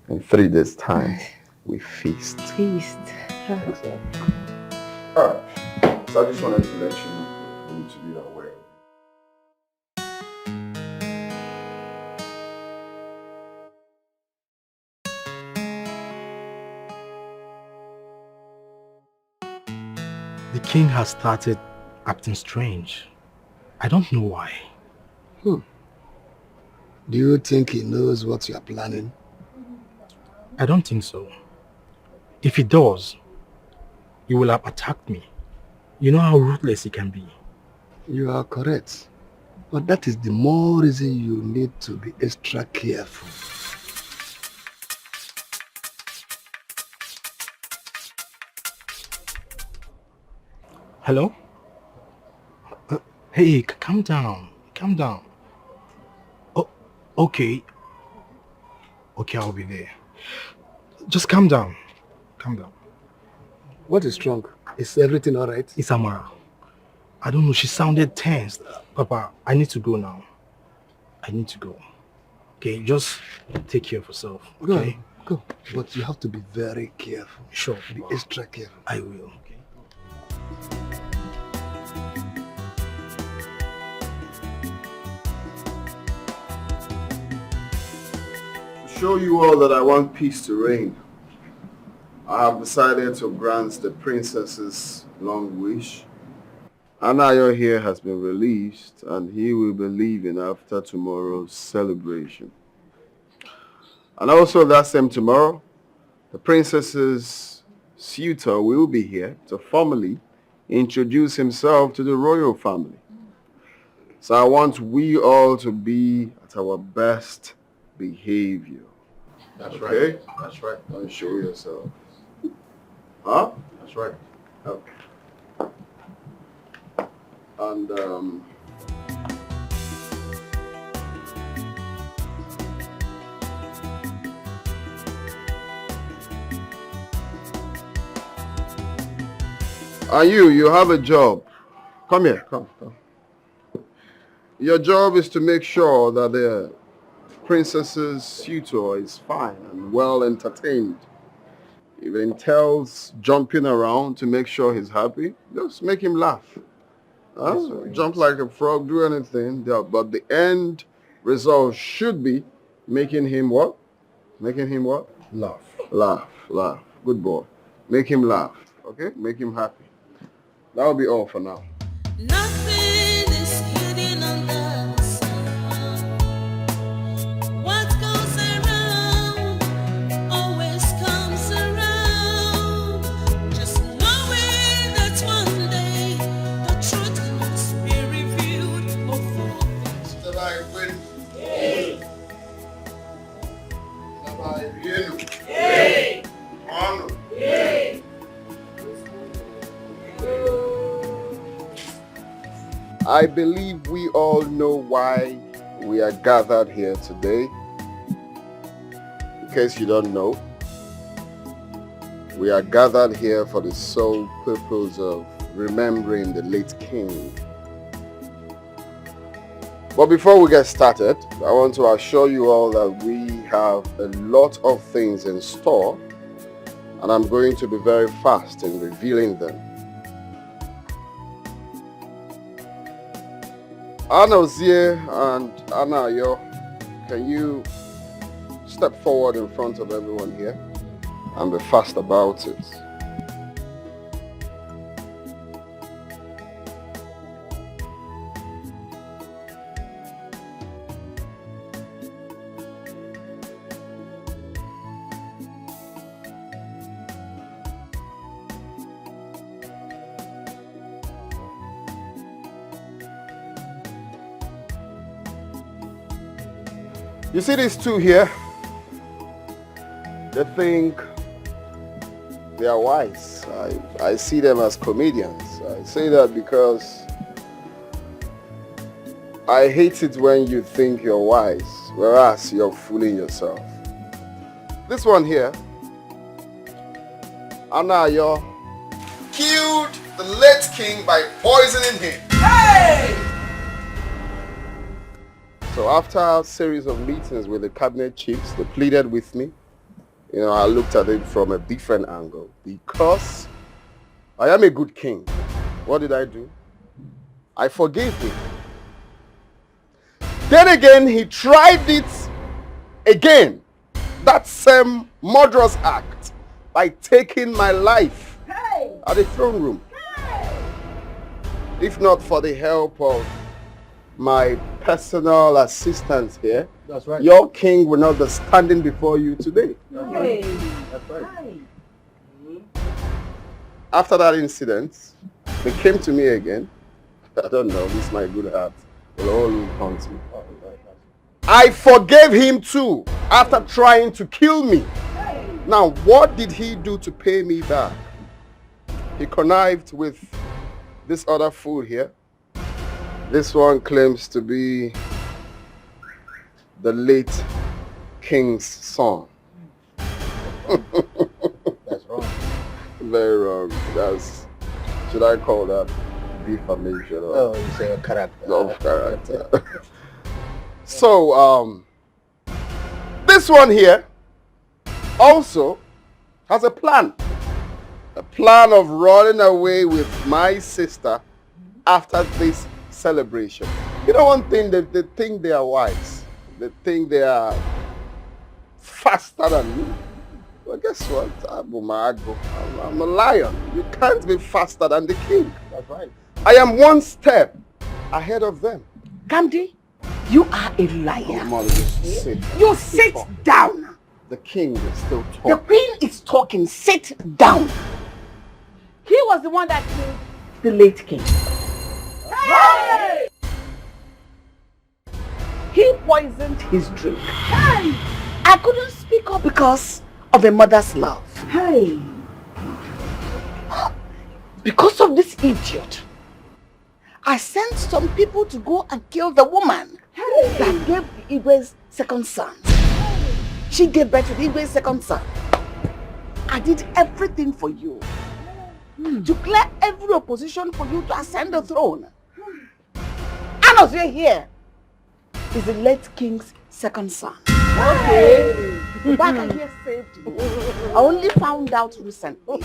in 3 days' time, we feast. Feast. Alright, so I just wanted to let you know, you need to be aware. The king has started acting strange. I don't know why. Do you think he knows what you are planning? I don't think so. If he does, he will have attacked me. You know how ruthless he can be. You are correct. But that is the more reason you need to be extra careful. Hello? Hey, calm down. Calm down. Oh, okay. Okay, I'll be there. Just calm down. Calm down. What is wrong? Is everything all right? It's Amara. I don't know, she sounded tense. Papa, I need to go now. I need to go. Okay, just take care of yourself, okay? Go. But you have to be very careful. Sure. Be extra careful. I will, okay? To show you all that I want peace to reign, I have decided to grant the princess's long wish. Anayo here has been released and he will be leaving after tomorrow's celebration. And also that same tomorrow, the princess's suitor will be here to formally introduce himself to the royal family. So I want we all to be at our best behavior. That's okay? right. That's right. Don't show yourself. Huh? That's right. Okay. And and you have a job. Come here, come. Your job is to make sure that the princess's suitor is fine and well entertained. If it entails jumping around to make sure he's happy, just make him laugh. Huh? Jump like a frog, do anything. But the end result should be making him what? Making him what? Laugh. Laugh. Good boy. Make him laugh. Okay? Make him happy. That will be all for now. Nothing is hidden under the sun. What goes around always comes around. Just knowing that one day the truth must be revealed. I believe we all know why we are gathered here today. In case you don't know, we are gathered here for the sole purpose of remembering the late king. But before we get started, I want to assure you all that we have a lot of things in store, and I'm going to be very fast in revealing them. Anozie and Anayo, can you step forward in front of everyone here and be fast about it? You see these two here? They think they are wise. I see them as comedians. I say that because I hate it when you think you're wise, whereas you're fooling yourself. This one here, Anayo, killed the late king by poisoning him. Hey! So after a series of meetings with the cabinet chiefs, they pleaded with me. You know, I looked at it from a different angle. Because I am a good king, what did I do? I forgave him. Then again, he tried it again. That same murderous act by taking my life at the throne room. If not for the help of my personal assistant here, that's right, your king will not be standing before you today. Hey. That's right. After that incident, they came to me again. I don't know, this is my good heart. Will always haunt me. I forgave him too after trying to kill me. Now, what did he do to pay me back? He connived with this other fool here. This one claims to be the late king's son. That's wrong. Very wrong. That's, should I call that defamation? Oh, you say a character. Of character. So, this one here also has a plan. A plan of running away with my sister after this celebration. You know one thing, they think they are wise. They think they are faster than me. Well, guess what? I'm a lion. You can't be faster than the king. That's right. I am one step ahead of them. Kamdi, you are a liar. Oh, Mother, just sit. You sit down. The king is still talking. The queen is talking. Sit down. He was the one that killed the late king. He poisoned his drink. I couldn't speak up because of a mother's love. Because of this idiot, I sent some people to go and kill the woman that gave Igwe's second son. She gave birth to Igwe's second son. I did everything for you. To clear every opposition for you to ascend the throne. Anozie here is the late king's second son. Okay. Ubaka here saved you. I only found out recently.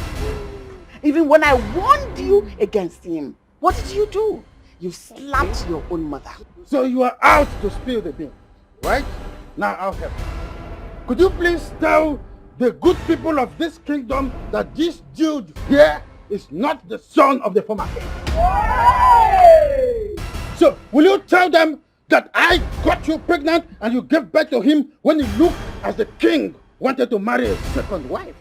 Even when I warned you against him, what did you do? You slapped your own mother. So you are out to spill the beans, right? Now I'll help you. Could you please tell the good people of this kingdom that this dude here is not the son of the former king? So will you tell them that I got you pregnant and you gave birth to him when he looked as the king wanted to marry a second wife?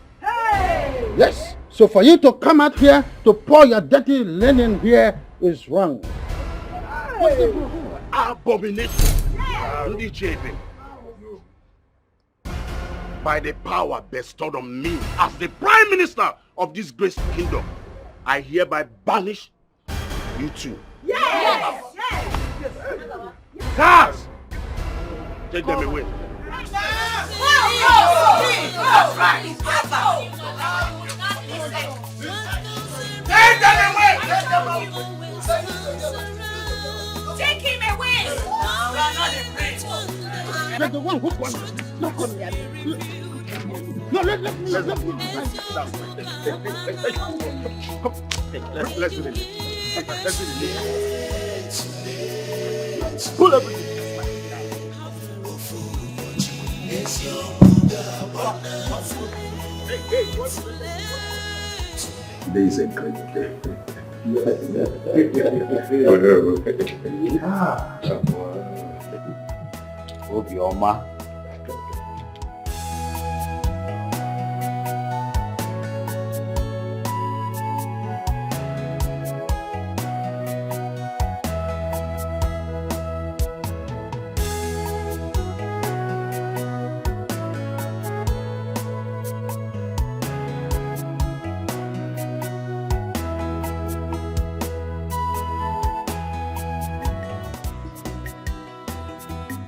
Yes. So for you to come out here to pour your dirty linen here is wrong. Abomination. Ndị Chebe. By the power bestowed on me as the prime minister of this great kingdom, I hereby banish you two. Yes! Cars! Take them away. Take them away! Take him away! We are not afraid. You're the one who wants it. Not me. No, let me. Come, let's do this. Let's do this. Pull everything. Today is a great day. Obioma.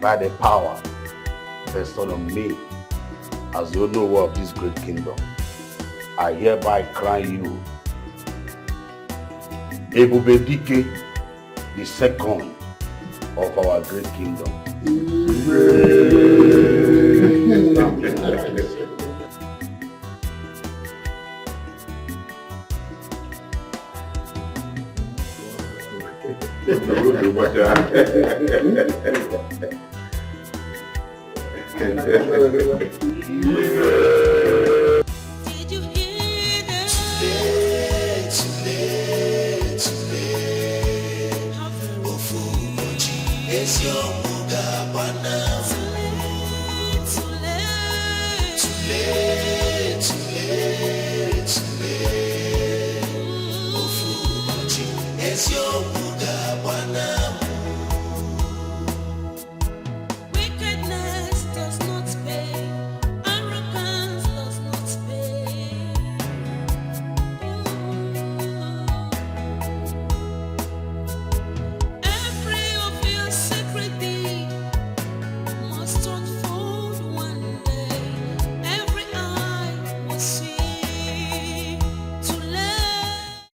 By the power bestowed on me as the owner of this great kingdom, I hereby crown you Ebubedike, the second of our great kingdom. It's your Buddha,